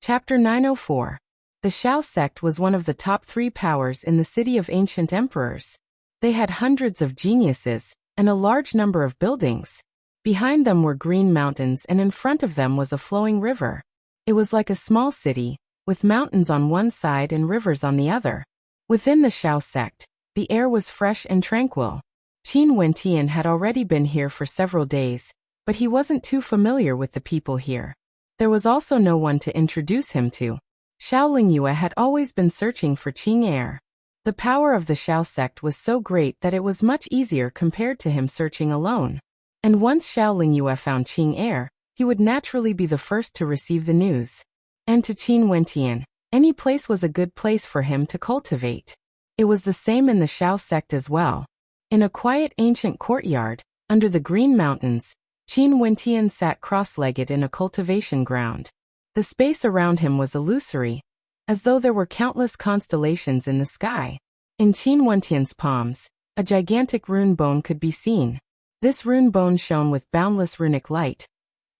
Chapter 904. The Shao sect was one of the top 3 powers in the city of ancient emperors. They had hundreds of geniuses, and a large number of buildings. Behind them were green mountains and in front of them was a flowing river. It was like a small city, with mountains on one side and rivers on the other. Within the Shao sect, the air was fresh and tranquil. Qin Wentian had already been here for several days, but he wasn't too familiar with the people here. There was also no one to introduce him to. Xiaoling Yue had always been searching for Qing Air. The power of the Shao sect was so great that it was much easier compared to him searching alone. And once Xiaoling Yue found Qing Air, he would naturally be the first to receive the news. And to Qin Wentian, any place was a good place for him to cultivate. It was the same in the Shao sect as well. In a quiet ancient courtyard, under the green mountains, Qin Wentian sat cross-legged in a cultivation ground. The space around him was illusory, as though there were countless constellations in the sky. In Qin Wentian's palms, a gigantic rune bone could be seen. This rune bone shone with boundless runic light,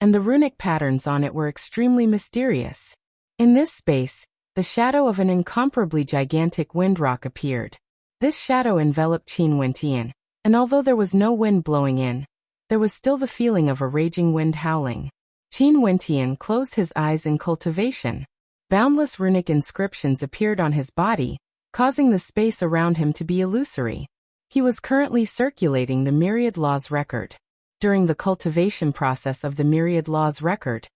and the runic patterns on it were extremely mysterious. In this space, the shadow of an incomparably gigantic wind rock appeared. This shadow enveloped Qin Wentian, and although there was no wind blowing in, there was still the feeling of a raging wind howling. Qin Wentian closed his eyes in cultivation. Boundless runic inscriptions appeared on his body, causing the space around him to be illusory. He was currently circulating the Myriad Laws record. During the cultivation process of the Myriad Laws record,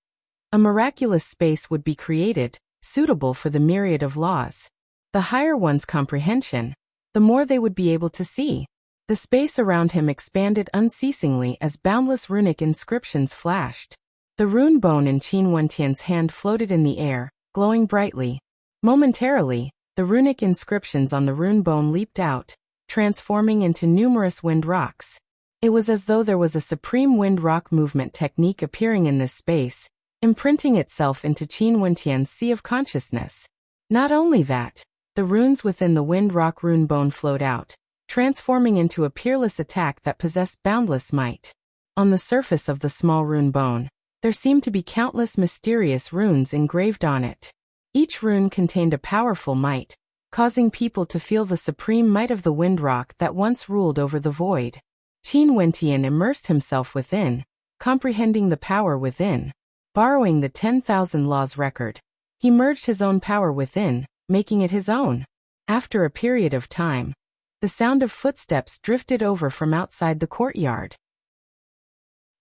a miraculous space would be created, suitable for the myriad of laws. The higher one's comprehension, the more they would be able to see. The space around him expanded unceasingly as boundless runic inscriptions flashed. The rune bone in Qin Wentian's hand floated in the air, glowing brightly. Momentarily, the runic inscriptions on the rune bone leaped out, transforming into numerous wind rocks. It was as though there was a supreme wind rock movement technique appearing in this space, imprinting itself into Qin Wentian's sea of consciousness. Not only that, the runes within the wind rock rune bone flowed out, transforming into a peerless attack that possessed boundless might. On the surface of the small rune bone, there seemed to be countless mysterious runes engraved on it. Each rune contained a powerful might, causing people to feel the supreme might of the wind rock that once ruled over the void. Qin Wentian immersed himself within, comprehending the power within. Borrowing the 10,000 laws record, he merged his own power within, making it his own. After a period of time, the sound of footsteps drifted over from outside the courtyard.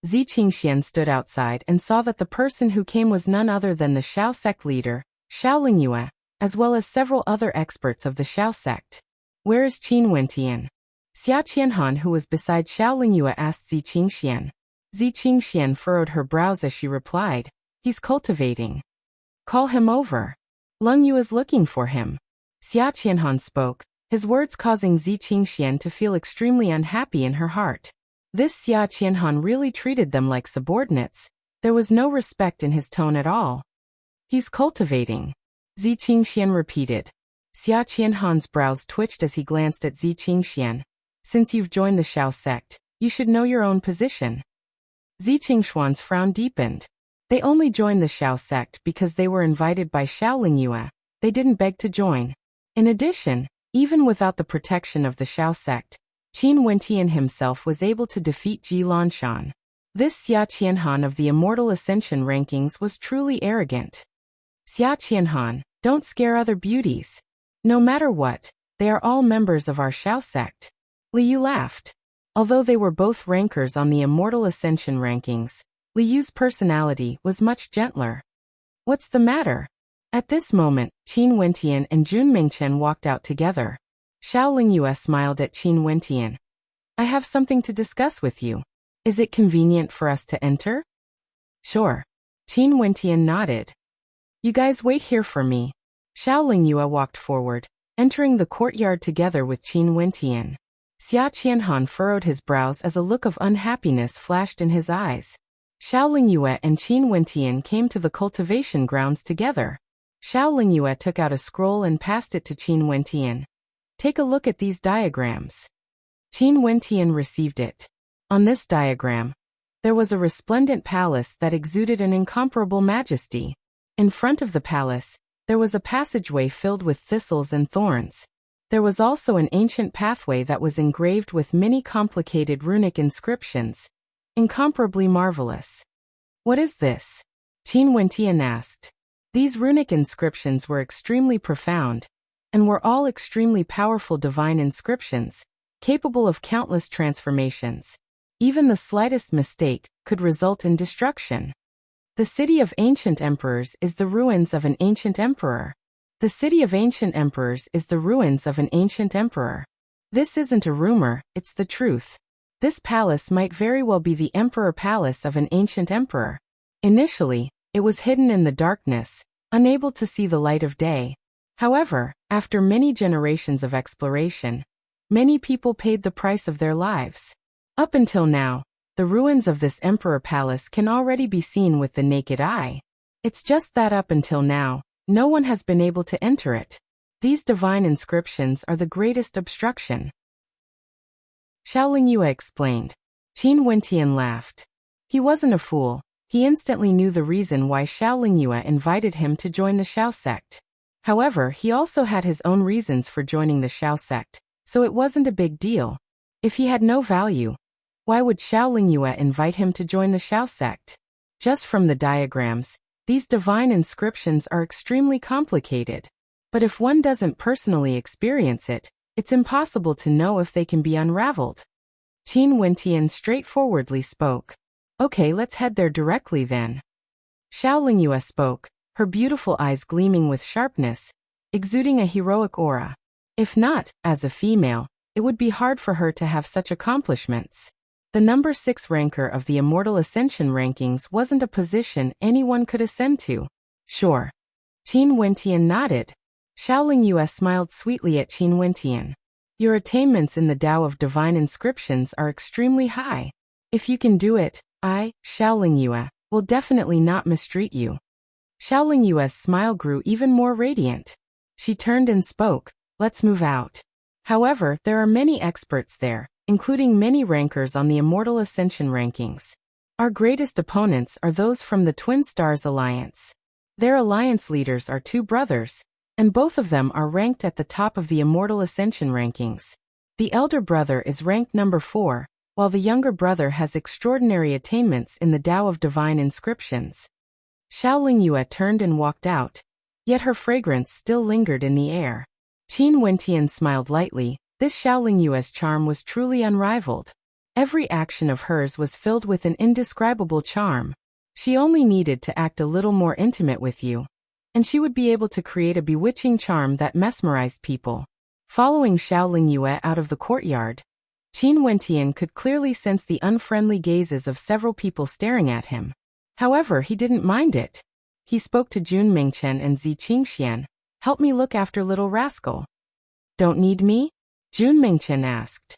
Zi Qingxian stood outside and saw that the person who came was none other than the Shao sect leader, Xiaoling Yue, as well as several other experts of the Shao sect. "Where is Qin Wentian?" Xia Qianhan, who was beside Xiaoling Yue, asked Zi Qingxian. Zi Qingxian furrowed her brows as she replied, "He's cultivating." "Call him over. Leng Yu is looking for him." Xia Qianhan spoke, his words causing Zi Qingxian to feel extremely unhappy in her heart. This Xia Qianhan really treated them like subordinates. There was no respect in his tone at all. "He's cultivating," Zi Qingxian repeated. Xia Qianhan's brows twitched as he glanced at Zi Qingxian. "Since you've joined the Shao sect, you should know your own position." Zi Qingshuan's frown deepened. They only joined the Shao sect because they were invited by Xiaoling Yue. They didn't beg to join. In addition, even without the protection of the Shao sect, Qin Wentian himself was able to defeat Ji Lanshan. This Xia Qianhan of the Immortal Ascension rankings was truly arrogant. "Xia Qianhan, don't scare other beauties. No matter what, they are all members of our Shao sect." Li Yu laughed. Although they were both rankers on the Immortal Ascension rankings, Li Yu's personality was much gentler. "What's the matter?" At this moment, Qin Wentian and Jun Mingchen walked out together. Xiaoling Yue smiled at Qin Wentian. "I have something to discuss with you. Is it convenient for us to enter?" "Sure." Qin Wentian nodded. "You guys wait here for me." Xiaoling Yue walked forward, entering the courtyard together with Qin Wentian. Xia Qianhan furrowed his brows as a look of unhappiness flashed in his eyes. Xiaoling Yue and Qin Wentian came to the cultivation grounds together. Xiaoling Yue took out a scroll and passed it to Qin Wentian. "Take a look at these diagrams." Qin Wentian received it. On this diagram, there was a resplendent palace that exuded an incomparable majesty. In front of the palace, there was a passageway filled with thistles and thorns. There was also an ancient pathway that was engraved with many complicated runic inscriptions, incomparably marvelous. "What is this?" Qin Wentian asked. These runic inscriptions were extremely profound, and were all extremely powerful divine inscriptions, capable of countless transformations. Even the slightest mistake could result in destruction. The city of ancient emperors is the ruins of an ancient emperor. The city of ancient emperors is the ruins of an ancient emperor. This isn't a rumor, it's the truth. This palace might very well be the emperor palace of an ancient emperor. Initially, it was hidden in the darkness, unable to see the light of day. However, after many generations of exploration, many people paid the price of their lives. Up until now, the ruins of this emperor palace can already be seen with the naked eye. It's just that up until now, no one has been able to enter it. These divine inscriptions are the greatest obstruction. Xiaoling Yue explained. Qin Wentian laughed. He wasn't a fool. He instantly knew the reason why Xiaoling Yue invited him to join the Xiao sect. However, he also had his own reasons for joining the Xiao sect, so it wasn't a big deal. If he had no value, why would Xiaoling Yue invite him to join the Xiao sect? Just from the diagrams, these divine inscriptions are extremely complicated. But if one doesn't personally experience it, it's impossible to know if they can be unraveled. Qin Wentian straightforwardly spoke. Okay, let's head there directly then. Xiaoling Yue spoke, her beautiful eyes gleaming with sharpness, exuding a heroic aura. If not, as a female, it would be hard for her to have such accomplishments. The number 6 ranker of the Immortal Ascension rankings wasn't a position anyone could ascend to. Sure. Qin Wentian nodded. Xiaoling Yue smiled sweetly at Qin Wentian. Your attainments in the Tao of Divine Inscriptions are extremely high. If you can do it, I, Xiaoling Yue, will definitely not mistreat you. Xiaoling Yue's smile grew even more radiant. She turned and spoke, let's move out. However, there are many experts there, including many rankers on the Immortal Ascension rankings. Our greatest opponents are those from the Twin Stars Alliance. Their alliance leaders are 2 brothers, and both of them are ranked at the top of the Immortal Ascension rankings. The elder brother is ranked number 4, while the younger brother has extraordinary attainments in the Tao of Divine Inscriptions. Xiaoling Yue turned and walked out, yet her fragrance still lingered in the air. Qin Wentian smiled lightly. This Xiaoling Yue's charm was truly unrivaled. Every action of hers was filled with an indescribable charm. She only needed to act a little more intimate with you, and she would be able to create a bewitching charm that mesmerized people. Following Xiaoling Yue out of the courtyard, Qin Wentian could clearly sense the unfriendly gazes of several people staring at him. However, he didn't mind it. He spoke to Jun Mingchen and Zi Qingxian. Help me look after little rascal. Don't need me? Jun Mingchen asked.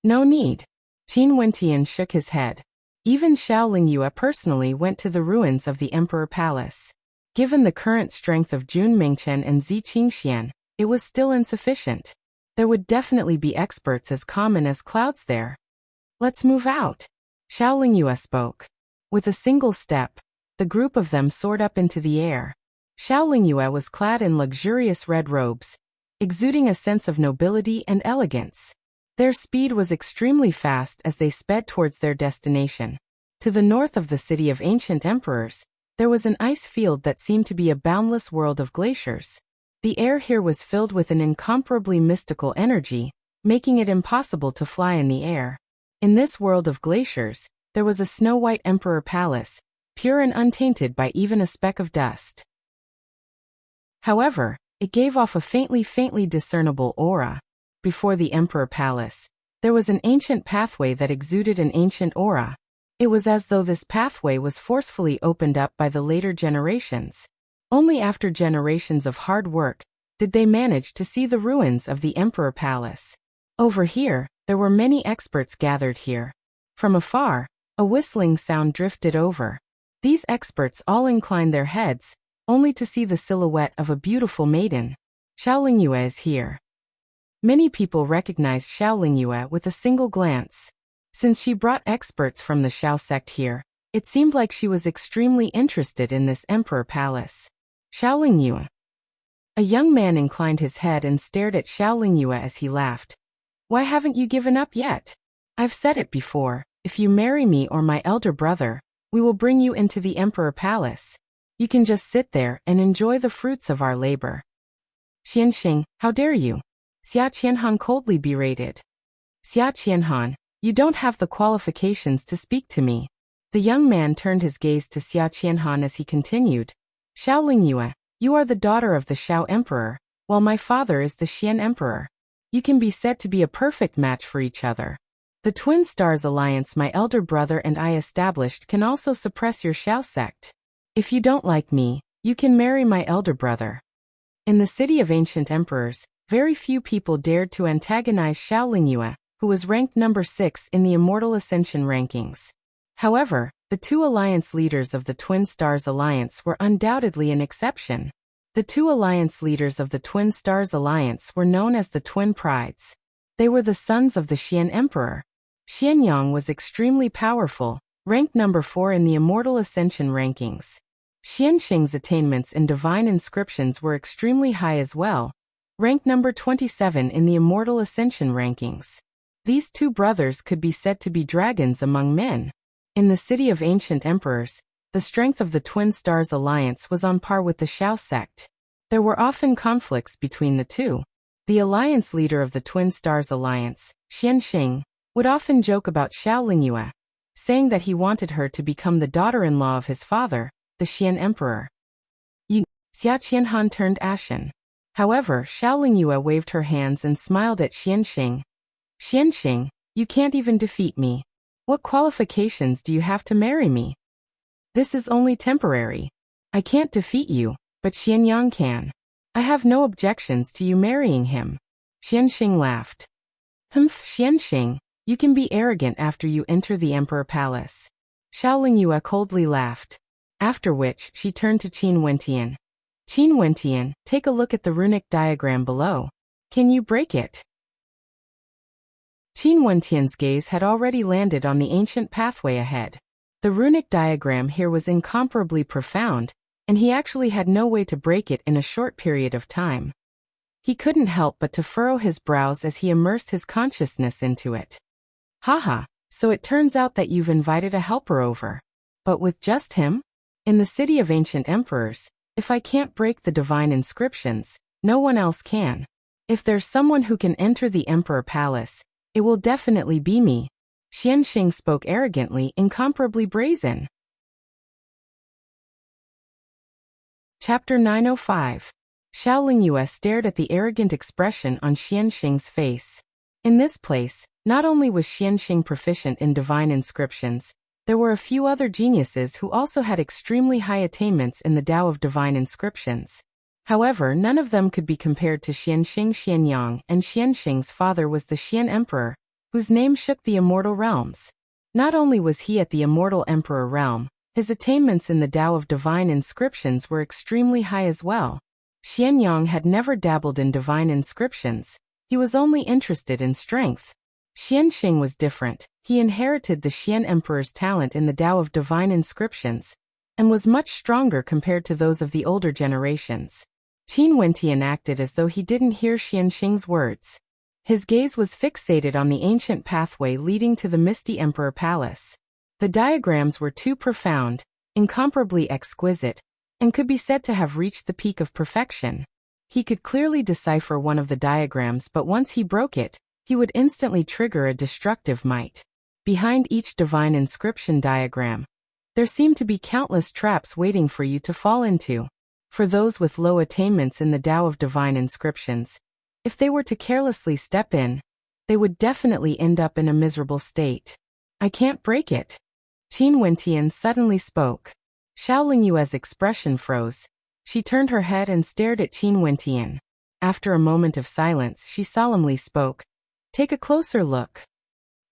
No need. Qin Wentian shook his head. Even Xiaoling Yue personally went to the ruins of the Emperor Palace. Given the current strength of Jun Mingchen and Zi Qingxian, it was still insufficient. There would definitely be experts as common as clouds there. Let's move out. Xiaoling Yue spoke. With a single step, the group of them soared up into the air. Xiaoling Yue was clad in luxurious red robes, exuding a sense of nobility and elegance. Their speed was extremely fast as they sped towards their destination. To the north of the city of ancient emperors, there was an ice field that seemed to be a boundless world of glaciers. The air here was filled with an incomparably mystical energy, making it impossible to fly in the air. In this world of glaciers, there was a snow-white emperor palace, pure and untainted by even a speck of dust. However, it gave off a faintly discernible aura. Before the Emperor Palace, there was an ancient pathway that exuded an ancient aura. It was as though this pathway was forcefully opened up by the later generations. Only after generations of hard work did they manage to see the ruins of the Emperor Palace. Over here, there were many experts gathered here. From afar, a whistling sound drifted over. These experts all inclined their heads, only to see the silhouette of a beautiful maiden. Xiaoling Yue is here. Many people recognized Xiaoling Yue with a single glance. Since she brought experts from the Xiao sect here, It seemed like she was extremely interested in this emperor palace. Xiaolingyue. A young man inclined his head and stared at Xiaolingyue as he laughed. Why haven't you given up yet? I've said it before, if you marry me or my elder brother, we will bring you into the emperor palace. You can just sit there and enjoy the fruits of our labor. Xianxing, how dare you? Xia Qianhan coldly berated. Xia Qianhan, you don't have the qualifications to speak to me. The young man turned his gaze to Xia Qianhan as he continued. Xiaolingyue, you are the daughter of the Xiao Emperor, while my father is the Xian Emperor. You can be said to be a perfect match for each other. The Twin Stars alliance my elder brother and I established can also suppress your Xiao sect. If you don't like me, you can marry my elder brother. In the city of ancient emperors, very few people dared to antagonize Xiaolingyue, who was ranked number 6 in the Immortal Ascension rankings. However, the two alliance leaders of the Twin Stars Alliance were undoubtedly an exception. The two alliance leaders of the Twin Stars Alliance were known as the Twin Prides. They were the sons of the Xian Emperor. Xianyang was extremely powerful, ranked number 4 in the Immortal Ascension rankings. Xianxing's attainments in divine inscriptions were extremely high as well, ranked number 27 in the Immortal Ascension rankings. These two brothers could be said to be dragons among men. In the city of ancient emperors, the strength of the Twin Stars Alliance was on par with the Xiao sect. There were often conflicts between the two. The alliance leader of the Twin Stars Alliance, Xianxing, would often joke about Xiaolingyue, saying that he wanted her to become the daughter-in-law of his father, the Xian Emperor. Xia Qianhan turned ashen. However, Xiaolingyue waved her hands and smiled at Xianxing. Xianxing, you can't even defeat me. What qualifications do you have to marry me? This is only temporary. I can't defeat you, but Xianyang can. I have no objections to you marrying him. Xianxing laughed. Humph, Xianxing, you can be arrogant after you enter the Emperor Palace. Xiaolingyue coldly laughed. After which, she turned to Qin Wentian. Qin Wentian, take a look at the runic diagram below. Can you break it? Qin Wentian's gaze had already landed on the ancient pathway ahead. The runic diagram here was incomparably profound, and he actually had no way to break it in a short period of time. He couldn't help but to furrow his brows as he immersed his consciousness into it. Haha, so it turns out that you've invited a helper over. But with just him? In the city of ancient emperors, if I can't break the divine inscriptions, no one else can. If there's someone who can enter the Emperor Palace, it will definitely be me. Xianxing spoke arrogantly, incomparably brazen. Chapter 905. Xiaolingyue stared at the arrogant expression on Xianxing's face. In this place, not only was Xianxing proficient in divine inscriptions, there were a few other geniuses who also had extremely high attainments in the Tao of divine inscriptions. However, none of them could be compared to Xianxing Xianyang, and Xianxing's father was the Xian Emperor, whose name shook the immortal realms. Not only was he at the immortal Emperor realm, his attainments in the Tao of divine inscriptions were extremely high as well. Xianyang had never dabbled in divine inscriptions. He was only interested in strength. Xianxing was different. He inherited the Xian Emperor's talent in the Tao of divine inscriptions, and was much stronger compared to those of the older generations. Qin Wentian acted as though he didn't hear Xianxing's words. His gaze was fixated on the ancient pathway leading to the misty Emperor Palace. The diagrams were too profound, incomparably exquisite, and could be said to have reached the peak of perfection. He could clearly decipher one of the diagrams, but once he broke it, he would instantly trigger a destructive might. Behind each divine inscription diagram, there seemed to be countless traps waiting for you to fall into. For those with low attainments in the Tao of divine inscriptions, if they were to carelessly step in, they would definitely end up in a miserable state. I can't break it. Qin Wentian suddenly spoke. Xiaolingyue's expression froze. She turned her head and stared at Qin Wentian. After a moment of silence, she solemnly spoke. Take a closer look.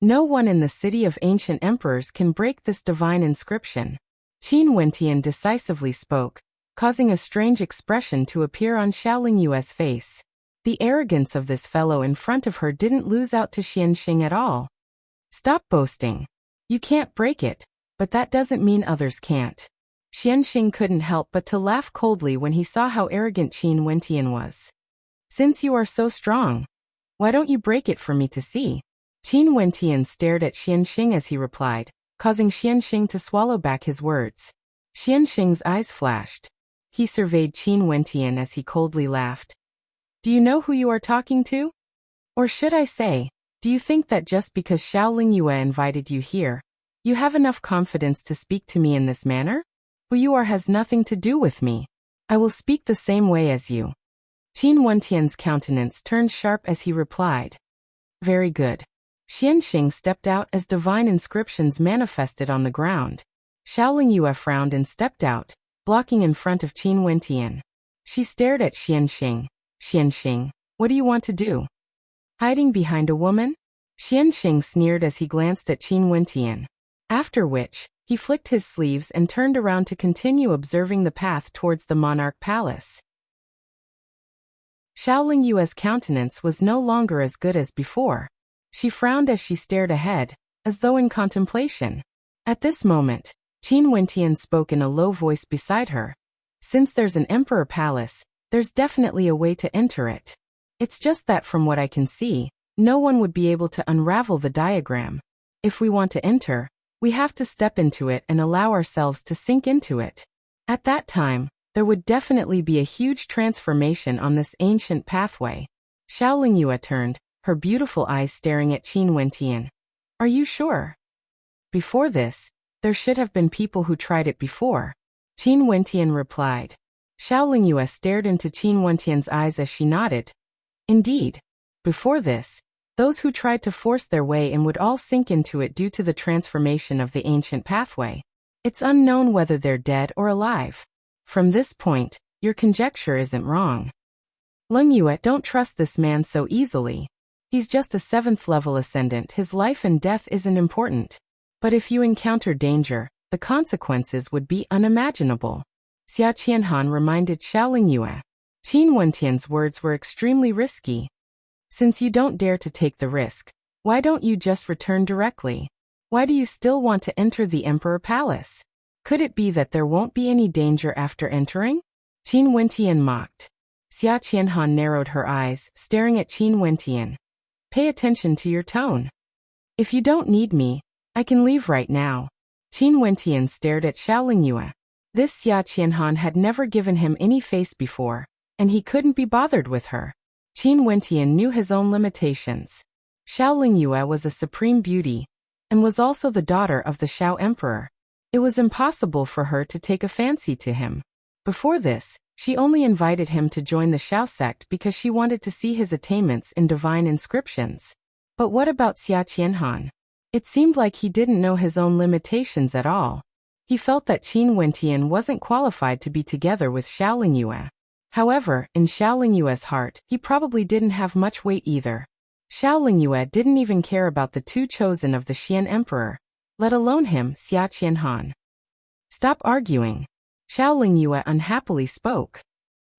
No one in the city of ancient emperors can break this divine inscription. Qin Wentian decisively spoke, causing a strange expression to appear on Xiaolingyue's face. The arrogance of this fellow in front of her didn't lose out to Xianxing at all. Stop boasting. You can't break it. But that doesn't mean others can't. Xianxing couldn't help but to laugh coldly when he saw how arrogant Qin Wentian was. Since you are so strong, why don't you break it for me to see? Qin Wentian stared at Xianxing as he replied, causing Xianxing to swallow back his words. Xianxing's eyes flashed. He surveyed Qin Wentian as he coldly laughed. Do you know who you are talking to? Or should I say, do you think that just because Xiaoling Yue invited you here, you have enough confidence to speak to me in this manner? Who you are has nothing to do with me. I will speak the same way as you. Qin Wentian's countenance turned sharp as he replied. Very good. Xianxing stepped out as divine inscriptions manifested on the ground. Xiaoling Yue frowned and stepped out, blocking in front of Qin Wentian. She stared at Xianxing. Xianxing, what do you want to do? Hiding behind a woman? Xianxing sneered as he glanced at Qin Wentian. After which, he flicked his sleeves and turned around to continue observing the path towards the Monarch Palace. Xiaoling Yue's countenance was no longer as good as before. She frowned as she stared ahead, as though in contemplation. At this moment, Qin Wentian spoke in a low voice beside her. Since there's an emperor palace, there's definitely a way to enter it. It's just that from what I can see, no one would be able to unravel the diagram. If we want to enter, we have to step into it and allow ourselves to sink into it. At that time, there would definitely be a huge transformation on this ancient pathway. Xiaoling Yue turned, her beautiful eyes staring at Qin Wentian. Are you sure? Before this, there should have been people who tried it before. Qin Wentian replied. Xiaoling Yue stared into Qin Wentian's eyes as she nodded. Indeed. Before this, those who tried to force their way in would all sink into it due to the transformation of the ancient pathway. It's unknown whether they're dead or alive. From this point, your conjecture isn't wrong. Leng Yue, don't trust this man so easily. He's just a 7th level ascendant. His life and death isn't important. But if you encounter danger, the consequences would be unimaginable. Xia Qianhan reminded Xiaoling Yue. Qin Wentian's words were extremely risky. Since you don't dare to take the risk, why don't you just return directly? Why do you still want to enter the Emperor Palace? Could it be that there won't be any danger after entering? Qin Wentian mocked. Xia Qianhan narrowed her eyes, staring at Qin Wentian. Pay attention to your tone. If you don't need me, I can leave right now. Qin Wentian stared at Xiaoling Yue. This Xia Qianhan had never given him any face before, and he couldn't be bothered with her. Qin Wentian knew his own limitations. Xiaoling Yue was a supreme beauty, and was also the daughter of the Xiao Emperor. It was impossible for her to take a fancy to him. Before this, she only invited him to join the Xiao sect because she wanted to see his attainments in divine inscriptions. But what about Xia Qianhan? It seemed like he didn't know his own limitations at all. He felt that Qin Wentian wasn't qualified to be together with Xiaoling Yue. However, in Xiaoling Yue's heart, he probably didn't have much weight either. Xiaoling Yue didn't even care about the 2 chosen of the Xian Emperor, let alone him, Xia Qianhan. Stop arguing. Xiaoling Yue unhappily spoke.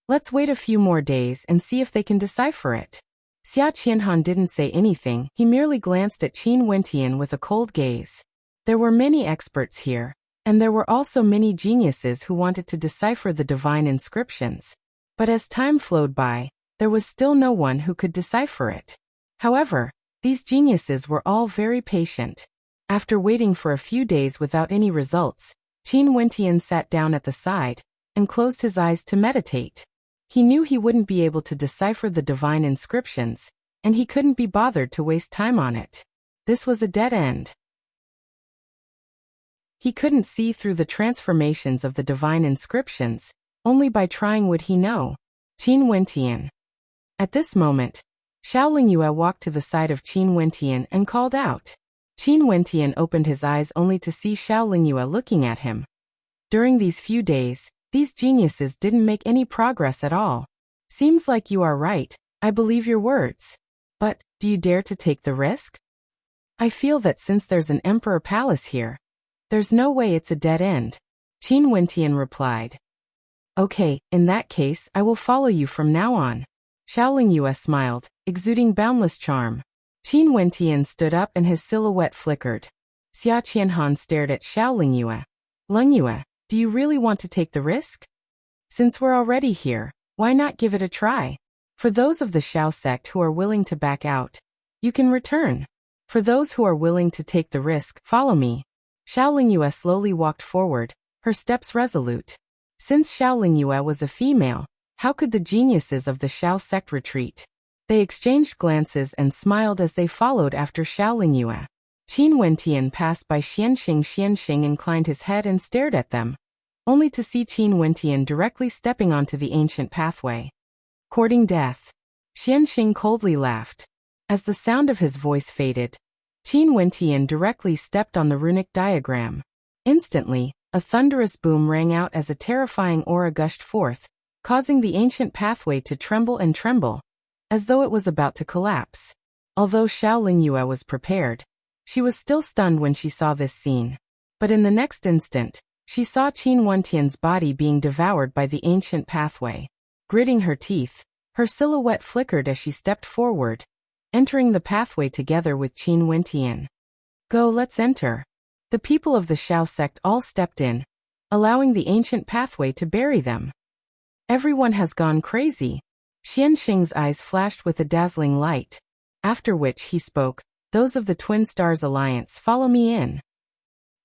Let's wait a few more days and see if they can decipher it. Xia Qianhan didn't say anything, he merely glanced at Qin Wentian with a cold gaze. There were many experts here, and there were also many geniuses who wanted to decipher the divine inscriptions. But as time flowed by, there was still no one who could decipher it. However, these geniuses were all very patient. After waiting for a few days without any results, Qin Wentian sat down at the side and closed his eyes to meditate. He knew he wouldn't be able to decipher the divine inscriptions, and he couldn't be bothered to waste time on it. This was a dead end. He couldn't see through the transformations of the divine inscriptions. Only by trying would he know. Qin Wentian. At this moment, Xiaoling Yue walked to the side of Qin Wentian and called out. Qin Wentian opened his eyes only to see Xiaoling Yue looking at him. During these few days, these geniuses didn't make any progress at all. Seems like you are right, I believe your words. But, do you dare to take the risk? I feel that since there's an Emperor Palace here, there's no way it's a dead end. Qin Wentian replied. Okay, in that case I will follow you from now on. Xiaoling Yue smiled, exuding boundless charm. Qin Wentian stood up and his silhouette flickered. Xia Qianhan stared at Xiao Lingyue. Lingyue, do you really want to take the risk? Since we're already here, why not give it a try? For those of the Xiao sect who are willing to back out, you can return. For those who are willing to take the risk, follow me. Xiao Lingyue slowly walked forward, her steps resolute. Since Xiao Lingyue was a female, how could the geniuses of the Xiao sect retreat? They exchanged glances and smiled as they followed after Xiao Lingyue. Qin Wentian passed by Xianxing. Xianxing inclined his head and stared at them, only to see Qin Wentian directly stepping onto the ancient pathway. Courting death. Xianxing coldly laughed. As the sound of his voice faded, Qin Wentian directly stepped on the runic diagram. Instantly, a thunderous boom rang out as a terrifying aura gushed forth, causing the ancient pathway to tremble and tremble, as though it was about to collapse. Although Xiao Lingyue was prepared, she was still stunned when she saw this scene. But in the next instant, she saw Qin Wentian's body being devoured by the ancient pathway. Gritting her teeth, her silhouette flickered as she stepped forward, entering the pathway together with Qin Wentian. Go, let's enter. The people of the Xiao sect all stepped in, allowing the ancient pathway to bury them. Everyone has gone crazy. Xianxing's eyes flashed with a dazzling light, after which he spoke, those of the Twin Stars Alliance, follow me in.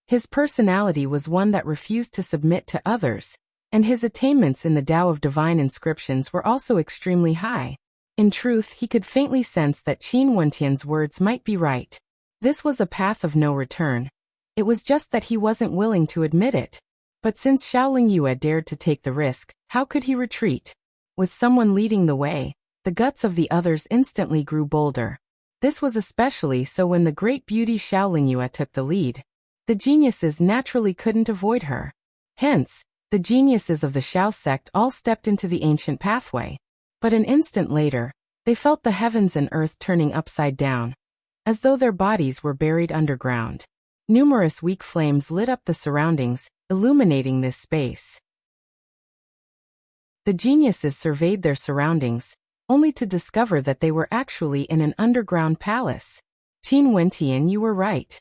His personality was one that refused to submit to others, and his attainments in the Tao of Divine Inscriptions were also extremely high. In truth, he could faintly sense that Qin Wentian's words might be right. This was a path of no return. It was just that he wasn't willing to admit it. But since Xiao Lingyue dared to take the risk, how could he retreat? With someone leading the way, the guts of the others instantly grew bolder. This was especially so when the great beauty Xiao Lingyue took the lead. The geniuses naturally couldn't avoid her. Hence, the geniuses of the Xiao sect all stepped into the ancient pathway. But an instant later, they felt the heavens and earth turning upside down, as though their bodies were buried underground. Numerous weak flames lit up the surroundings, illuminating this space. The geniuses surveyed their surroundings, only to discover that they were actually in an underground palace. Qin Wentian, you were right.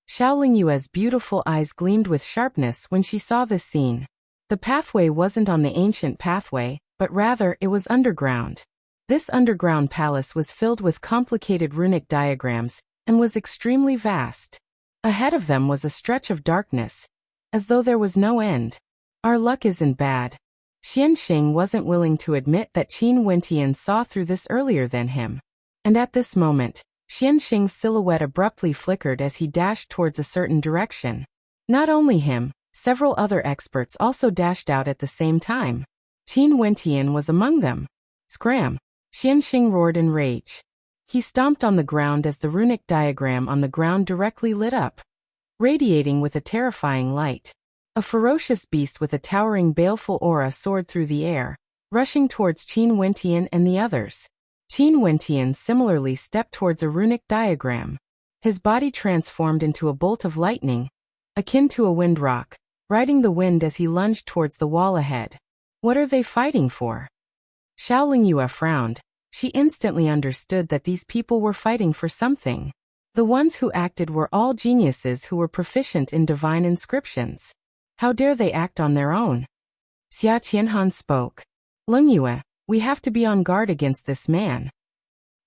Xiao Lingyue's beautiful eyes gleamed with sharpness when she saw this scene. The pathway wasn't on the ancient pathway, but rather it was underground. This underground palace was filled with complicated runic diagrams, and was extremely vast. Ahead of them was a stretch of darkness, as though there was no end. Our luck isn't bad. Xianxing wasn't willing to admit that Qin Wentian saw through this earlier than him. And at this moment, Xianxing's silhouette abruptly flickered as he dashed towards a certain direction. Not only him, several other experts also dashed out at the same time. Qin Wentian was among them. Scram! Xianxing roared in rage. He stomped on the ground as the runic diagram on the ground directly lit up, radiating with a terrifying light. A ferocious beast with a towering baleful aura soared through the air, rushing towards Qin Wentian and the others. Qin Wentian similarly stepped towards a runic diagram. His body transformed into a bolt of lightning, akin to a wind rock, riding the wind as he lunged towards the wall ahead. What are they fighting for? Xiao Lingyue frowned. She instantly understood that these people were fighting for something. The ones who acted were all geniuses who were proficient in divine inscriptions. How dare they act on their own? Xia Qianhan spoke. Lingyue, we have to be on guard against this man.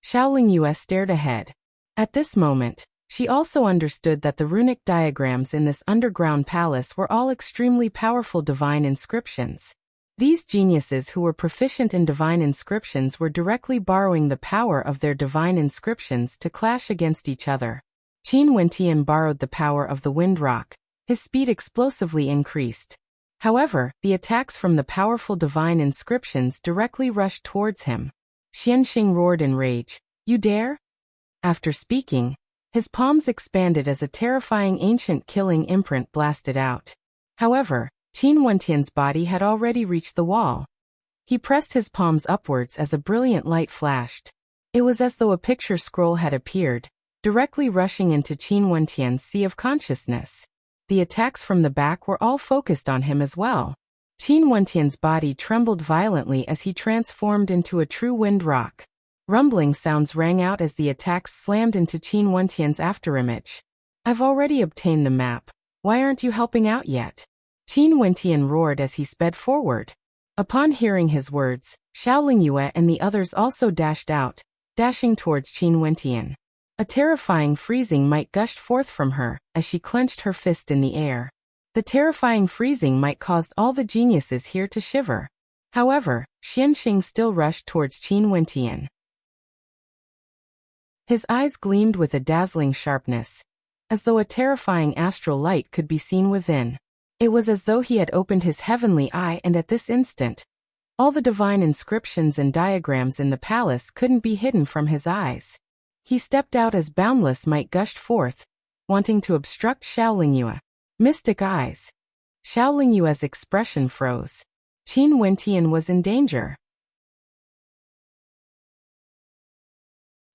Xiao Lingyue stared ahead. At this moment, she also understood that the runic diagrams in this underground palace were all extremely powerful divine inscriptions. These geniuses who were proficient in divine inscriptions were directly borrowing the power of their divine inscriptions to clash against each other. Qin Wentian borrowed the power of the wind rock. His speed explosively increased. However, the attacks from the powerful divine inscriptions directly rushed towards him. Xianxing roared in rage. You dare? After speaking, his palms expanded as a terrifying ancient killing imprint blasted out. However, Qin Wentian's body had already reached the wall. He pressed his palms upwards as a brilliant light flashed. It was as though a picture scroll had appeared, directly rushing into Qin Wentian's sea of consciousness. The attacks from the back were all focused on him as well. Qin Wentian's body trembled violently as he transformed into a true wind rock. Rumbling sounds rang out as the attacks slammed into Qin Wentian's afterimage. I've already obtained the map. Why aren't you helping out yet? Qin Wentian roared as he sped forward. Upon hearing his words, Xiao Lingyue and the others also dashed out, dashing towards Qin Wentian. A terrifying freezing might gushed forth from her as she clenched her fist in the air. The terrifying freezing might caused all the geniuses here to shiver. However, Xianxing still rushed towards Qin Wentian. His eyes gleamed with a dazzling sharpness, as though a terrifying astral light could be seen within. It was as though he had opened his heavenly eye, and at this instant, all the divine inscriptions and diagrams in the palace couldn't be hidden from his eyes. He stepped out as boundless might gushed forth, wanting to obstruct Xiao Lingyue. Mystic eyes. Xiao Lingyue's expression froze. Qin Wentian was in danger.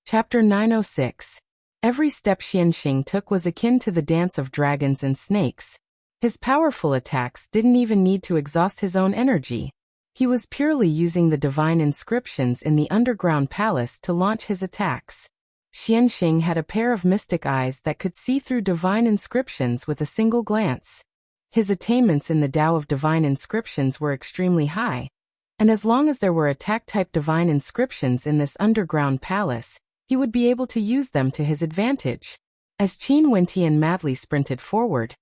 Chapter 906. Every step Xianxing took was akin to the dance of dragons and snakes. His powerful attacks didn't even need to exhaust his own energy. He was purely using the divine inscriptions in the underground palace to launch his attacks. Xianxing had a pair of mystic eyes that could see through divine inscriptions with a single glance. His attainments in the Tao of divine inscriptions were extremely high, and as long as there were attack-type divine inscriptions in this underground palace, he would be able to use them to his advantage. As Qin Wentian madly sprinted forward,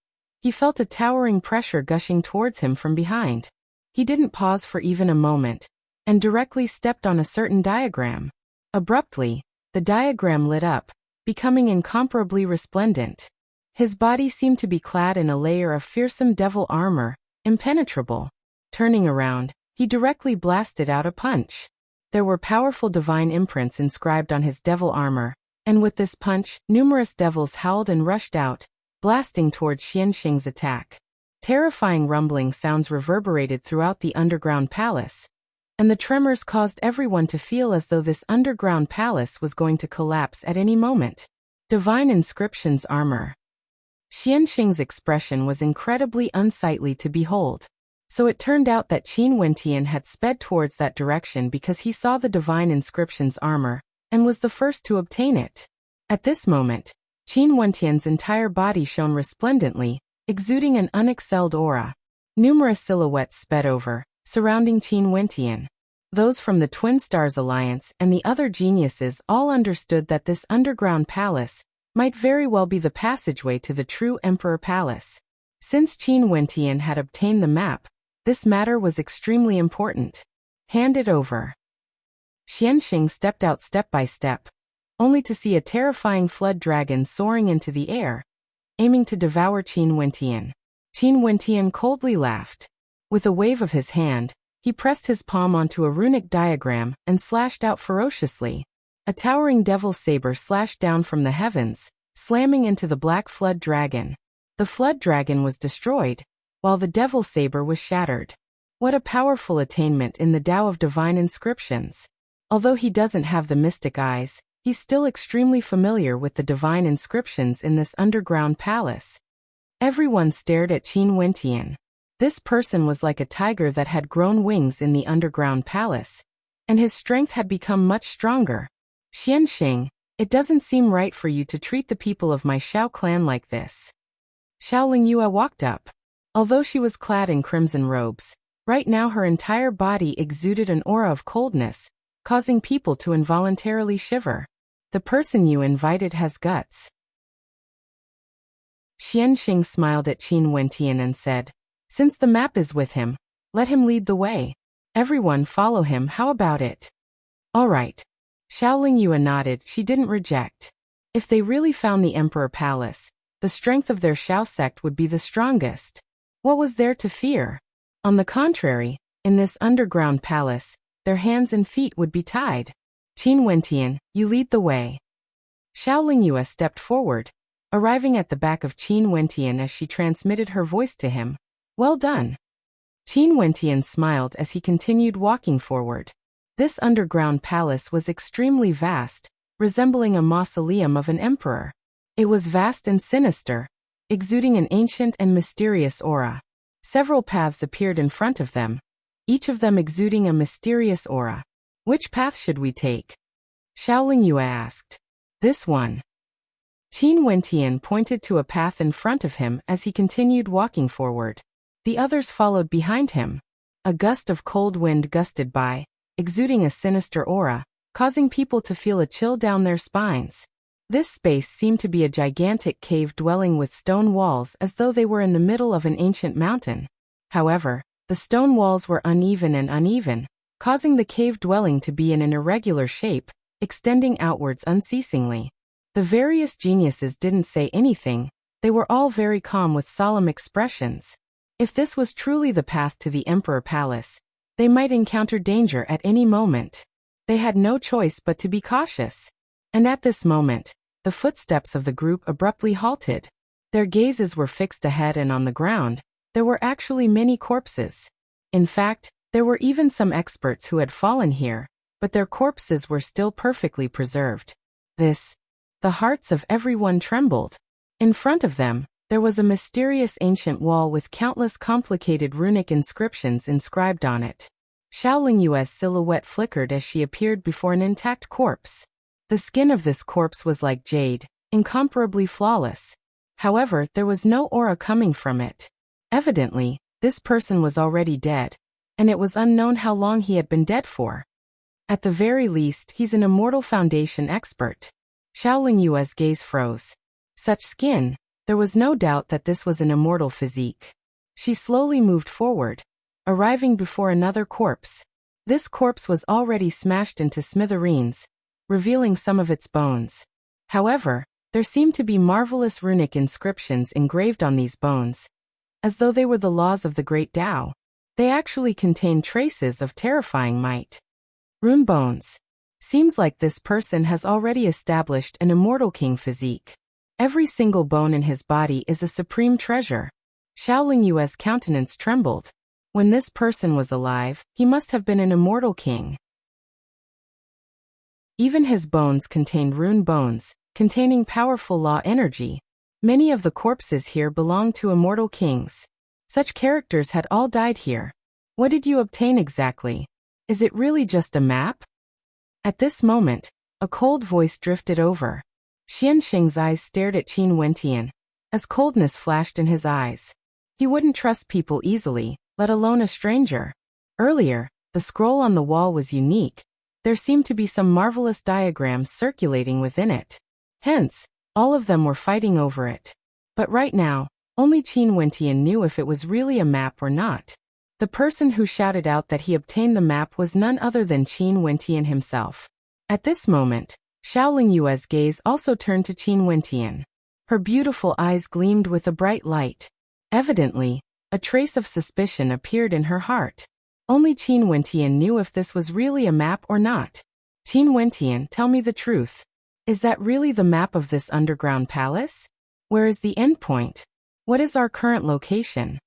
he felt a towering pressure gushing towards him from behind. He didn't pause for even a moment, and directly stepped on a certain diagram. Abruptly, the diagram lit up, becoming incomparably resplendent. His body seemed to be clad in a layer of fearsome devil armor, impenetrable. Turning around, he directly blasted out a punch. There were powerful divine imprints inscribed on his devil armor, and with this punch, numerous devils howled and rushed out, blasting towards Xianxing's attack. Terrifying rumbling sounds reverberated throughout the underground palace, and the tremors caused everyone to feel as though this underground palace was going to collapse at any moment. Divine inscriptions armor. Xianxing's expression was incredibly unsightly to behold. So it turned out that Qin Wentian had sped towards that direction because he saw the divine inscriptions armor, and was the first to obtain it. At this moment, Qin Wentian's entire body shone resplendently, exuding an unexcelled aura. Numerous silhouettes sped over, surrounding Qin Wentian. Those from the Twin Stars Alliance and the other geniuses all understood that this underground palace might very well be the passageway to the true Emperor Palace. Since Qin Wentian had obtained the map, this matter was extremely important. Hand it over. Xianxing stepped out step by step, only to see a terrifying flood dragon soaring into the air, aiming to devour Qin Wentian. Qin Wentian coldly laughed. With a wave of his hand, he pressed his palm onto a runic diagram and slashed out ferociously. A towering devil's saber slashed down from the heavens, slamming into the black flood dragon. The flood dragon was destroyed, while the devil's saber was shattered. What a powerful attainment in the Tao of divine inscriptions. Although he doesn't have the mystic eyes, he's still extremely familiar with the divine inscriptions in this underground palace. Everyone stared at Qin Wentian. This person was like a tiger that had grown wings in the underground palace, and his strength had become much stronger. Xianxing, it doesn't seem right for you to treat the people of my Xiao clan like this. Xiao Lingyue walked up. Although she was clad in crimson robes, right now her entire body exuded an aura of coldness, causing people to involuntarily shiver. The person you invited has guts. Xianxing smiled at Qin Wentian and said, "Since the map is with him, let him lead the way. Everyone follow him, how about it?" "All right." Xiao Lingyue nodded. She didn't reject. If they really found the Emperor Palace, the strength of their Xiao sect would be the strongest. What was there to fear? On the contrary, in this underground palace, their hands and feet would be tied. Qin Wentian, you lead the way. Xiao Lingyue stepped forward, arriving at the back of Qin Wentian as she transmitted her voice to him. "Well done." Qin Wentian smiled as he continued walking forward. This underground palace was extremely vast, resembling a mausoleum of an emperor. It was vast and sinister, exuding an ancient and mysterious aura. Several paths appeared in front of them, each of them exuding a mysterious aura. "Which path should we take?" Xiao Lingyue asked. "This one." Qin Wentian pointed to a path in front of him as he continued walking forward. The others followed behind him. A gust of cold wind gusted by, exuding a sinister aura, causing people to feel a chill down their spines. This space seemed to be a gigantic cave dwelling with stone walls as though they were in the middle of an ancient mountain. However, the stone walls were uneven, causing the cave dwelling to be in an irregular shape, extending outwards unceasingly. The various geniuses didn't say anything, they were all very calm with solemn expressions. If this was truly the path to the Emperor Palace, they might encounter danger at any moment. They had no choice but to be cautious. And at this moment, the footsteps of the group abruptly halted. Their gazes were fixed ahead, and on the ground, there were actually many corpses. In fact, there were even some experts who had fallen here, but their corpses were still perfectly preserved. The hearts of everyone trembled. In front of them, there was a mysterious ancient wall with countless complicated runic inscriptions inscribed on it. Xiaoling Yue's silhouette flickered as she appeared before an intact corpse. The skin of this corpse was like jade, incomparably flawless. However, there was no aura coming from it. Evidently, this person was already dead, and it was unknown how long he had been dead for. At the very least, he's an immortal foundation expert. Xiaoling Yue's gaze froze. Such skin, there was no doubt that this was an immortal physique. She slowly moved forward, arriving before another corpse. This corpse was already smashed into smithereens, revealing some of its bones. However, there seemed to be marvelous runic inscriptions engraved on these bones, as though they were the laws of the great Tao. They actually contained traces of terrifying might. Rune bones. Seems like this person has already established an immortal king physique. Every single bone in his body is a supreme treasure. Xiaoling Yue's countenance trembled. When this person was alive, he must have been an immortal king. Even his bones contained rune bones, containing powerful law energy. Many of the corpses here belonged to immortal kings. Such characters had all died here. What did you obtain exactly? Is it really just a map? At this moment, a cold voice drifted over. Xianxing's eyes stared at Qin Wentian, as coldness flashed in his eyes. He wouldn't trust people easily, let alone a stranger. Earlier, the scroll on the wall was unique. There seemed to be some marvelous diagrams circulating within it. Hence, all of them were fighting over it. But right now, only Qin Wentian knew if it was really a map or not. The person who shouted out that he obtained the map was none other than Qin Wentian himself. At this moment, Xiaoling Yue's gaze also turned to Qin Wentian. Her beautiful eyes gleamed with a bright light. Evidently, a trace of suspicion appeared in her heart. Only Qin Wentian knew if this was really a map or not. Qin Wentian, tell me the truth. Is that really the map of this underground palace? Where is the end point? What is our current location?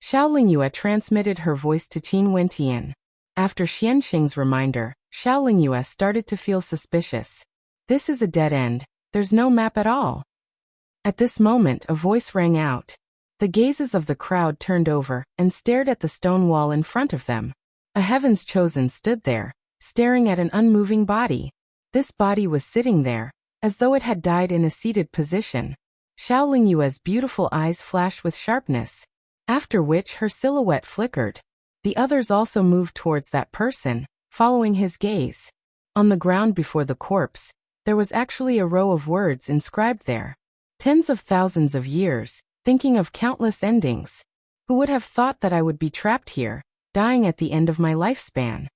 Xiaoling Yue transmitted her voice to Qin Wentian. After Xianxing's reminder, Xiaoling Yue started to feel suspicious. This is a dead end, there's no map at all. At this moment, a voice rang out. The gazes of the crowd turned over and stared at the stone wall in front of them. A Heaven's Chosen stood there, staring at an unmoving body. This body was sitting there, as though it had died in a seated position. Xiaoling Yue's beautiful eyes flashed with sharpness, after which her silhouette flickered. The others also moved towards that person, following his gaze. On the ground before the corpse, there was actually a row of words inscribed there. Tens of thousands of years, thinking of countless endings. Who would have thought that I would be trapped here, dying at the end of my lifespan?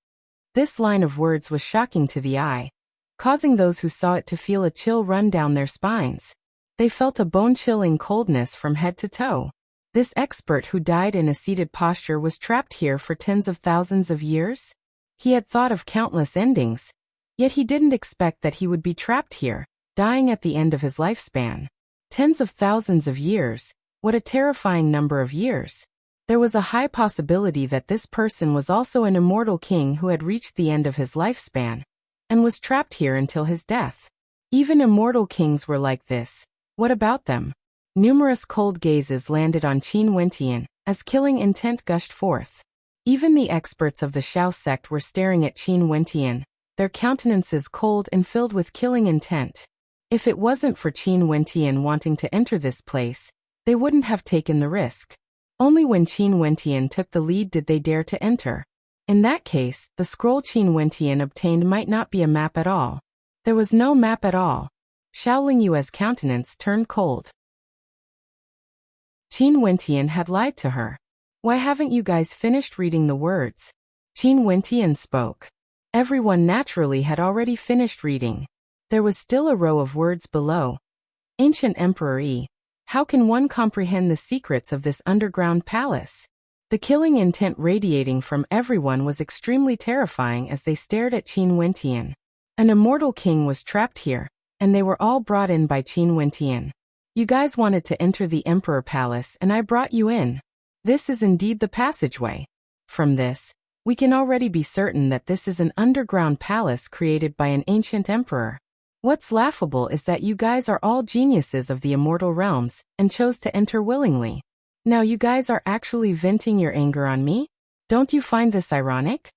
This line of words was shocking to the eye, causing those who saw it to feel a chill run down their spines. They felt a bone-chilling coldness from head to toe. This expert who died in a seated posture was trapped here for tens of thousands of years? He had thought of countless endings, yet he didn't expect that he would be trapped here, dying at the end of his lifespan. Tens of thousands of years, what a terrifying number of years. There was a high possibility that this person was also an immortal king who had reached the end of his lifespan, and was trapped here until his death. Even immortal kings were like this. What about them? Numerous cold gazes landed on Qin Wentian, as killing intent gushed forth. Even the experts of the Xiao sect were staring at Qin Wentian, their countenances cold and filled with killing intent. If it wasn't for Qin Wentian wanting to enter this place, they wouldn't have taken the risk. Only when Qin Wentian took the lead did they dare to enter. In that case, the scroll Qin Wentian obtained might not be a map at all. There was no map at all. Xiao Lingyue's countenance turned cold. Qin Wentian had lied to her. Why haven't you guys finished reading the words? Qin Wentian spoke. Everyone naturally had already finished reading. There was still a row of words below. Ancient Emperor Yi. How can one comprehend the secrets of this underground palace? The killing intent radiating from everyone was extremely terrifying as they stared at Qin Wentian. An immortal king was trapped here, and they were all brought in by Qin Wentian. You guys wanted to enter the Emperor Palace and I brought you in. This is indeed the passageway. From this, we can already be certain that this is an underground palace created by an ancient emperor. What's laughable is that you guys are all geniuses of the immortal realms and chose to enter willingly. Now you guys are actually venting your anger on me? Don't you find this ironic?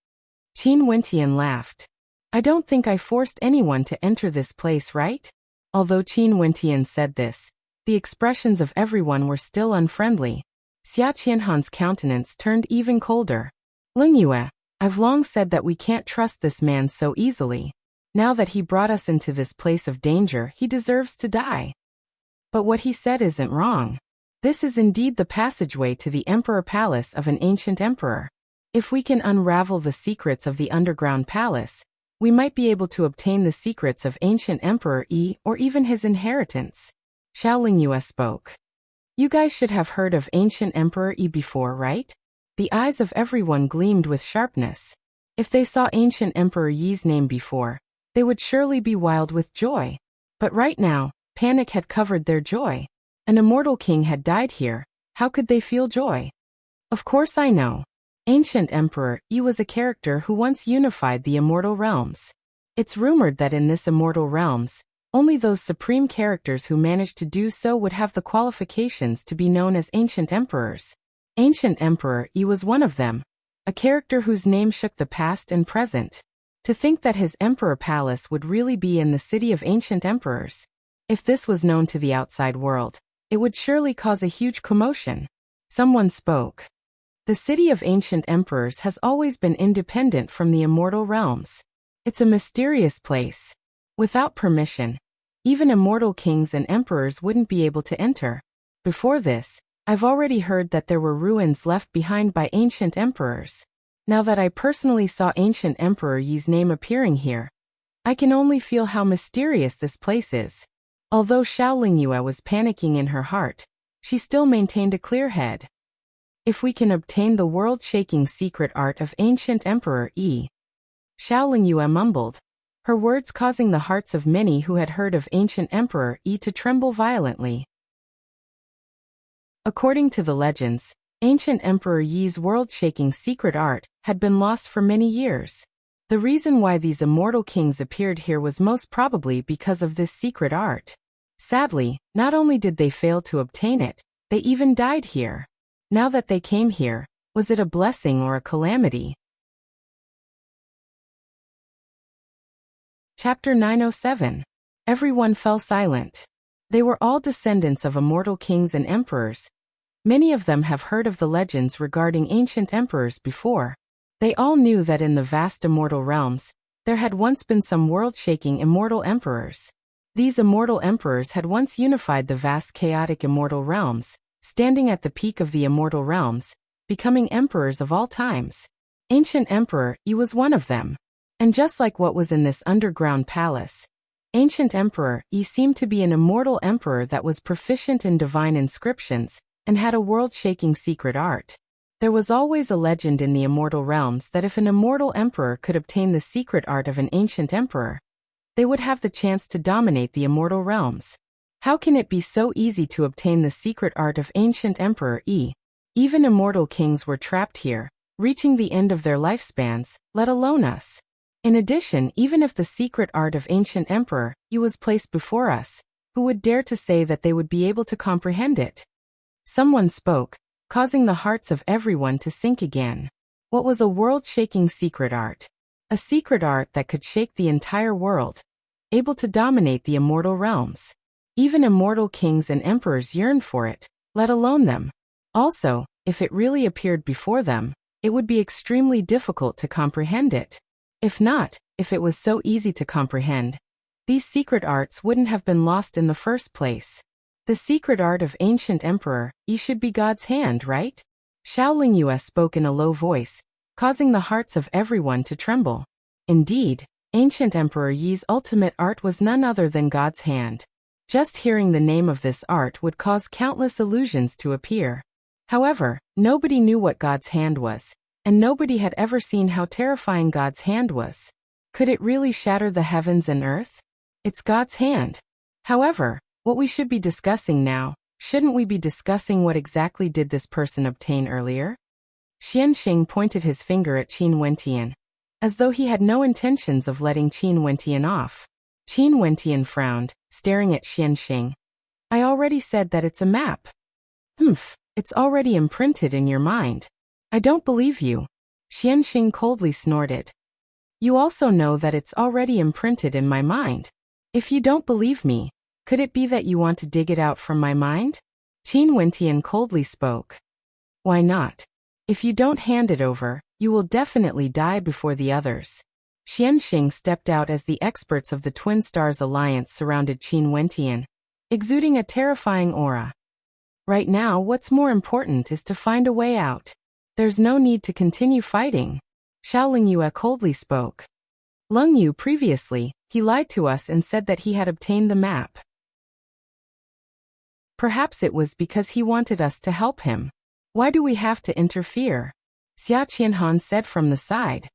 Qin Wentian laughed. I don't think I forced anyone to enter this place, right? Although Qin Wentian said this, the expressions of everyone were still unfriendly. Xia Qianhan's countenance turned even colder. Lingyue, I've long said that we can't trust this man so easily. Now that he brought us into this place of danger, he deserves to die. But what he said isn't wrong. This is indeed the passageway to the Emperor Palace of an ancient emperor. If we can unravel the secrets of the underground palace, we might be able to obtain the secrets of ancient Emperor Yi or even his inheritance. Xiao Lingyue spoke. You guys should have heard of ancient Emperor Yi before, right? The eyes of everyone gleamed with sharpness. If they saw ancient Emperor Yi's name before, they would surely be wild with joy. But right now, panic had covered their joy. An immortal king had died here. How could they feel joy? Of course I know. Ancient Emperor Yi was a character who once unified the immortal realms. It's rumored that in this immortal realms, only those supreme characters who managed to do so would have the qualifications to be known as ancient emperors. Ancient Emperor Yi was one of them, a character whose name shook the past and present. To think that his emperor palace would really be in the city of ancient emperors. If this was known to the outside world, it would surely cause a huge commotion. Someone spoke. The city of ancient emperors has always been independent from the immortal realms. It's a mysterious place. Without permission, even immortal kings and emperors wouldn't be able to enter. Before this, I've already heard that there were ruins left behind by ancient emperors. Now that I personally saw ancient Emperor Yi's name appearing here, I can only feel how mysterious this place is. Although Xiao Lingyue was panicking in her heart, she still maintained a clear head. If we can obtain the world-shaking secret art of ancient Emperor Yi, Xiao Lingyue mumbled, her words causing the hearts of many who had heard of ancient Emperor Yi to tremble violently. According to the legends, ancient Emperor Yi's world-shaking secret art had been lost for many years. The reason why these immortal kings appeared here was most probably because of this secret art. Sadly, not only did they fail to obtain it, they even died here. Now that they came here, was it a blessing or a calamity? Chapter 907. Everyone fell silent. They were all descendants of immortal kings and emperors. Many of them have heard of the legends regarding ancient emperors before. They all knew that in the vast immortal realms, there had once been some world-shaking immortal emperors. These immortal emperors had once unified the vast chaotic immortal realms, standing at the peak of the immortal realms, becoming emperors of all times. Ancient Emperor Yi was one of them. And just like what was in this underground palace, Ancient Emperor Yi seemed to be an immortal emperor that was proficient in divine inscriptions, and had a world-shaking secret art. There was always a legend in the immortal realms that if an immortal emperor could obtain the secret art of an ancient emperor, they would have the chance to dominate the immortal realms. How can it be so easy to obtain the secret art of ancient Emperor Yi? Even immortal kings were trapped here, reaching the end of their lifespans, let alone us. In addition, even if the secret art of ancient Emperor Yi was placed before us, who would dare to say that they would be able to comprehend it? Someone spoke, causing the hearts of everyone to sink again. What was a world-shaking secret art? A secret art that could shake the entire world. able to dominate the immortal realms. Even immortal kings and emperors yearned for it, let alone them. Also, if it really appeared before them, it would be extremely difficult to comprehend it. If not, if it was so easy to comprehend, these secret arts wouldn't have been lost in the first place. The secret art of ancient emperor, Yi should be God's hand, right? Xiaoling Yue spoke in a low voice, causing the hearts of everyone to tremble. Indeed, ancient Emperor Yi's ultimate art was none other than God's hand. Just hearing the name of this art would cause countless illusions to appear. However, nobody knew what God's hand was, and nobody had ever seen how terrifying God's hand was. Could it really shatter the heavens and earth? It's God's hand. However, what we should be discussing now, shouldn't we be discussing what exactly did this person obtain earlier? Xianxing pointed his finger at Qin Wentian, as though he had no intentions of letting Qin Wentian off. Qin Wentian frowned, staring at Xianxing. I already said that it's a map. It's already imprinted in your mind. I don't believe you. Xianxing coldly snorted. You also know that it's already imprinted in my mind. If you don't believe me, could it be that you want to dig it out from my mind? Qin Wentian coldly spoke. Why not? If you don't hand it over, you will definitely die before the others. Xianxing stepped out as the experts of the Twin Stars Alliance surrounded Qin Wentian, exuding a terrifying aura. Right now, what's more important is to find a way out. There's no need to continue fighting. Xiaoling Yue coldly spoke. Leng Yu previously, he lied to us and said that he had obtained the map. Perhaps it was because he wanted us to help him. Why do we have to interfere? Xia Qianhan said from the side.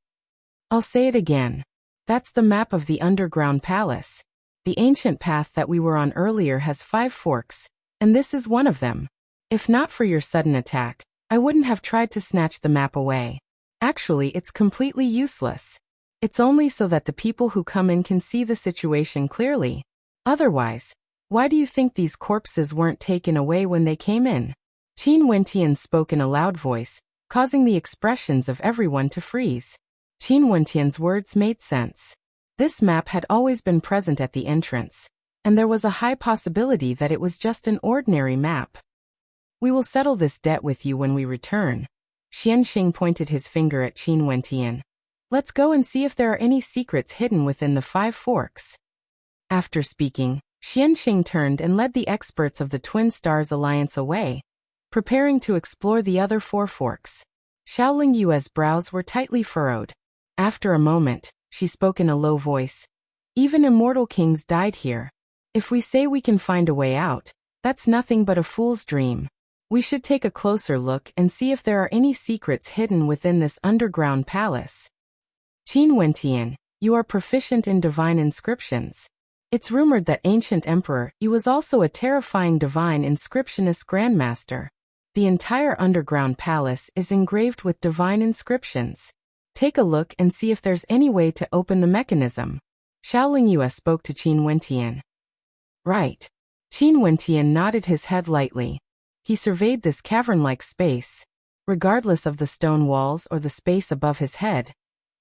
I'll say it again. That's the map of the underground palace. The ancient path that we were on earlier has 5 forks, and this is one of them. If not for your sudden attack, I wouldn't have tried to snatch the map away. Actually, it's completely useless. It's only so that the people who come in can see the situation clearly. Otherwise, why do you think these corpses weren't taken away when they came in? Qin Wentian spoke in a loud voice, causing the expressions of everyone to freeze. Qin Wentian's words made sense. This map had always been present at the entrance, and there was a high possibility that it was just an ordinary map. We will settle this debt with you when we return. Xianxing pointed his finger at Qin Wentian. Let's go and see if there are any secrets hidden within the 5 forks. After speaking, Xianxing turned and led the experts of the Twin Stars Alliance away, preparing to explore the other 4 forks. Xiaoling Yue's brows were tightly furrowed. After a moment, she spoke in a low voice. Even immortal kings died here. If we say we can find a way out, that's nothing but a fool's dream. We should take a closer look and see if there are any secrets hidden within this underground palace. Qin Wentian, you are proficient in divine inscriptions. It's rumored that ancient emperor Yi was also a terrifying divine inscriptionist grandmaster. The entire underground palace is engraved with divine inscriptions. Take a look and see if there's any way to open the mechanism. Xiaoling Yue spoke to Qin Wentian. Right. Qin Wentian nodded his head lightly. He surveyed this cavern-like space. Regardless of the stone walls or the space above his head,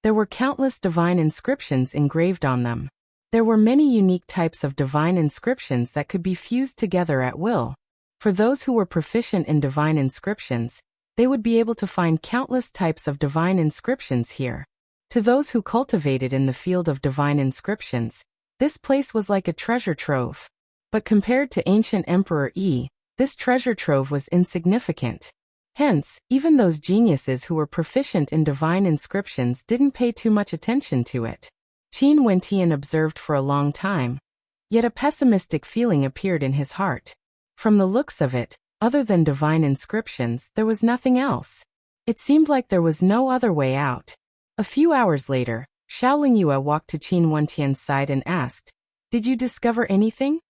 there were countless divine inscriptions engraved on them. There were many unique types of divine inscriptions that could be fused together at will. For those who were proficient in divine inscriptions, they would be able to find countless types of divine inscriptions here. To those who cultivated in the field of divine inscriptions, this place was like a treasure trove. But compared to ancient Emperor Yi, this treasure trove was insignificant. Hence, even those geniuses who were proficient in divine inscriptions didn't pay too much attention to it. Qin Wentian observed for a long time. Yet a pessimistic feeling appeared in his heart. From the looks of it, other than divine inscriptions, there was nothing else. It seemed like there was no other way out. A few hours later, Xiaoling Yue walked to Qin Wentian's side and asked, "Did you discover anything?"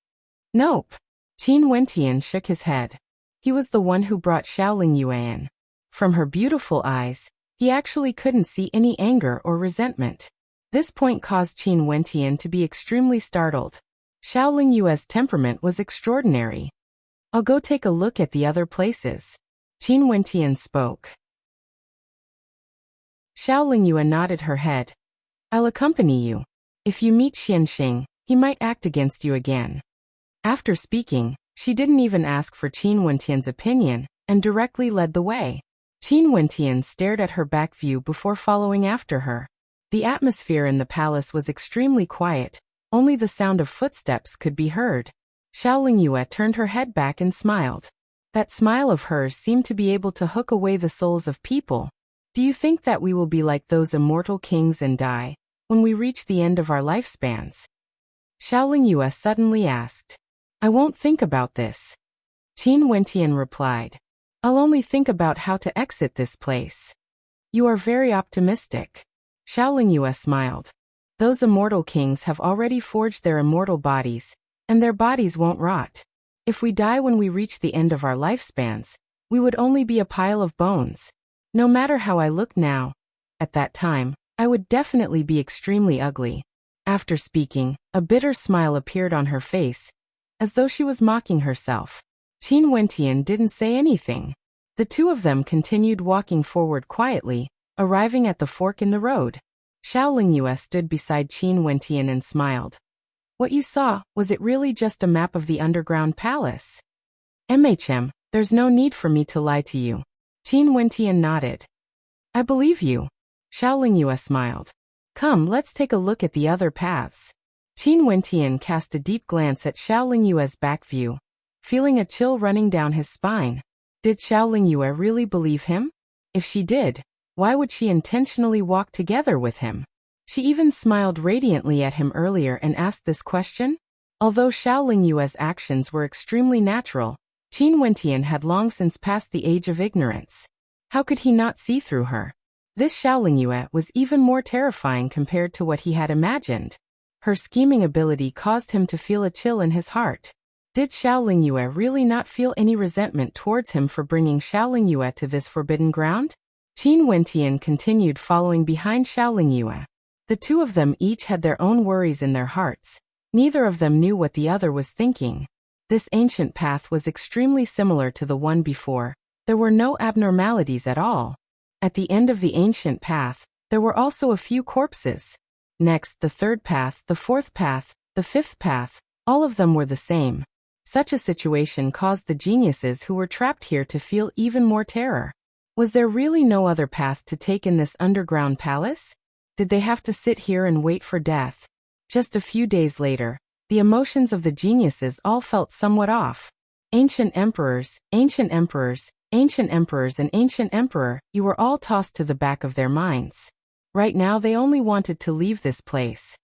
"Nope." Qin Wentian shook his head. He was the one who brought Xiaoling Yue in. From her beautiful eyes, he actually couldn't see any anger or resentment. This point caused Qin Wentian to be extremely startled. Xiaoling Yue's temperament was extraordinary. I'll go take a look at the other places. Qin Wentian spoke. Xiaoling Yue nodded her head. I'll accompany you. If you meet Xianxing, he might act against you again. After speaking, she didn't even ask for Qin Wentian's opinion, and directly led the way. Qin Wentian stared at her back view before following after her. The atmosphere in the palace was extremely quiet, only the sound of footsteps could be heard. Xiao Lingyue turned her head back and smiled. That smile of hers seemed to be able to hook away the souls of people. Do you think that we will be like those immortal kings and die when we reach the end of our lifespans? Xiao Lingyue suddenly asked. I won't think about this. Qin Wentian replied. I'll only think about how to exit this place. You are very optimistic. Xiao Lingyue smiled. Those immortal kings have already forged their immortal bodies, and their bodies won't rot. If we die when we reach the end of our lifespans, we would only be a pile of bones. No matter how I look now, at that time, I would definitely be extremely ugly. After speaking, a bitter smile appeared on her face, as though she was mocking herself. Qin Wentian didn't say anything. The two of them continued walking forward quietly, arriving at the fork in the road. Xiao Lingyue stood beside Qin Wentian and smiled. What you saw, was it really just a map of the underground palace? There's no need for me to lie to you. Qin Wentian nodded. I believe you. Xiao Lingyue smiled. Come, let's take a look at the other paths. Qin Wentian cast a deep glance at Xiao Lingyue's back view, feeling a chill running down his spine. Did Xiao Lingyue really believe him? If she did, why would she intentionally walk together with him? She even smiled radiantly at him earlier and asked this question. Although Xiao Lingyue's actions were extremely natural, Qin Wentian had long since passed the age of ignorance. How could he not see through her? This Xiao Lingyue was even more terrifying compared to what he had imagined. Her scheming ability caused him to feel a chill in his heart. Did Xiao Lingyue really not feel any resentment towards him for bringing Xiao Lingyue to this forbidden ground? Qin Wentian continued following behind Xiao Lingyue. The two of them each had their own worries in their hearts. Neither of them knew what the other was thinking. This ancient path was extremely similar to the one before. There were no abnormalities at all. At the end of the ancient path, there were also a few corpses. Next, the third path, the fourth path, the fifth path, all of them were the same. Such a situation caused the geniuses who were trapped here to feel even more terror. Was there really no other path to take in this underground palace? Did they have to sit here and wait for death? Just a few days later, the emotions of the geniuses all felt somewhat off. Ancient emperors, ancient emperors, ancient emperors and ancient emperor, you were all tossed to the back of their minds. Right now they only wanted to leave this place.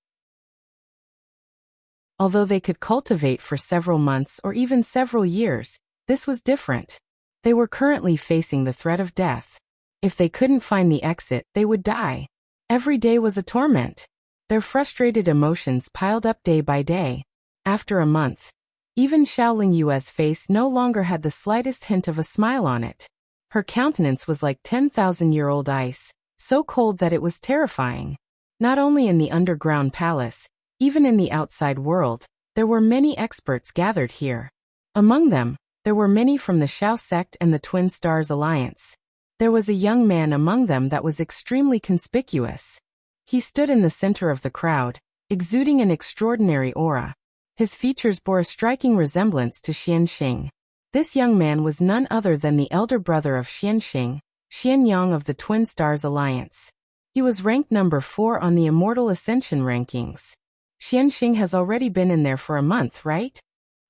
Although they could cultivate for several months or even several years, this was different. They were currently facing the threat of death. If they couldn't find the exit, they would die. Every day was a torment. Their frustrated emotions piled up day by day. After a month, even Xiao Lingyue's face no longer had the slightest hint of a smile on it. Her countenance was like 10,000-year-old ice, so cold that it was terrifying. Not only in the underground palace, even in the outside world, there were many experts gathered here. Among them, there were many from the Xiao sect and the Twin Stars Alliance. There was a young man among them that was extremely conspicuous. He stood in the center of the crowd, exuding an extraordinary aura. His features bore a striking resemblance to Xianxing. This young man was none other than the elder brother of Xianxing, Xianyang of the Twin Stars Alliance. He was ranked number 4 on the Immortal Ascension rankings. Xianxing has already been in there for a month, right?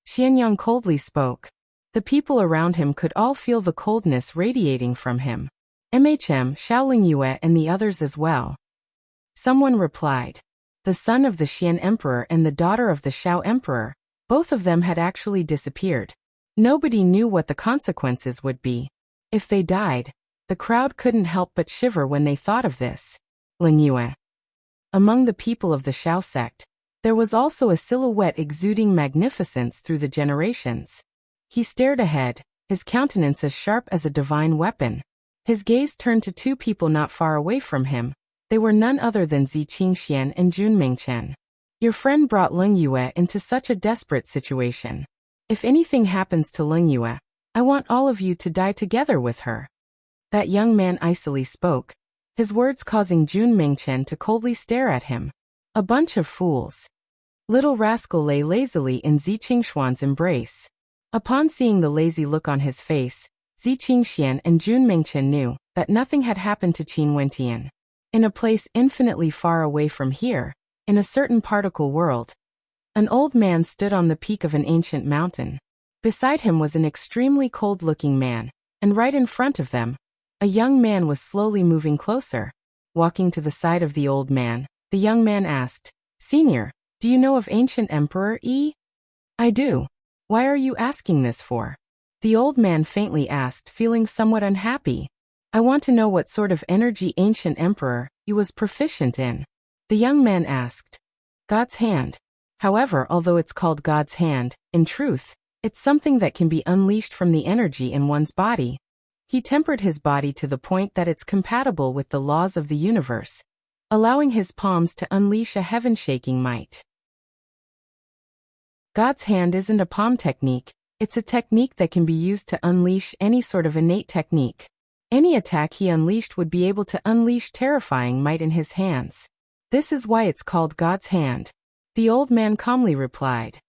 Xianyang coldly spoke. The people around him could all feel the coldness radiating from him. Xiao Lingyue and the others as well. Someone replied. The son of the Xian Emperor and the daughter of the Xiao Emperor, both of them had actually disappeared. Nobody knew what the consequences would be. If they died, the crowd couldn't help but shiver when they thought of this. Lingyue. Among the people of the Xiao sect, there was also a silhouette exuding magnificence through the generations. He stared ahead, his countenance as sharp as a divine weapon. His gaze turned to two people not far away from him. They were none other than Zi Qingxian and Jun Mingchen. Your friend brought Lingyue into such a desperate situation. If anything happens to Lingyue, I want all of you to die together with her. That young man icily spoke, his words causing Jun Mingchen to coldly stare at him. A bunch of fools. Little rascal lay lazily in Zi Qingshuan's embrace. Upon seeing the lazy look on his face, Zi Qingxian and Jun Mengchen knew that nothing had happened to Qin Wentian. In a place infinitely far away from here, in a certain particle world, an old man stood on the peak of an ancient mountain. Beside him was an extremely cold-looking man, and right in front of them, a young man was slowly moving closer. Walking to the side of the old man, the young man asked, "Senior, do you know of ancient Emperor Yi?" "I do. Why are you asking this for?" The old man faintly asked, feeling somewhat unhappy. "I want to know what sort of energy ancient Emperor Yi was proficient in." The young man asked. "God's hand. However, although it's called God's hand, in truth, it's something that can be unleashed from the energy in one's body. He tempered his body to the point that it's compatible with the laws of the universe, allowing his palms to unleash a heaven-shaking might." God's hand isn't a palm technique, it's a technique that can be used to unleash any sort of innate technique. Any attack he unleashed would be able to unleash terrifying might in his hands. This is why it's called God's hand. The old man calmly replied.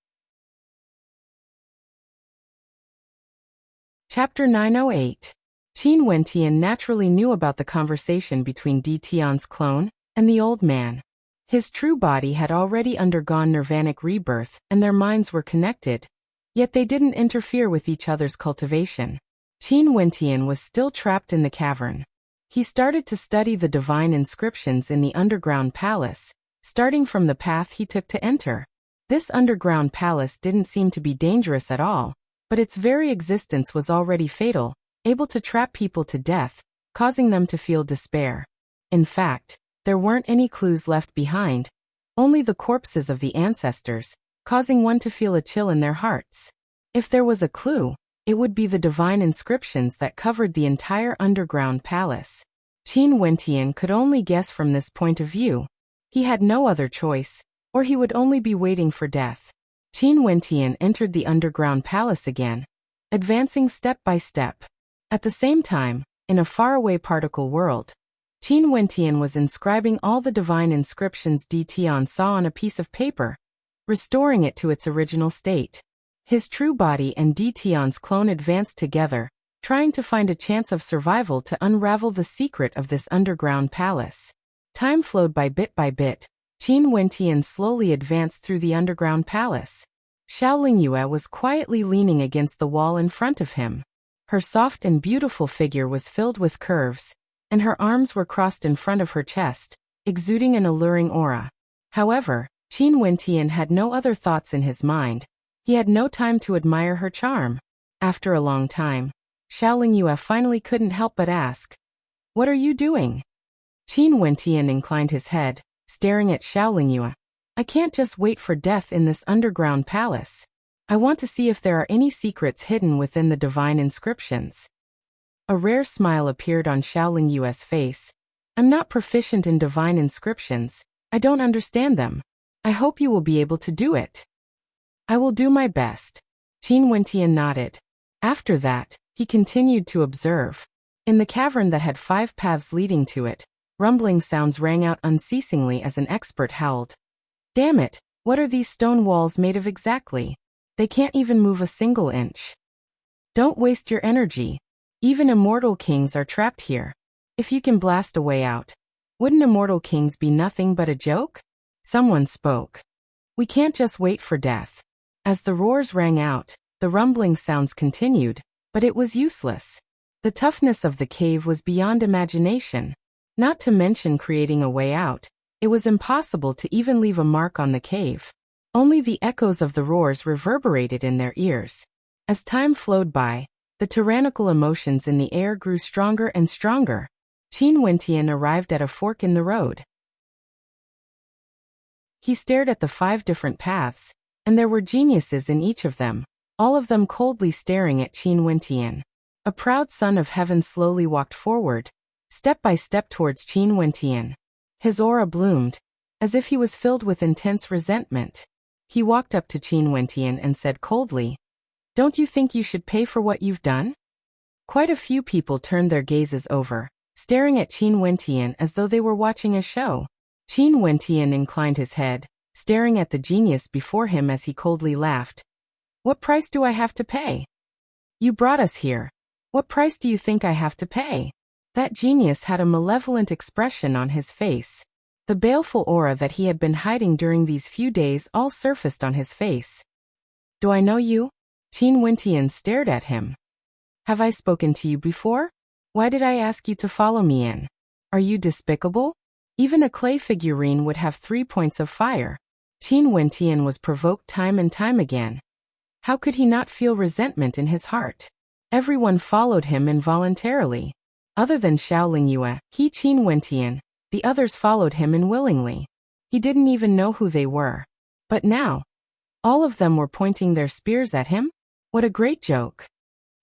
Chapter 908. Qin Wentian naturally knew about the conversation between Di Tian's clone and the old man. His true body had already undergone nirvanic rebirth and their minds were connected, yet they didn't interfere with each other's cultivation. Qin Wentian was still trapped in the cavern. He started to study the divine inscriptions in the underground palace, starting from the path he took to enter. This underground palace didn't seem to be dangerous at all, but its very existence was already fatal, able to trap people to death, causing them to feel despair. In fact, there weren't any clues left behind, only the corpses of the ancestors, causing one to feel a chill in their hearts. If there was a clue, it would be the divine inscriptions that covered the entire underground palace. Qin Wentian could only guess from this point of view. He had no other choice, or he would only be waiting for death. Qin Wentian entered the underground palace again, advancing step by step. At the same time, in a faraway particle world, Qin Wentian was inscribing all the divine inscriptions Di Tian saw on a piece of paper, restoring it to its original state. His true body and Di Tian's clone advanced together, trying to find a chance of survival to unravel the secret of this underground palace. Time flowed by bit. Qin Wentian slowly advanced through the underground palace. Xiaoling Yue was quietly leaning against the wall in front of him. Her soft and beautiful figure was filled with curves, and her arms were crossed in front of her chest, exuding an alluring aura. However, Qin Wentian had no other thoughts in his mind. He had no time to admire her charm. After a long time, Xiaoling Yue finally couldn't help but ask, "What are you doing?" Qin Wentian inclined his head, staring at Xiaoling Yue. "I can't just wait for death in this underground palace. I want to see if there are any secrets hidden within the divine inscriptions." A rare smile appeared on Xiaoling Yue's face. "I'm not proficient in divine inscriptions. I don't understand them. I hope you will be able to do it." "I will do my best." Qin Wentian nodded. After that, he continued to observe. In the cavern that had 5 paths leading to it, rumbling sounds rang out unceasingly as an expert howled. "Damn it, what are these stone walls made of exactly? They can't even move a single inch. Don't waste your energy. Even immortal kings are trapped here. If you can blast a way out, wouldn't immortal kings be nothing but a joke?" Someone spoke. "We can't just wait for death." As the roars rang out, the rumbling sounds continued, but it was useless. The toughness of the cave was beyond imagination. Not to mention creating a way out, it was impossible to even leave a mark on the cave. Only the echoes of the roars reverberated in their ears. As time flowed by, the tyrannical emotions in the air grew stronger and stronger. Qin Wentian arrived at a fork in the road. He stared at the 5 different paths, and there were geniuses in each of them, all of them coldly staring at Qin Wentian. A proud son of heaven slowly walked forward, step by step towards Qin Wentian. His aura bloomed, as if he was filled with intense resentment. He walked up to Qin Wentian and said coldly, "Don't you think you should pay for what you've done?" Quite a few people turned their gazes over, staring at Qin Wentian as though they were watching a show. Qin Wentian inclined his head, staring at the genius before him as he coldly laughed. What price do I have to pay? You brought us here. What price do you think I have to pay? That genius had a malevolent expression on his face. The baleful aura that he had been hiding during these few days all surfaced on his face. Do I know you? Qin Wentian stared at him. Have I spoken to you before? Why did I ask you to follow me in? Are you despicable? Even a clay figurine would have 3 points of fire. Qin Wentian was provoked time and time again. How could he not feel resentment in his heart? Everyone followed him involuntarily. Other than Xiaoling Yue, Qin Wentian, the others followed him unwillingly. He didn't even know who they were. But now, all of them were pointing their spears at him? What a great joke.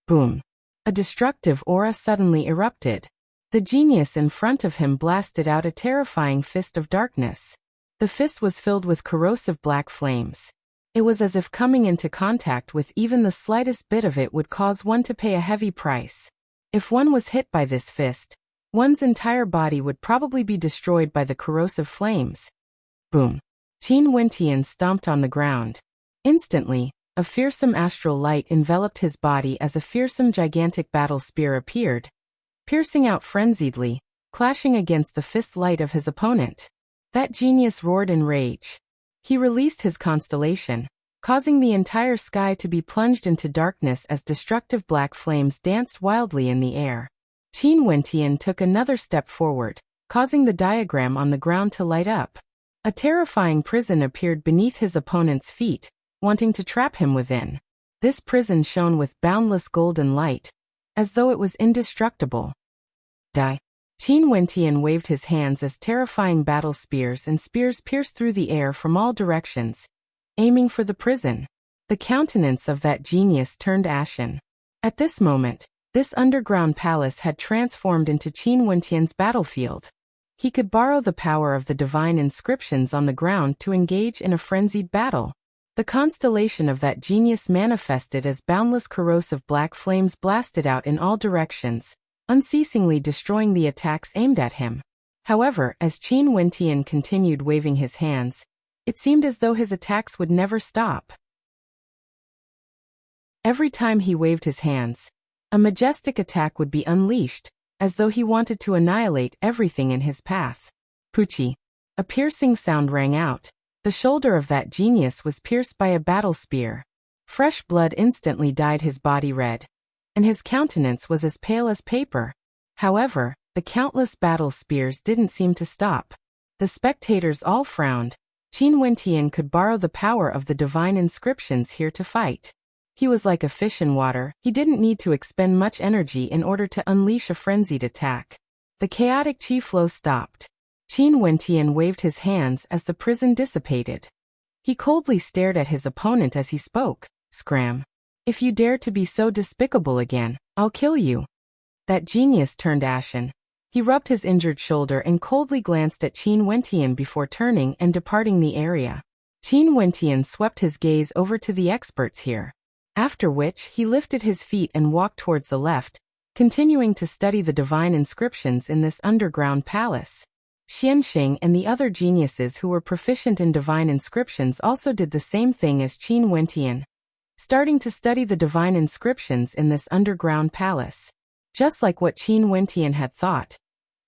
Boom. A destructive aura suddenly erupted. The genius in front of him blasted out a terrifying fist of darkness. The fist was filled with corrosive black flames. It was as if coming into contact with even the slightest bit of it would cause one to pay a heavy price. If one was hit by this fist, one's entire body would probably be destroyed by the corrosive flames. Boom. Qin Wentian stomped on the ground. Instantly, a fearsome astral light enveloped his body as a fearsome gigantic battle spear appeared, piercing out frenziedly, clashing against the fist light of his opponent. That genius roared in rage. He released his constellation, causing the entire sky to be plunged into darkness as destructive black flames danced wildly in the air. Qin Wentian took another step forward, causing the diagram on the ground to light up. A terrifying prison appeared beneath his opponent's feet, wanting to trap him within. This prison shone with boundless golden light, as though it was indestructible. Die. Qin Wentian waved his hands as terrifying battle spears and spears pierced through the air from all directions, aiming for the prison. The countenance of that genius turned ashen. At this moment, this underground palace had transformed into Qin Wentian's battlefield. He could borrow the power of the divine inscriptions on the ground to engage in a frenzied battle. The constellation of that genius manifested as boundless corrosive black flames blasted out in all directions, unceasingly destroying the attacks aimed at him. However, as Qin Wentian continued waving his hands, it seemed as though his attacks would never stop. Every time he waved his hands, a majestic attack would be unleashed, as though he wanted to annihilate everything in his path. Puchi. A piercing sound rang out. The shoulder of that genius was pierced by a battle spear. Fresh blood instantly dyed his body red, and his countenance was as pale as paper. However, the countless battle spears didn't seem to stop. The spectators all frowned. Qin Wentian could borrow the power of the divine inscriptions here to fight. He was like a fish in water. He didn't need to expend much energy in order to unleash a frenzied attack. The chaotic chi flow stopped. Qin Wentian waved his hands as the prison dissipated. He coldly stared at his opponent as he spoke. Scram. If you dare to be so despicable again, I'll kill you. That genius turned ashen. He rubbed his injured shoulder and coldly glanced at Qin Wentian before turning and departing the area. Qin Wentian swept his gaze over to the experts here. After which he lifted his feet and walked towards the left, continuing to study the divine inscriptions in this underground palace. Xianxing and the other geniuses who were proficient in divine inscriptions also did the same thing as Qin Wentian, starting to study the divine inscriptions in this underground palace. Just like what Qin Wentian had thought,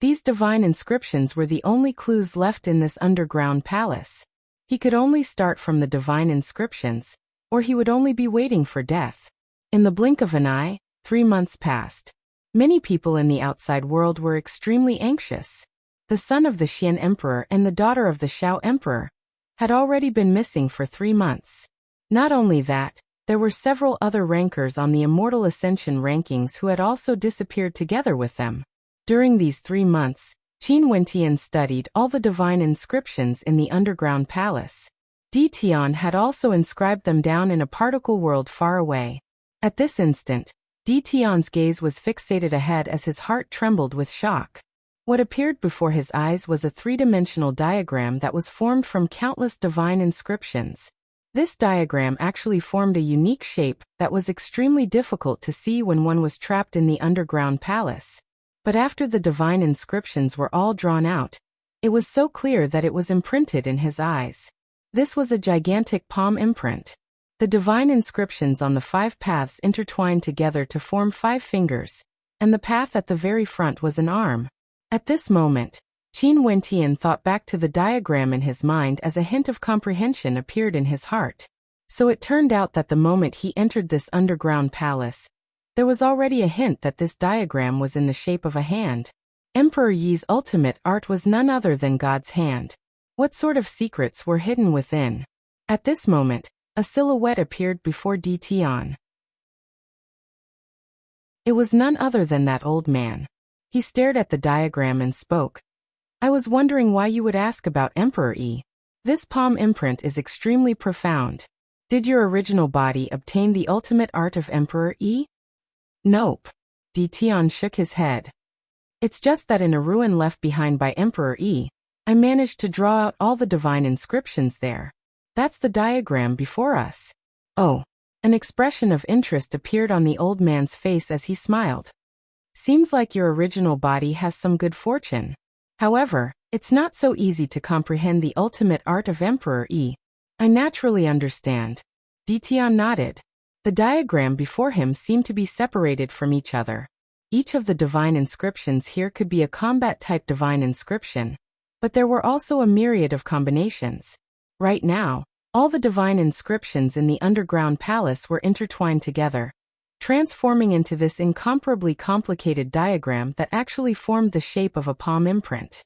these divine inscriptions were the only clues left in this underground palace. He could only start from the divine inscriptions, or he would only be waiting for death. In the blink of an eye, 3 months passed. Many people in the outside world were extremely anxious. The son of the Xian Emperor and the daughter of the Xiao Emperor had already been missing for 3 months. Not only that, there were several other rankers on the Immortal Ascension rankings who had also disappeared together with them. During these 3 months, Qin Wentian studied all the divine inscriptions in the underground palace. Di Tian had also inscribed them down in a particle world far away. At this instant, Di Tian's gaze was fixated ahead as his heart trembled with shock. What appeared before his eyes was a 3-dimensional diagram that was formed from countless divine inscriptions. This diagram actually formed a unique shape that was extremely difficult to see when one was trapped in the underground palace. But after the divine inscriptions were all drawn out, it was so clear that it was imprinted in his eyes. This was a gigantic palm imprint. The divine inscriptions on the 5 paths intertwined together to form 5 fingers, and the path at the very front was an arm. At this moment, Qin Wentian thought back to the diagram in his mind as a hint of comprehension appeared in his heart. So it turned out that the moment he entered this underground palace, there was already a hint that this diagram was in the shape of a hand. Emperor Yi's ultimate art was none other than God's hand. What sort of secrets were hidden within? At this moment, a silhouette appeared before Di Tian. It was none other than that old man. He stared at the diagram and spoke. I was wondering why you would ask about Emperor Yi. This palm imprint is extremely profound. Did your original body obtain the ultimate art of Emperor Yi? Nope. Di Tian shook his head. It's just that in a ruin left behind by Emperor Yi, I managed to draw out all the divine inscriptions there. That's the diagram before us. Oh. An expression of interest appeared on the old man's face as he smiled. Seems like your original body has some good fortune. However, it's not so easy to comprehend the ultimate art of Emperor Yi. I naturally understand. Di Tian nodded. The diagram before him seemed to be separated from each other. Each of the divine inscriptions here could be a combat-type divine inscription, but there were also a myriad of combinations. Right now, all the divine inscriptions in the underground palace were intertwined together, transforming into this incomparably complicated diagram that actually formed the shape of a palm imprint.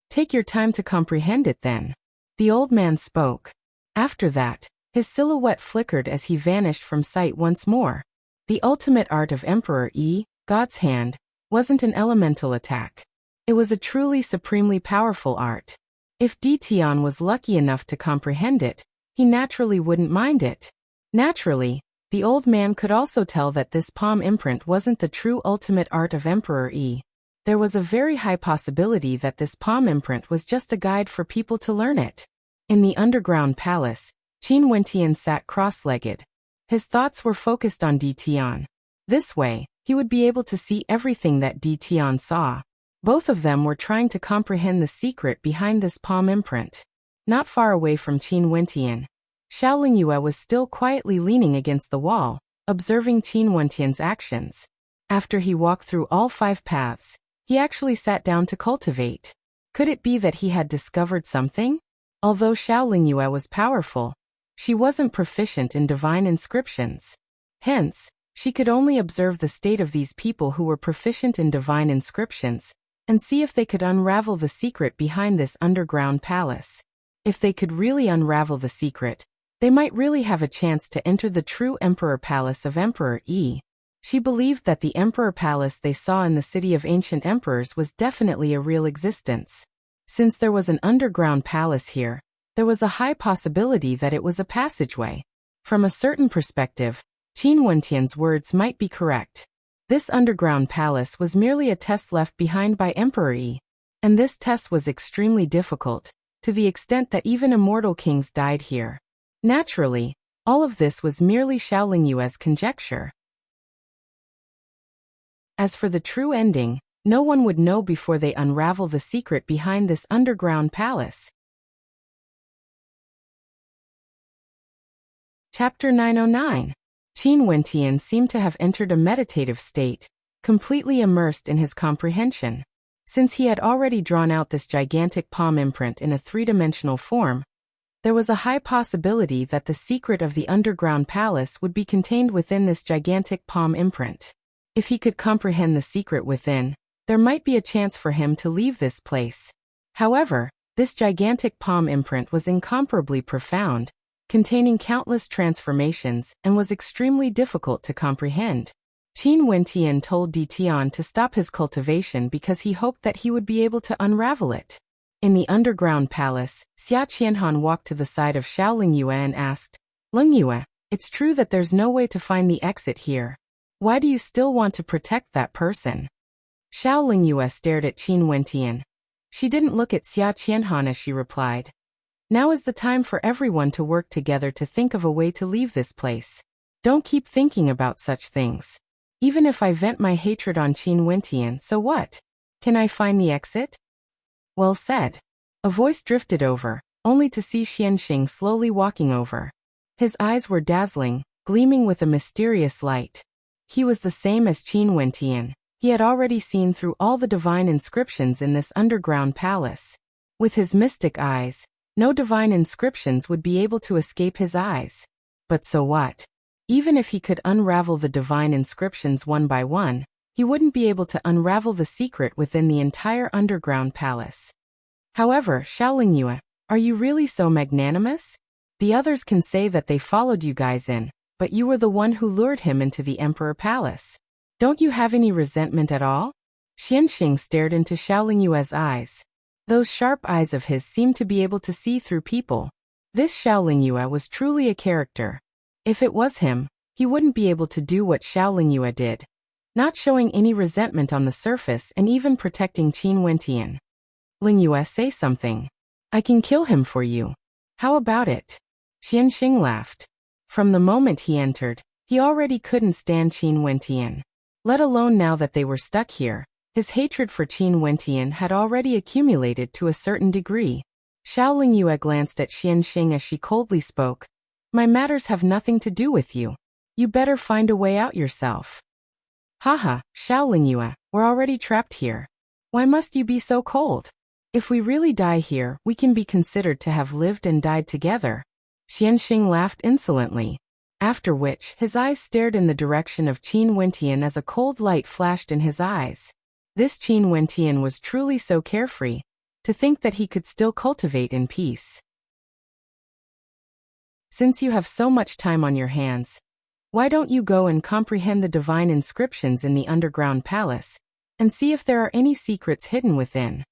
Take your time to comprehend it then. The old man spoke. After that, his silhouette flickered as he vanished from sight once more. The ultimate art of Emperor Yi, God's hand, wasn't an elemental attack. It was a truly supremely powerful art. If Di Tian was lucky enough to comprehend it, he naturally wouldn't mind it. Naturally, the old man could also tell that this palm imprint wasn't the true ultimate art of Emperor Yi. There was a very high possibility that this palm imprint was just a guide for people to learn it. In the underground palace, Qin Wentian sat cross-legged. His thoughts were focused on Di Tian. This way, he would be able to see everything that Di Tian saw. Both of them were trying to comprehend the secret behind this palm imprint. Not far away from Qin Wentian, Xiaoling Yue was still quietly leaning against the wall, observing Qin Wentian's actions. After he walked through all 5 paths, he actually sat down to cultivate. Could it be that he had discovered something? Although Xiaoling Yue was powerful, she wasn't proficient in divine inscriptions. Hence, she could only observe the state of these people who were proficient in divine inscriptions, and see if they could unravel the secret behind this underground palace. If they could really unravel the secret, they might really have a chance to enter the true Emperor Palace of Emperor Yi. She believed that the Emperor Palace they saw in the City of Ancient Emperors was definitely a real existence. Since there was an underground palace here, there was a high possibility that it was a passageway. From a certain perspective, Qin Wentian's words might be correct. This underground palace was merely a test left behind by Emperor Yi. And this test was extremely difficult, to the extent that even immortal kings died here. Naturally, all of this was merely Xiaoling Yue's conjecture. As for the true ending, no one would know before they unravel the secret behind this underground palace. Chapter 909. Qin Wentian seemed to have entered a meditative state, completely immersed in his comprehension. Since he had already drawn out this gigantic palm imprint in a 3-dimensional form, there was a high possibility that the secret of the underground palace would be contained within this gigantic palm imprint. If he could comprehend the secret within, there might be a chance for him to leave this place. However, this gigantic palm imprint was incomparably profound, containing countless transformations, and was extremely difficult to comprehend. Qin Wentian told Di Tian to stop his cultivation because he hoped that he would be able to unravel it. In the underground palace, Xia Qianhan walked to the side of Xiaoling Yue and asked, Ling Yue, it's true that there's no way to find the exit here. Why do you still want to protect that person? Xiaoling Yue stared at Qin Wentian. She didn't look at Xia Qianhan as she replied. Now is the time for everyone to work together to think of a way to leave this place. Don't keep thinking about such things. Even if I vent my hatred on Qin Wentian, so what? Can I find the exit? Well said. A voice drifted over, only to see Xianxing slowly walking over. His eyes were dazzling, gleaming with a mysterious light. He was the same as Qin Wentian. He had already seen through all the divine inscriptions in this underground palace. With his mystic eyes, no divine inscriptions would be able to escape his eyes. But so what? Even if he could unravel the divine inscriptions one by one, he wouldn't be able to unravel the secret within the entire underground palace. However, Xiaolingyue, are you really so magnanimous? The others can say that they followed you guys in, but you were the one who lured him into the Emperor Palace. Don't you have any resentment at all? Xianxing stared into Xiaolingyue's eyes. Those sharp eyes of his seemed to be able to see through people. This Xiaolingyue was truly a character. If it was him, he wouldn't be able to do what Xiaolingyue did, not showing any resentment on the surface and even protecting Qin Wentian. Lingyue, say something. I can kill him for you. How about it? Xianxing laughed. From the moment he entered, he already couldn't stand Qin Wentian. Let alone now that they were stuck here, his hatred for Qin Wentian had already accumulated to a certain degree. Xiaolingyue glanced at Xianxing as she coldly spoke. My matters have nothing to do with you. You better find a way out yourself. Haha, Xiaolingyue, we're already trapped here. Why must you be so cold? If we really die here, we can be considered to have lived and died together. Xianxing laughed insolently. After which, his eyes stared in the direction of Qin Wentian as a cold light flashed in his eyes. This Qin Wentian was truly so carefree, to think that he could still cultivate in peace. Since you have so much time on your hands, why don't you go and comprehend the divine inscriptions in the underground palace, and see if there are any secrets hidden within?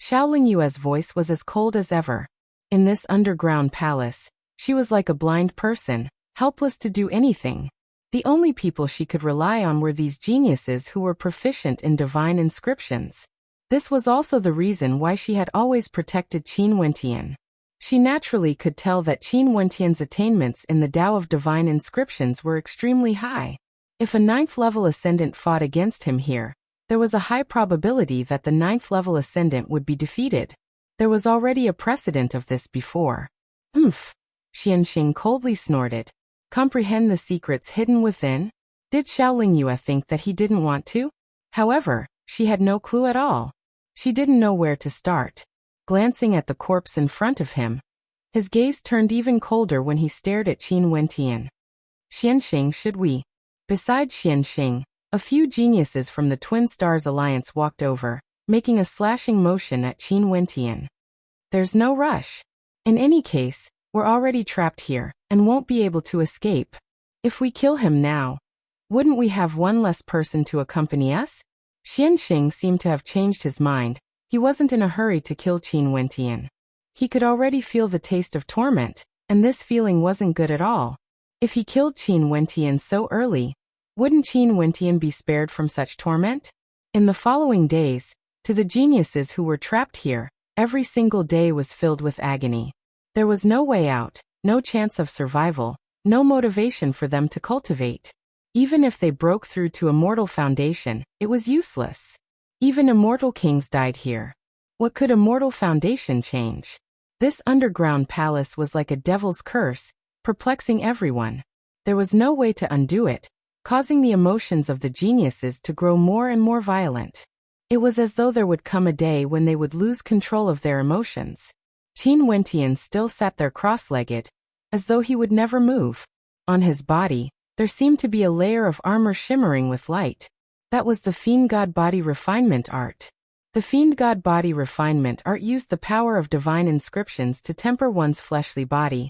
Xiaolingyue's voice was as cold as ever. In this underground palace, she was like a blind person, helpless to do anything. The only people she could rely on were these geniuses who were proficient in divine inscriptions. This was also the reason why she had always protected Qin Wentian. She naturally could tell that Qin Wentian's attainments in the Tao of divine inscriptions were extremely high. If a 9th-level ascendant fought against him here, there was a high probability that the 9th-level ascendant would be defeated. There was already a precedent of this before. Xianxing coldly snorted. Comprehend the secrets hidden within? Did Xiaolingyue think that he didn't want to? However, she had no clue at all. She didn't know where to start. Glancing at the corpse in front of him, his gaze turned even colder when he stared at Qin Wentian. Xianxing, should we? Besides Xianxing, a few geniuses from the Twin Stars Alliance walked over, making a slashing motion at Qin Wentian. There's no rush. In any case, we're already trapped here, and won't be able to escape. If we kill him now, wouldn't we have one less person to accompany us? Xianxing seemed to have changed his mind. He wasn't in a hurry to kill Qin Wentian. He could already feel the taste of torment, and this feeling wasn't good at all. If he killed Qin Wentian so early, wouldn't Qin Wentian be spared from such torment? In the following days, to the geniuses who were trapped here, every single day was filled with agony. There was no way out, no chance of survival, no motivation for them to cultivate. Even if they broke through to Immortal Foundation, it was useless. Even immortal kings died here. What could Immortal Foundation change? This underground palace was like a devil's curse, perplexing everyone. There was no way to undo it, causing the emotions of the geniuses to grow more and more violent. It was as though there would come a day when they would lose control of their emotions. Qin Wentian still sat there cross-legged, as though he would never move. On his body, there seemed to be a layer of armor shimmering with light. That was the Fiend God Body Refinement Art. The Fiend God Body Refinement Art used the power of divine inscriptions to temper one's fleshly body,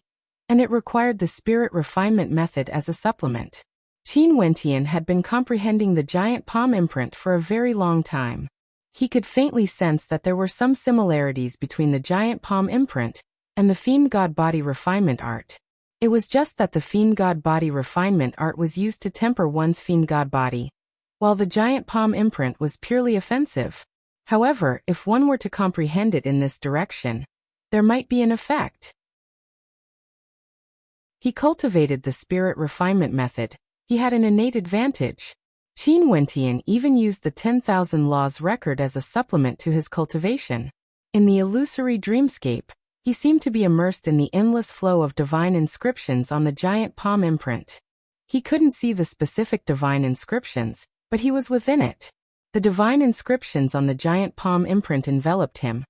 and it required the Spirit Refinement method as a supplement. Qin Wentian had been comprehending the giant palm imprint for a very long time. He could faintly sense that there were some similarities between the giant palm imprint and the Fiend God Body Refinement Art. It was just that the Fiend God Body Refinement Art was used to temper one's Fiend God body, while the giant palm imprint was purely offensive. However, if one were to comprehend it in this direction, there might be an effect. He cultivated the Spirit Refinement method. He had an innate advantage. Qin Wentian even used the 10,000 Laws record as a supplement to his cultivation. In the illusory dreamscape, He seemed to be immersed in the endless flow of divine inscriptions on the giant palm imprint. He couldn't see the specific divine inscriptions, but he was within it. The divine inscriptions on the giant palm imprint enveloped him,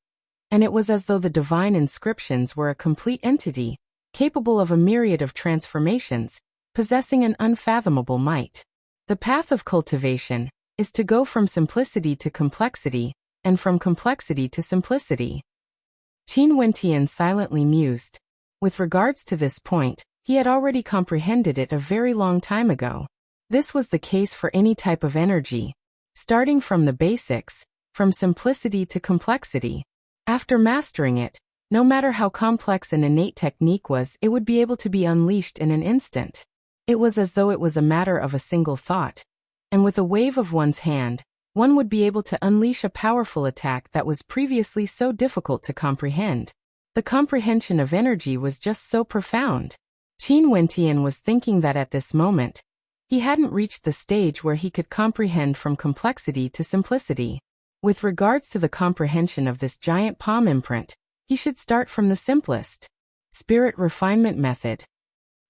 and it was as though the divine inscriptions were a complete entity, capable of a myriad of transformations, possessing an unfathomable might. The path of cultivation is to go from simplicity to complexity, and from complexity to simplicity. Qin Wentian silently mused. With regards to this point, he had already comprehended it a very long time ago. This was the case for any type of energy, starting from the basics, from simplicity to complexity. After mastering it, no matter how complex an innate technique was, it would be able to be unleashed in an instant. It was as though it was a matter of a single thought, and with a wave of one's hand, one would be able to unleash a powerful attack that was previously so difficult to comprehend. The comprehension of energy was just so profound. Qin Wentian was thinking that at this moment, he hadn't reached the stage where he could comprehend from complexity to simplicity. With regards to the comprehension of this giant palm imprint, he should start from the simplest. Spirit refinement method.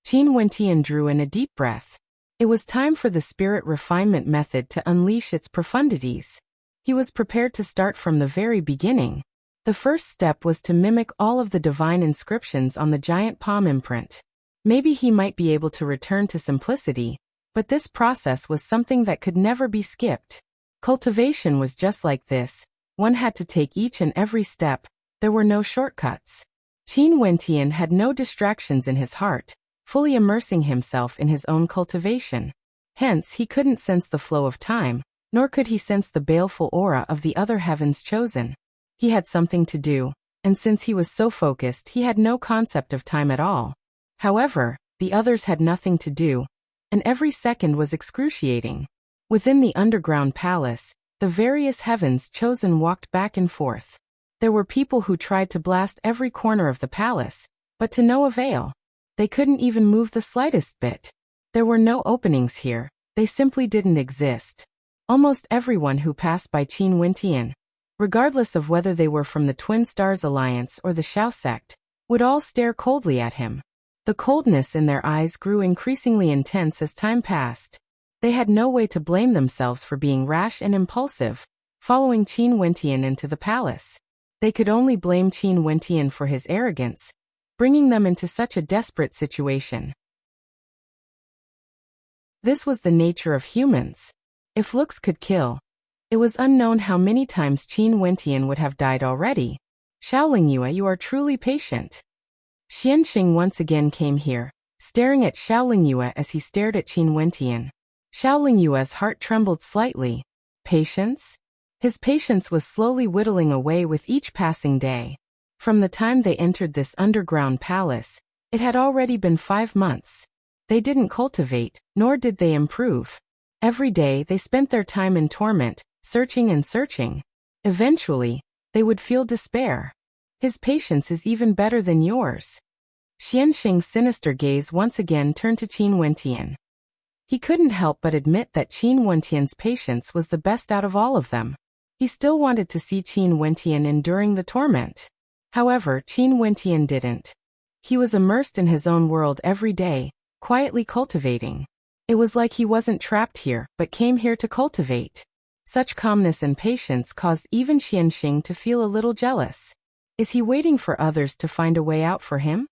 Qin Wentian drew in a deep breath. It was time for the spirit refinement method to unleash its profundities. He was prepared to start from the very beginning. The first step was to mimic all of the divine inscriptions on the giant palm imprint. Maybe he might be able to return to simplicity, but this process was something that could never be skipped. Cultivation was just like this. One had to take each and every step. There were no shortcuts. Qin Wentian had no distractions in his heart, fully immersing himself in his own cultivation. Hence, he couldn't sense the flow of time, nor could he sense the baleful aura of the other heavens chosen. He had something to do, and since he was so focused, he had no concept of time at all. However, the others had nothing to do, and every second was excruciating. Within the underground palace, the various heavens chosen walked back and forth. There were people who tried to blast every corner of the palace, but to no avail. They couldn't even move the slightest bit. There were no openings here, they simply didn't exist. Almost everyone who passed by Qin Wentian, regardless of whether they were from the Twin Stars Alliance or the Xiao sect, would all stare coldly at him. The coldness in their eyes grew increasingly intense as time passed. They had no way to blame themselves for being rash and impulsive, following Qin Wentian into the palace. They could only blame Qin Wentian for his arrogance, bringing them into such a desperate situation. This was the nature of humans. If looks could kill, it was unknown how many times Qin Wentian would have died already. Xiaolingyue, you are truly patient. Xianxing once again came here, staring at Xiaolingyue as he stared at Qin Wentian. Xiaolingyue's heart trembled slightly. Patience? His patience was slowly whittling away with each passing day. From the time they entered this underground palace, it had already been 5 months. They didn't cultivate, nor did they improve. Every day they spent their time in torment, searching and searching. Eventually, they would feel despair. His patience is even better than yours. Xianxing's sinister gaze once again turned to Qin Wentian. He couldn't help but admit that Qin Wentian's patience was the best out of all of them. He still wanted to see Qin Wentian enduring the torment. However, Qin Wentian didn't. He was immersed in his own world every day, quietly cultivating. It was like he wasn't trapped here, but came here to cultivate. Such calmness and patience caused even Xianxing to feel a little jealous. Is he waiting for others to find a way out for him?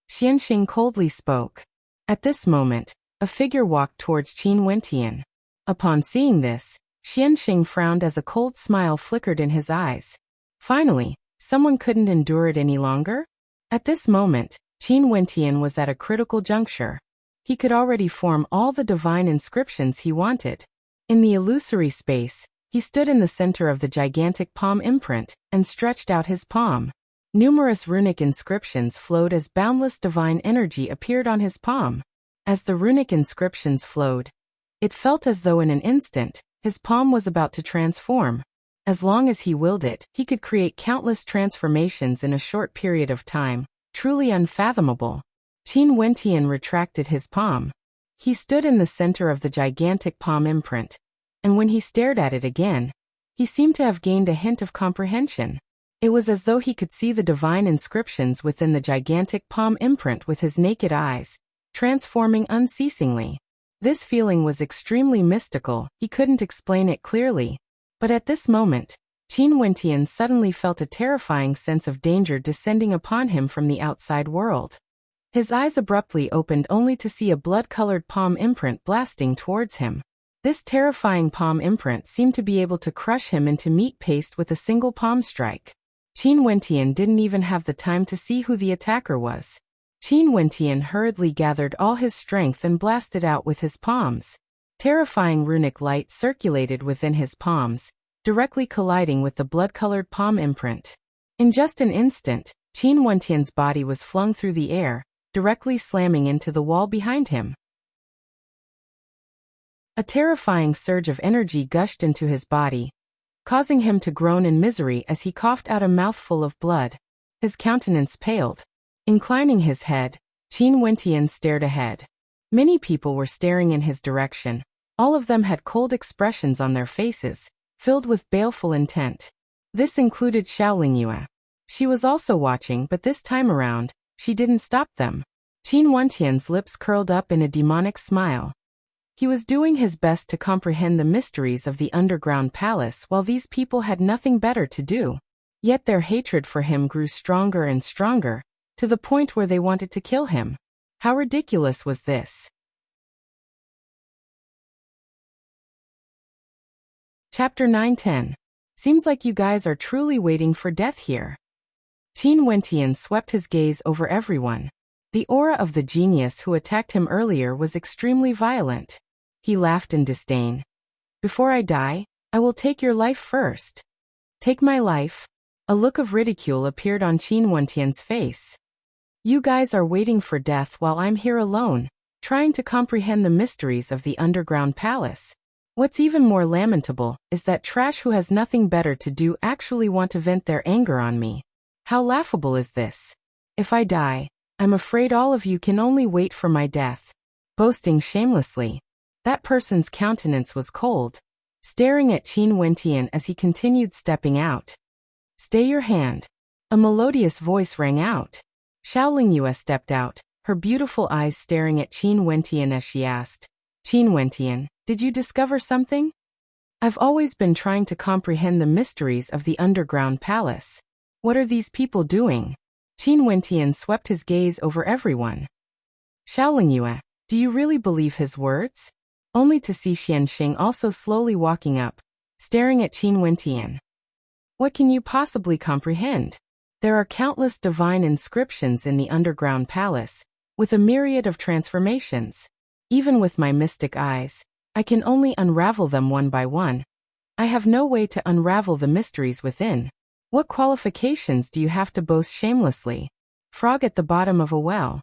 Xianxing coldly spoke. At this moment, a figure walked towards Qin Wentian. Upon seeing this, Xianxing frowned as a cold smile flickered in his eyes. Finally, someone couldn't endure it any longer? At this moment, Qin Wentian was at a critical juncture. He could already form all the divine inscriptions he wanted. In the illusory space, he stood in the center of the gigantic palm imprint and stretched out his palm. Numerous runic inscriptions flowed as boundless divine energy appeared on his palm. As the runic inscriptions flowed, it felt as though in an instant, his palm was about to transform. As long as he willed it, he could create countless transformations in a short period of time, truly unfathomable. Qin Wentian retracted his palm. He stood in the center of the gigantic palm imprint, and when he stared at it again, he seemed to have gained a hint of comprehension. It was as though he could see the divine inscriptions within the gigantic palm imprint with his naked eyes, transforming unceasingly. This feeling was extremely mystical, he couldn't explain it clearly. But at this moment, Qin Wentian suddenly felt a terrifying sense of danger descending upon him from the outside world. His eyes abruptly opened only to see a blood-colored palm imprint blasting towards him. This terrifying palm imprint seemed to be able to crush him into meat paste with a single palm strike. Qin Wentian didn't even have the time to see who the attacker was. Qin Wentian hurriedly gathered all his strength and blasted out with his palms. Terrifying runic light circulated within his palms, directly colliding with the blood-colored palm imprint. In just an instant, Qin Wentian's body was flung through the air, directly slamming into the wall behind him. A terrifying surge of energy gushed into his body, causing him to groan in misery as he coughed out a mouthful of blood. His countenance paled. Inclining his head, Qin Wentian stared ahead. Many people were staring in his direction. All of them had cold expressions on their faces, filled with baleful intent. This included Xiaolingyue. She was also watching, but this time around, she didn't stop them. Qin Wentian's lips curled up in a demonic smile. He was doing his best to comprehend the mysteries of the underground palace while these people had nothing better to do. Yet their hatred for him grew stronger and stronger, to the point where they wanted to kill him. How ridiculous was this? Chapter 9-10. Seems like you guys are truly waiting for death here. Qin Wentian swept his gaze over everyone. The aura of the genius who attacked him earlier was extremely violent. He laughed in disdain. Before I die, I will take your life first. Take my life? A look of ridicule appeared on Qin Wentian's face. You guys are waiting for death while I'm here alone, trying to comprehend the mysteries of the underground palace. What's even more lamentable is that trash who has nothing better to do actually want to vent their anger on me. How laughable is this? If I die, I'm afraid all of you can only wait for my death. Boasting shamelessly. That person's countenance was cold, staring at Qin Wentian as he continued stepping out. Stay your hand. A melodious voice rang out. Xiaolingyue stepped out, her beautiful eyes staring at Qin Wentian as she asked, Qin Wentian, did you discover something? I've always been trying to comprehend the mysteries of the underground palace. What are these people doing? Qin Wentian swept his gaze over everyone. Xiaolingyue, do you really believe his words? Only to see Xianxing also slowly walking up, staring at Qin Wentian. What can you possibly comprehend? There are countless divine inscriptions in the underground palace, with a myriad of transformations. Even with my mystic eyes, I can only unravel them one by one. I have no way to unravel the mysteries within. What qualifications do you have to boast shamelessly? Frog at the bottom of a well.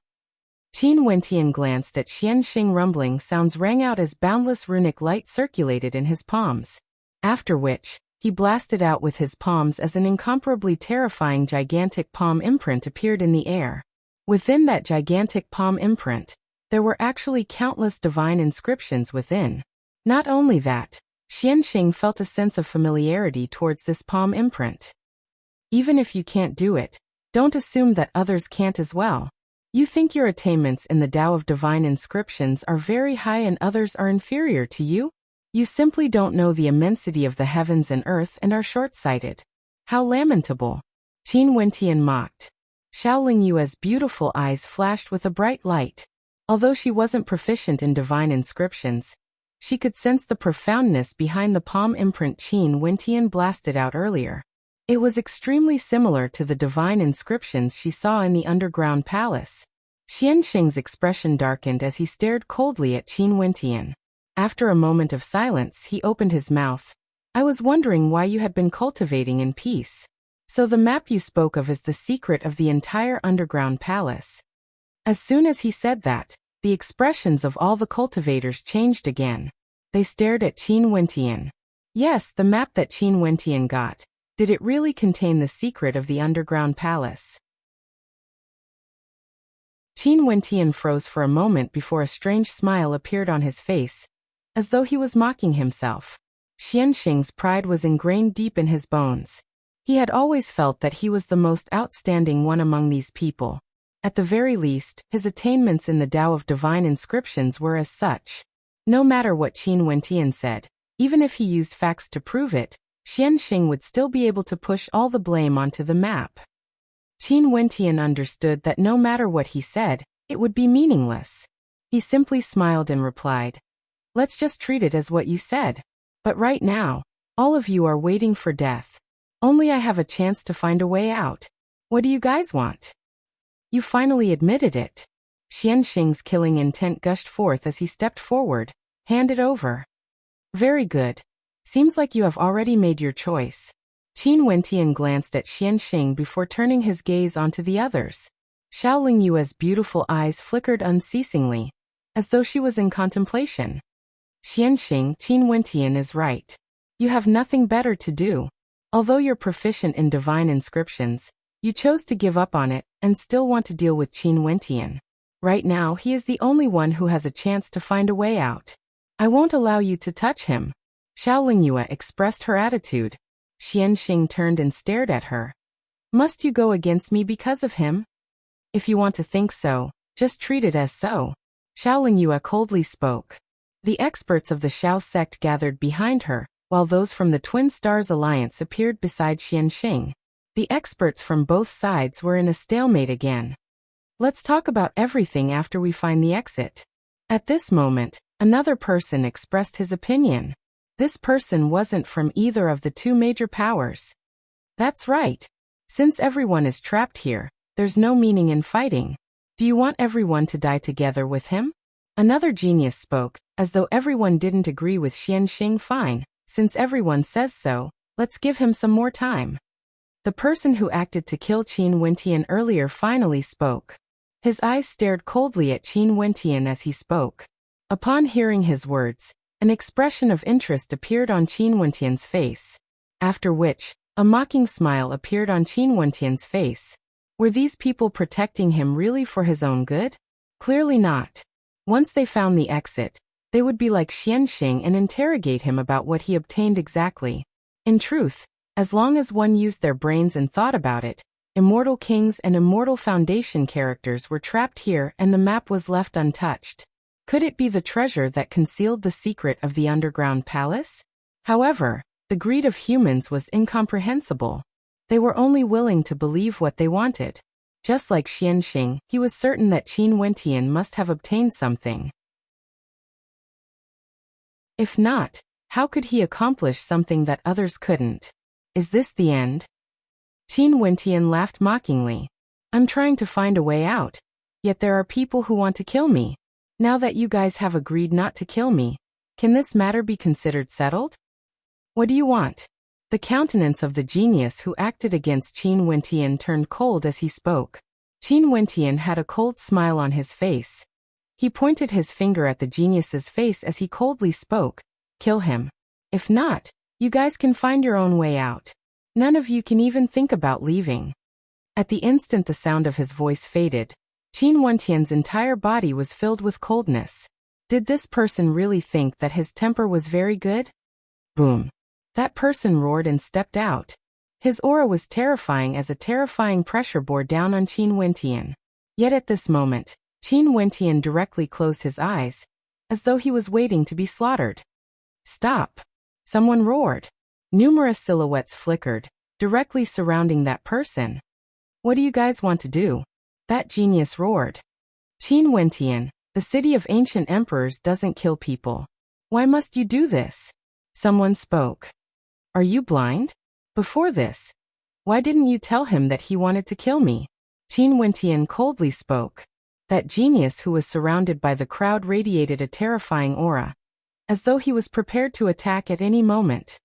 Qin Wentian glanced at Xianxing. Rumbling sounds rang out as boundless runic light circulated in his palms. After which, he blasted out with his palms as an incomparably terrifying gigantic palm imprint appeared in the air. Within that gigantic palm imprint, there were actually countless divine inscriptions within. Not only that, Xianxing felt a sense of familiarity towards this palm imprint. Even if you can't do it, don't assume that others can't as well. You think your attainments in the Tao of divine inscriptions are very high and others are inferior to you? You simply don't know the immensity of the heavens and earth and are short-sighted. How lamentable! Qin Wentian mocked. Xiaolingyue's beautiful eyes flashed with a bright light. Although she wasn't proficient in divine inscriptions, she could sense the profoundness behind the palm imprint Qin Wentian blasted out earlier. It was extremely similar to the divine inscriptions she saw in the underground palace. Xianxing's expression darkened as he stared coldly at Qin Wentian. After a moment of silence, he opened his mouth. I was wondering why you had been cultivating in peace. So the map you spoke of is the secret of the entire underground palace. As soon as he said that, the expressions of all the cultivators changed again. They stared at Qin Wentian. Yes, the map that Qin Wentian got. Did it really contain the secret of the underground palace? Qin Wentian froze for a moment before a strange smile appeared on his face, as though he was mocking himself. Xianxing's pride was ingrained deep in his bones. He had always felt that he was the most outstanding one among these people. At the very least, his attainments in the Tao of divine inscriptions were as such. No matter what Qin Wentian said, even if he used facts to prove it, Xianxing would still be able to push all the blame onto the map. Qin Wentian understood that no matter what he said, it would be meaningless. He simply smiled and replied, "Let's just treat it as what you said. But right now, all of you are waiting for death. Only I have a chance to find a way out. What do you guys want?" "You finally admitted it." Xianxing's killing intent gushed forth as he stepped forward. "Hand it over." "Very good. Seems like you have already made your choice." Qin Wentian glanced at Xianxing before turning his gaze onto the others. Xiaoling Yue's beautiful eyes flickered unceasingly, as though she was in contemplation. "Xianxing, Qin Wentian is right. You have nothing better to do. Although you're proficient in divine inscriptions, you chose to give up on it and still want to deal with Qin Wentian. Right now he is the only one who has a chance to find a way out. I won't allow you to touch him." Xiaoling Yue expressed her attitude. Xianxing turned and stared at her. "Must you go against me because of him? If you want to think so, just treat it as so." Xiaoling Yue coldly spoke. The experts of the Xiao sect gathered behind her, while those from the Twin Stars Alliance appeared beside Xianxing. The experts from both sides were in a stalemate again. "Let's talk about everything after we find the exit." At this moment, another person expressed his opinion. This person wasn't from either of the two major powers. "That's right. Since everyone is trapped here, there's no meaning in fighting. Do you want everyone to die together with him?" Another genius spoke, as though everyone didn't agree with Xianxing. "Fine, since everyone says so, let's give him some more time." The person who acted to kill Qin Wentian earlier finally spoke. His eyes stared coldly at Qin Wentian as he spoke. Upon hearing his words, an expression of interest appeared on Qin Wentian's face. After which, a mocking smile appeared on Qin Wentian's face. Were these people protecting him really for his own good? Clearly not. Once they found the exit, they would be like Xianxing and interrogate him about what he obtained exactly. In truth, as long as one used their brains and thought about it, Immortal Kings and Immortal Foundation characters were trapped here and the map was left untouched. Could it be the treasure that concealed the secret of the underground palace? However, the greed of humans was incomprehensible. They were only willing to believe what they wanted. Just like Xianxing, he was certain that Qin Wentian must have obtained something. If not, how could he accomplish something that others couldn't? Is this the end? Qin Wentian laughed mockingly. "I'm trying to find a way out. Yet there are people who want to kill me. Now that you guys have agreed not to kill me, can this matter be considered settled? What do you want?" The countenance of the genius who acted against Qin Wentian turned cold as he spoke. Qin Wentian had a cold smile on his face. He pointed his finger at the genius's face as he coldly spoke. "Kill him. If not, you guys can find your own way out. None of you can even think about leaving." At the instant the sound of his voice faded, Qin Wentian's entire body was filled with coldness. Did this person really think that his temper was very good? Boom. That person roared and stepped out. His aura was terrifying as a terrifying pressure bore down on Qin Wentian. Yet at this moment, Qin Wentian directly closed his eyes, as though he was waiting to be slaughtered. "Stop!" Someone roared. Numerous silhouettes flickered, directly surrounding that person. "What do you guys want to do?" That genius roared. "Qin Wentian, the city of ancient emperors doesn't kill people. Why must you do this?" Someone spoke. "Are you blind? Before this, why didn't you tell him that he wanted to kill me?" Qin Wentian coldly spoke. That genius who was surrounded by the crowd radiated a terrifying aura, as though he was prepared to attack at any moment.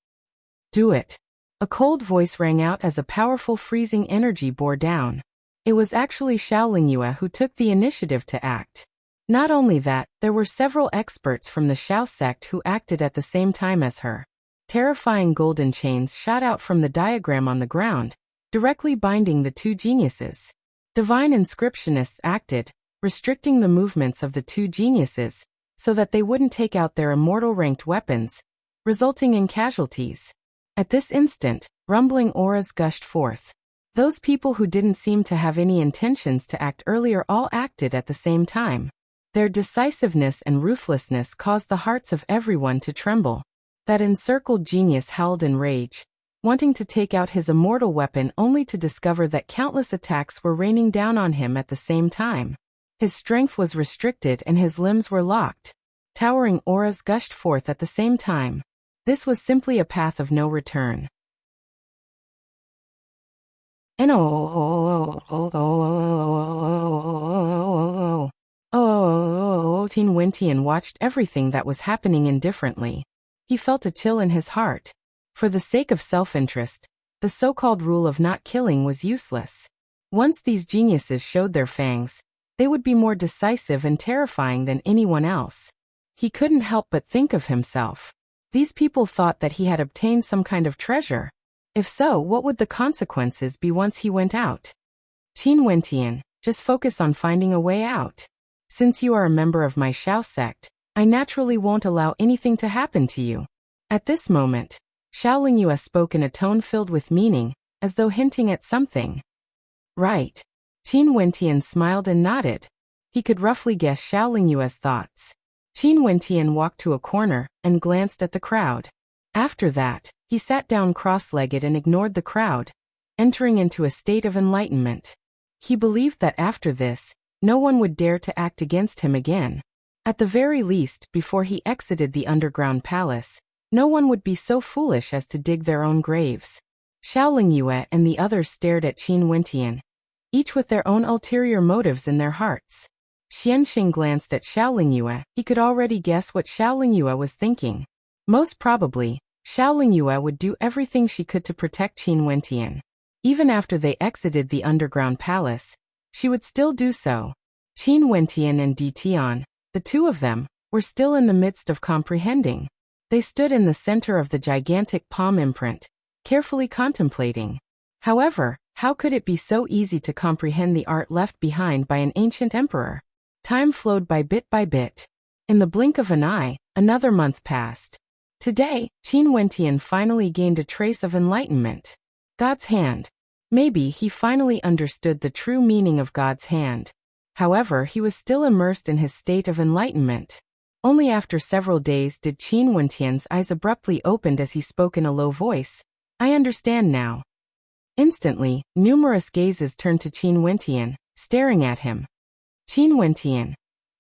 "Do it." A cold voice rang out as a powerful freezing energy bore down. It was actually Xiaoling Yue who took the initiative to act. Not only that, there were several experts from the Xiao sect who acted at the same time as her. Terrifying golden chains shot out from the diagram on the ground, directly binding the two geniuses. Divine inscriptionists acted, restricting the movements of the two geniuses, so that they wouldn't take out their immortal ranked weapons, resulting in casualties. At this instant, rumbling auras gushed forth. Those people who didn't seem to have any intentions to act earlier all acted at the same time. Their decisiveness and ruthlessness caused the hearts of everyone to tremble. That encircled genius howled in rage, wanting to take out his immortal weapon only to discover that countless attacks were raining down on him at the same time. His strength was restricted and his limbs were locked. Towering auras gushed forth at the same time. This was simply a path of no return. Qin Wentian watched everything that was happening indifferently. He felt a chill in his heart. For the sake of self-interest, the so-called rule of not killing was useless. Once these geniuses showed their fangs, they would be more decisive and terrifying than anyone else. He couldn't help but think of himself. These people thought that he had obtained some kind of treasure. If so, what would the consequences be once he went out? Qin Wentian, just focus on finding a way out. Since you are a member of my Xiao sect, I naturally won't allow anything to happen to you. At this moment, Xiaoling Yue spoke in a tone filled with meaning, as though hinting at something. Right. Qin Wentian smiled and nodded. He could roughly guess Xiaoling Yue's thoughts. Qin Wentian walked to a corner and glanced at the crowd. After that, he sat down cross-legged and ignored the crowd, entering into a state of enlightenment. He believed that after this, no one would dare to act against him again. At the very least, before he exited the underground palace, no one would be so foolish as to dig their own graves. Xiaoling Yue and the others stared at Qin Wentian, each with their own ulterior motives in their hearts. Xianxing glanced at Xiaoling Yue. He could already guess what Xiaoling Yue was thinking. Most probably, Xiaoling Yue would do everything she could to protect Qin Wentian. Even after they exited the underground palace, she would still do so. Qin Wentian and Di Tian, the two of them, were still in the midst of comprehending. They stood in the center of the gigantic palm imprint, carefully contemplating. However, how could it be so easy to comprehend the art left behind by an ancient emperor? Time flowed by bit. In the blink of an eye, another month passed. Today, Qin Wentian finally gained a trace of enlightenment. God's hand. Maybe he finally understood the true meaning of God's hand. However, he was still immersed in his state of enlightenment. Only after several days did Qin Wentian's eyes abruptly opened as he spoke in a low voice. I understand now. Instantly, numerous gazes turned to Qin Wentian, staring at him. Qin Wentian,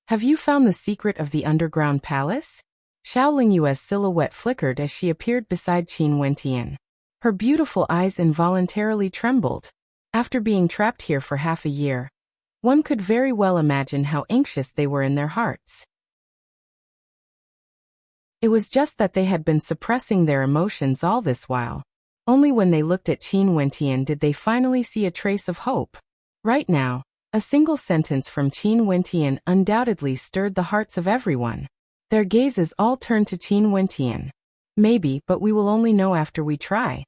have you found the secret of the underground palace? Xiaoling Yue's silhouette flickered as she appeared beside Qin Wentian. Her beautiful eyes involuntarily trembled. After being trapped here for half a year, one could very well imagine how anxious they were in their hearts. It was just that they had been suppressing their emotions all this while. Only when they looked at Qin Wentian did they finally see a trace of hope. Right now, a single sentence from Qin Wentian undoubtedly stirred the hearts of everyone. Their gazes all turned to Qin Wentian. Maybe, but we will only know after we try.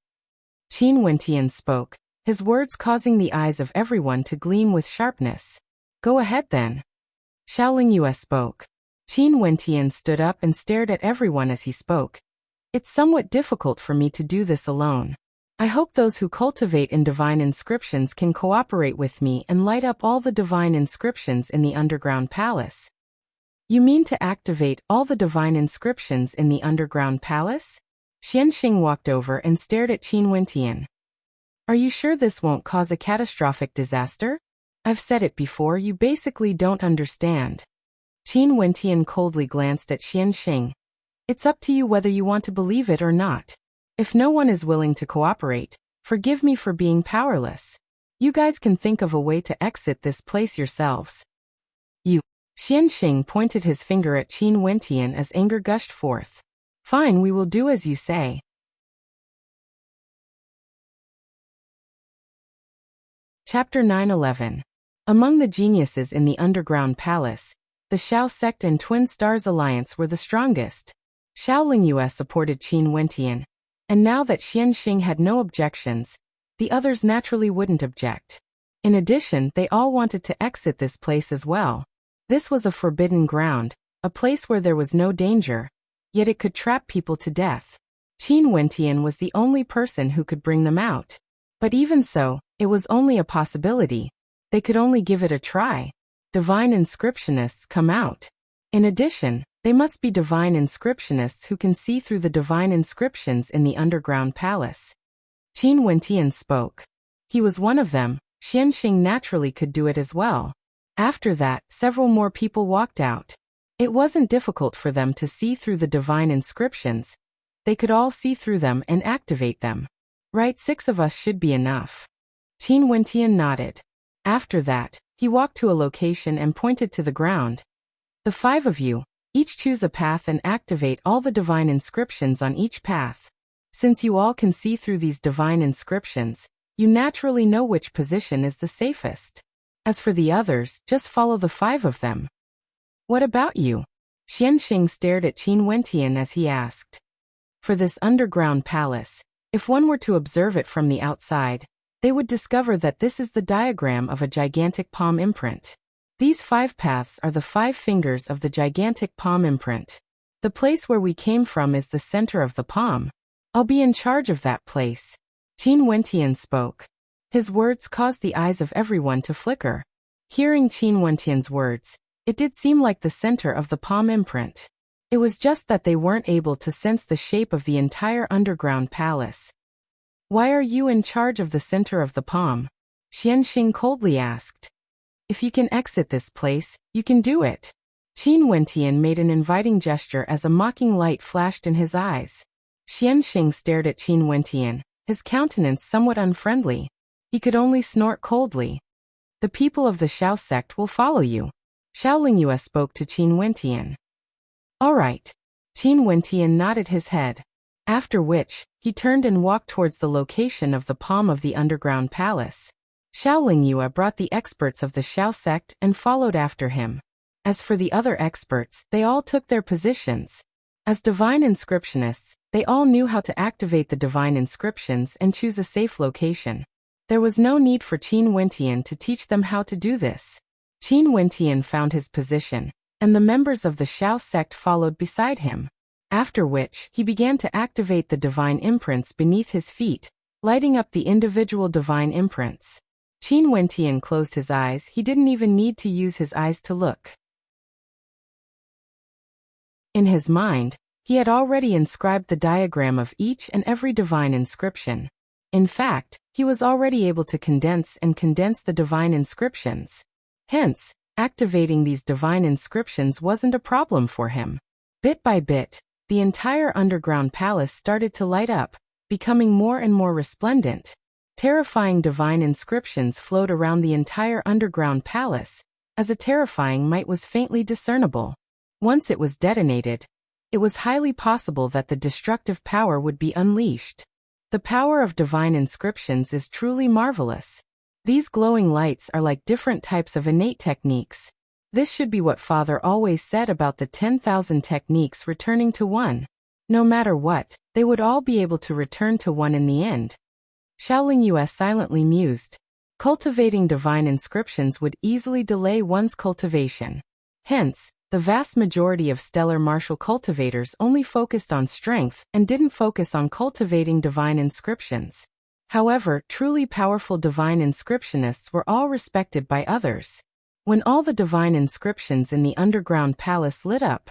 Qin Wentian spoke, his words causing the eyes of everyone to gleam with sharpness. Go ahead then. Xiaoling Yue spoke. Qin Wentian stood up and stared at everyone as he spoke. It's somewhat difficult for me to do this alone. I hope those who cultivate in divine inscriptions can cooperate with me and light up all the divine inscriptions in the underground palace. You mean to activate all the divine inscriptions in the underground palace? Xianxing walked over and stared at Qin Wentian. Are you sure this won't cause a catastrophic disaster? I've said it before, you basically don't understand. Qin Wentian coldly glanced at Xianxing. It's up to you whether you want to believe it or not. If no one is willing to cooperate, forgive me for being powerless. You guys can think of a way to exit this place yourselves. You. Xianxing pointed his finger at Qin Wentian as anger gushed forth. Fine, we will do as you say. Chapter 9:11. Among the geniuses in the underground palace, the Xiao sect and Twin Stars Alliance were the strongest. Xiaoling Yue supported Qin Wentian, and now that Xianxing had no objections, the others naturally wouldn't object. In addition, they all wanted to exit this place as well. This was a forbidden ground, a place where there was no danger, yet it could trap people to death. Qin Wentian was the only person who could bring them out. But even so, it was only a possibility. They could only give it a try. Divine inscriptionists come out. In addition, they must be divine inscriptionists who can see through the divine inscriptions in the underground palace. Qin Wentian spoke. He was one of them. Xianxing naturally could do it as well. After that, several more people walked out. It wasn't difficult for them to see through the divine inscriptions. They could all see through them and activate them. Right, 6 of us should be enough. Qin Wentian nodded. After that, he walked to a location and pointed to the ground. The 5 of you, each choose a path and activate all the divine inscriptions on each path. Since you all can see through these divine inscriptions, you naturally know which position is the safest. As for the others, just follow the 5 of them. What about you? Xianxing stared at Qin Wentian as he asked. For this underground palace, if one were to observe it from the outside, they would discover that this is the diagram of a gigantic palm imprint. These 5 paths are the 5 fingers of the gigantic palm imprint. The place where we came from is the center of the palm. I'll be in charge of that place. Qin Wentian spoke. His words caused the eyes of everyone to flicker. Hearing Qin Wentian's words, it did seem like the center of the palm imprint. It was just that they weren't able to sense the shape of the entire underground palace. Why are you in charge of the center of the palm? Xianxing coldly asked. If you can exit this place, you can do it. Qin Wentian made an inviting gesture as a mocking light flashed in his eyes. Xianxing stared at Qin Wentian, his countenance somewhat unfriendly. He could only snort coldly. The people of the Xiao sect will follow you. Xiaolingyue spoke to Qin Wentian. All right. Qin Wentian nodded his head. After which, he turned and walked towards the location of the palm of the underground palace. Xiaolingyue brought the experts of the Xiao sect and followed after him. As for the other experts, they all took their positions. As divine inscriptionists, they all knew how to activate the divine inscriptions and choose a safe location. There was no need for Qin Wentian to teach them how to do this. Qin Wentian found his position, and the members of the Xiao sect followed beside him. After which, he began to activate the divine imprints beneath his feet, lighting up the individual divine imprints. Qin Wentian closed his eyes. He didn't even need to use his eyes to look. In his mind, he had already inscribed the diagram of each and every divine inscription. In fact, he was already able to condense the divine inscriptions. Hence, activating these divine inscriptions wasn't a problem for him. Bit by bit, the entire underground palace started to light up, becoming more and more resplendent. Terrifying divine inscriptions flowed around the entire underground palace, as a terrifying might was faintly discernible. Once it was detonated, it was highly possible that the destructive power would be unleashed. The power of divine inscriptions is truly marvelous. These glowing lights are like different types of innate techniques. This should be what Father always said about the 10,000 techniques returning to one. No matter what, they would all be able to return to one in the end. Xiaolingyue silently mused. Cultivating divine inscriptions would easily delay one's cultivation. Hence, the vast majority of stellar martial cultivators only focused on strength and didn't focus on cultivating divine inscriptions. However, truly powerful divine inscriptionists were all respected by others. When all the divine inscriptions in the underground palace lit up,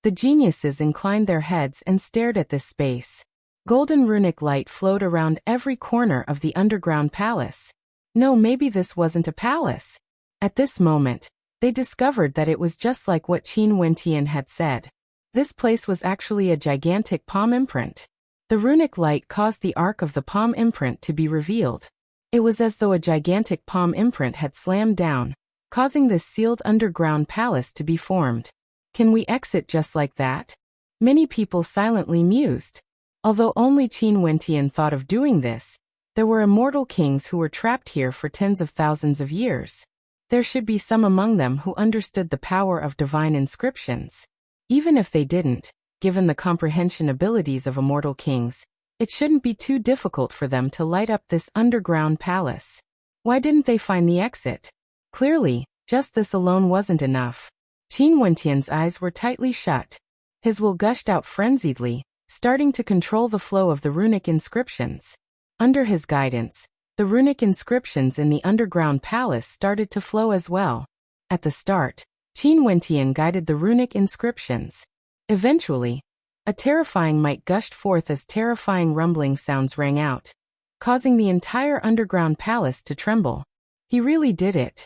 the geniuses inclined their heads and stared at this space. Golden runic light flowed around every corner of the underground palace. No, maybe this wasn't a palace. At this moment, they discovered that it was just like what Qin Wentian had said. This place was actually a gigantic palm imprint. The runic light caused the arc of the palm imprint to be revealed. It was as though a gigantic palm imprint had slammed down, causing this sealed underground palace to be formed. Can we exit just like that? Many people silently mused. Although only Qin Wentian thought of doing this, there were immortal kings who were trapped here for tens of thousands of years. There should be some among them who understood the power of divine inscriptions. Even if they didn't, given the comprehension abilities of immortal kings, it shouldn't be too difficult for them to light up this underground palace. Why didn't they find the exit? Clearly, just this alone wasn't enough. Qin Wentian's eyes were tightly shut. His will gushed out frenziedly, starting to control the flow of the runic inscriptions. Under his guidance, the runic inscriptions in the underground palace started to flow as well. At the start, Qin Wentian guided the runic inscriptions. Eventually, a terrifying might gushed forth as terrifying rumbling sounds rang out, causing the entire underground palace to tremble. He really did it.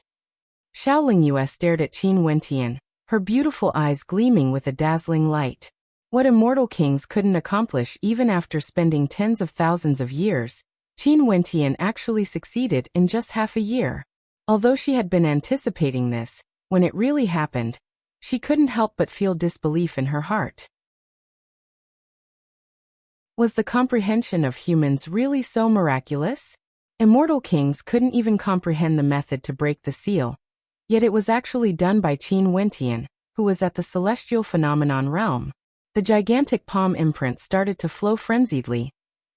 Xiaoling Yue stared at Qin Wentian, her beautiful eyes gleaming with a dazzling light. What immortal kings couldn't accomplish even after spending tens of thousands of years, Qin Wentian actually succeeded in just half a year. Although she had been anticipating this, when it really happened, she couldn't help but feel disbelief in her heart. Was the comprehension of humans really so miraculous? Immortal kings couldn't even comprehend the method to break the seal. Yet it was actually done by Qin Wentian, who was at the celestial phenomenon realm. The gigantic palm imprint started to flow frenziedly,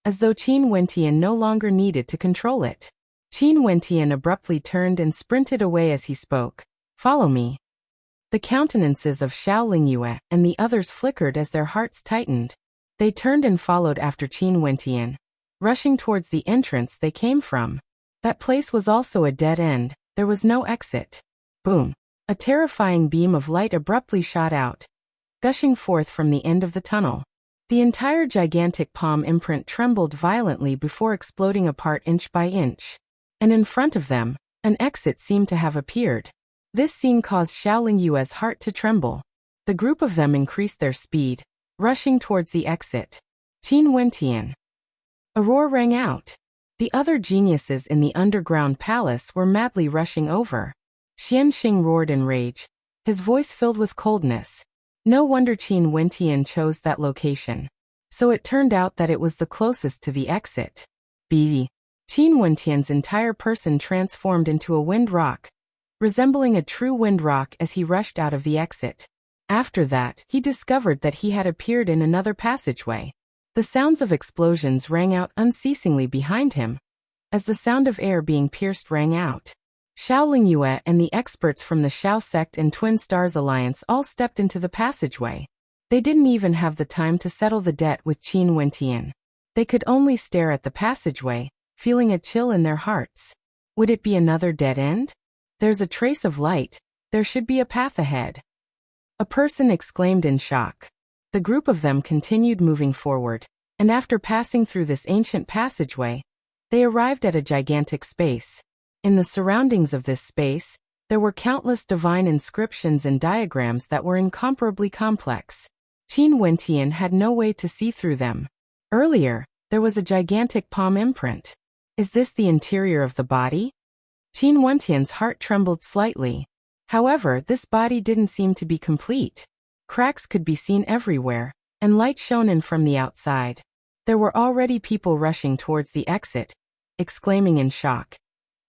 as though Qin Wentian no longer needed to control it. Qin Wentian abruptly turned and sprinted away as he spoke. "Follow me." The countenances of Xiaoling Yue and the others flickered as their hearts tightened. They turned and followed after Qin Wentian, rushing towards the entrance they came from. That place was also a dead end, there was no exit. Boom! A terrifying beam of light abruptly shot out, gushing forth from the end of the tunnel. The entire gigantic palm imprint trembled violently before exploding apart inch by inch. And in front of them, an exit seemed to have appeared. This scene caused Xiaoling Yue's heart to tremble. The group of them increased their speed, rushing towards the exit. Qin Wentian. A roar rang out. The other geniuses in the underground palace were madly rushing over. Xianxing roared in rage, his voice filled with coldness. No wonder Qin Wentian chose that location. So it turned out that it was the closest to the exit. Qin Wentian's entire person transformed into a wind rock, resembling a true wind rock as he rushed out of the exit. After that, he discovered that he had appeared in another passageway. The sounds of explosions rang out unceasingly behind him, as the sound of air being pierced rang out. Xiaoling Yue and the experts from the Xiao sect and Twin Stars Alliance all stepped into the passageway. They didn't even have the time to settle the debt with Qin Wentian. They could only stare at the passageway, feeling a chill in their hearts. Would it be another dead end? There's a trace of light, there should be a path ahead. A person exclaimed in shock. The group of them continued moving forward, and after passing through this ancient passageway, they arrived at a gigantic space. In the surroundings of this space, there were countless divine inscriptions and diagrams that were incomparably complex. Qin Wentian had no way to see through them. Earlier, there was a gigantic palm imprint. Is this the interior of the body? Qin Wentian's heart trembled slightly. However, this body didn't seem to be complete. Cracks could be seen everywhere, and light shone in from the outside. There were already people rushing towards the exit, exclaiming in shock.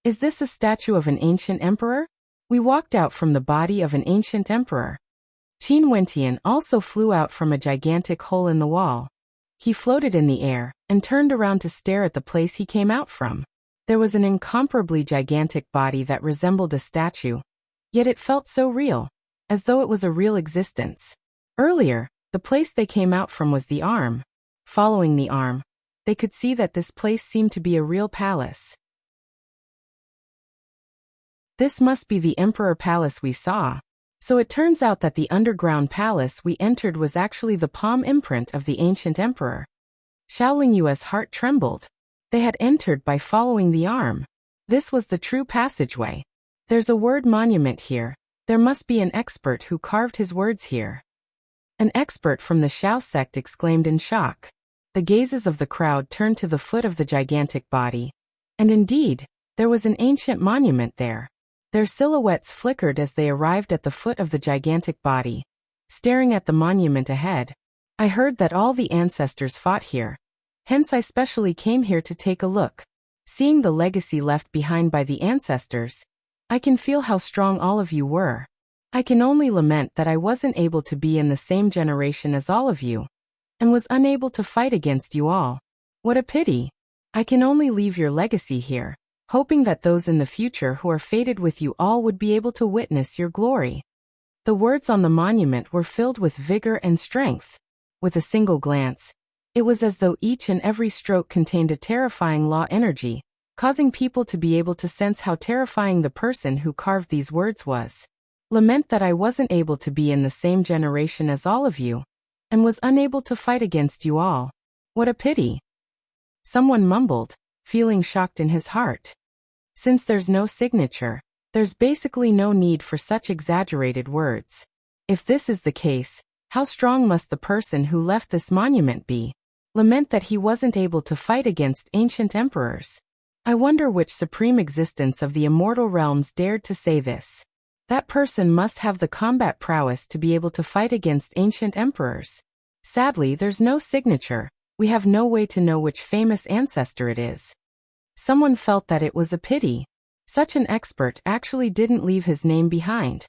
Is this a statue of an ancient emperor? We walked out from the body of an ancient emperor. Qin Wentian also flew out from a gigantic hole in the wall. He floated in the air, and turned around to stare at the place he came out from. There was an incomparably gigantic body that resembled a statue. Yet it felt so real, as though it was a real existence. Earlier, the place they came out from was the arm. Following the arm, they could see that this place seemed to be a real palace. This must be the Emperor Palace we saw. So it turns out that the underground palace we entered was actually the palm imprint of the ancient emperor. Xiaoling Yue's heart trembled. They had entered by following the arm. This was the true passageway. There's a word monument here. There must be an expert who carved his words here. An expert from the Xiao sect exclaimed in shock. The gazes of the crowd turned to the foot of the gigantic body. And indeed, there was an ancient monument there. Their silhouettes flickered as they arrived at the foot of the gigantic body, staring at the monument ahead. I heard that all the ancestors fought here. Hence I specially came here to take a look. Seeing the legacy left behind by the ancestors, I can feel how strong all of you were. I can only lament that I wasn't able to be in the same generation as all of you, and was unable to fight against you all. What a pity. I can only leave your legacy here, hoping that those in the future who are fated with you all would be able to witness your glory. The words on the monument were filled with vigor and strength. With a single glance, It was as though each and every stroke contained a terrifying law energy, causing people to be able to sense how terrifying the person who carved these words was. Lament that I wasn't able to be in the same generation as all of you, and was unable to fight against you all. What a pity. Someone mumbled, feeling shocked in his heart. Since there's no signature, there's basically no need for such exaggerated words. If this is the case, how strong must the person who left this monument be? Lament that he wasn't able to fight against ancient emperors. I wonder which supreme existence of the immortal realms dared to say this. That person must have the combat prowess to be able to fight against ancient emperors. Sadly, there's no signature. We have no way to know which famous ancestor it is. Someone felt that it was a pity. Such an expert actually didn't leave his name behind.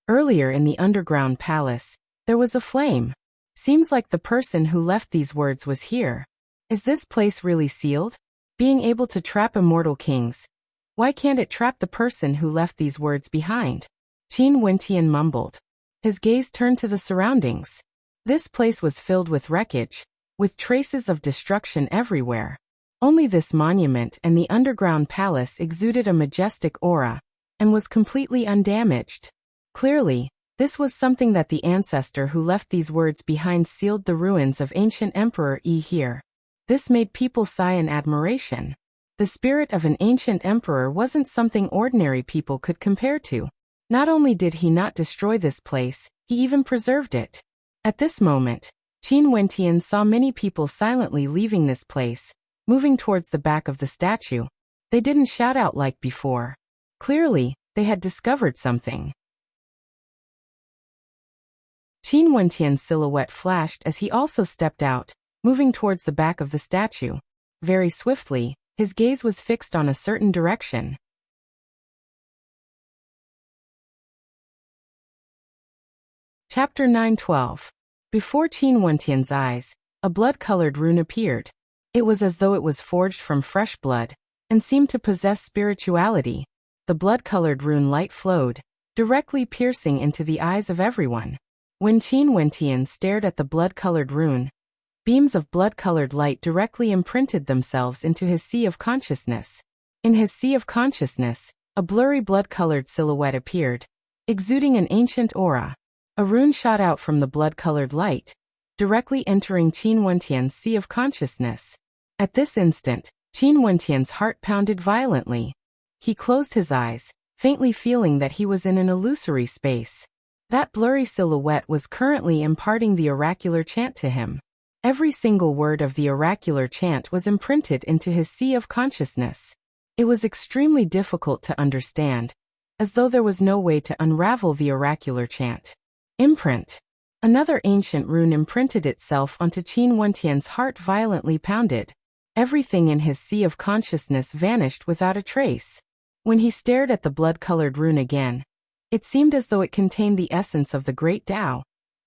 Earlier in the underground palace, there was a flame. Seems like the person who left these words was here. Is this place really sealed? Being able to trap immortal kings. Why can't it trap the person who left these words behind? Qin Wentian mumbled. His gaze turned to the surroundings. This place was filled with wreckage, with traces of destruction everywhere. Only this monument and the underground palace exuded a majestic aura, and was completely undamaged. Clearly, this was something that the ancestor who left these words behind sealed the ruins of ancient Emperor Yi here. This made people sigh in admiration. The spirit of an ancient emperor wasn't something ordinary people could compare to. Not only did he not destroy this place, he even preserved it. At this moment, Qin Wentian saw many people silently leaving this place, moving towards the back of the statue. They didn't shout out like before. Clearly, they had discovered something. Qin Wentian's silhouette flashed as he also stepped out, moving towards the back of the statue. Very swiftly, his gaze was fixed on a certain direction. Chapter 9:12. Before Qin Wentian's eyes, a blood-colored rune appeared. It was as though it was forged from fresh blood, and seemed to possess spirituality. The blood-colored rune light flowed, directly piercing into the eyes of everyone. When Qin Wentian stared at the blood-colored rune, beams of blood-colored light directly imprinted themselves into his sea of consciousness. In his sea of consciousness, a blurry blood-colored silhouette appeared, exuding an ancient aura. A rune shot out from the blood-colored light, directly entering Qin Wentian's sea of consciousness. At this instant, Qin Wentian's heart pounded violently. He closed his eyes, faintly feeling that he was in an illusory space. That blurry silhouette was currently imparting the oracular chant to him. Every single word of the oracular chant was imprinted into his sea of consciousness. It was extremely difficult to understand, as though there was no way to unravel the oracular chant. Imprint. Another ancient rune imprinted itself onto Qin Wentian's heart, violently pounded. Everything in his sea of consciousness vanished without a trace. When he stared at the blood-colored rune again, it seemed as though it contained the essence of the great Tao,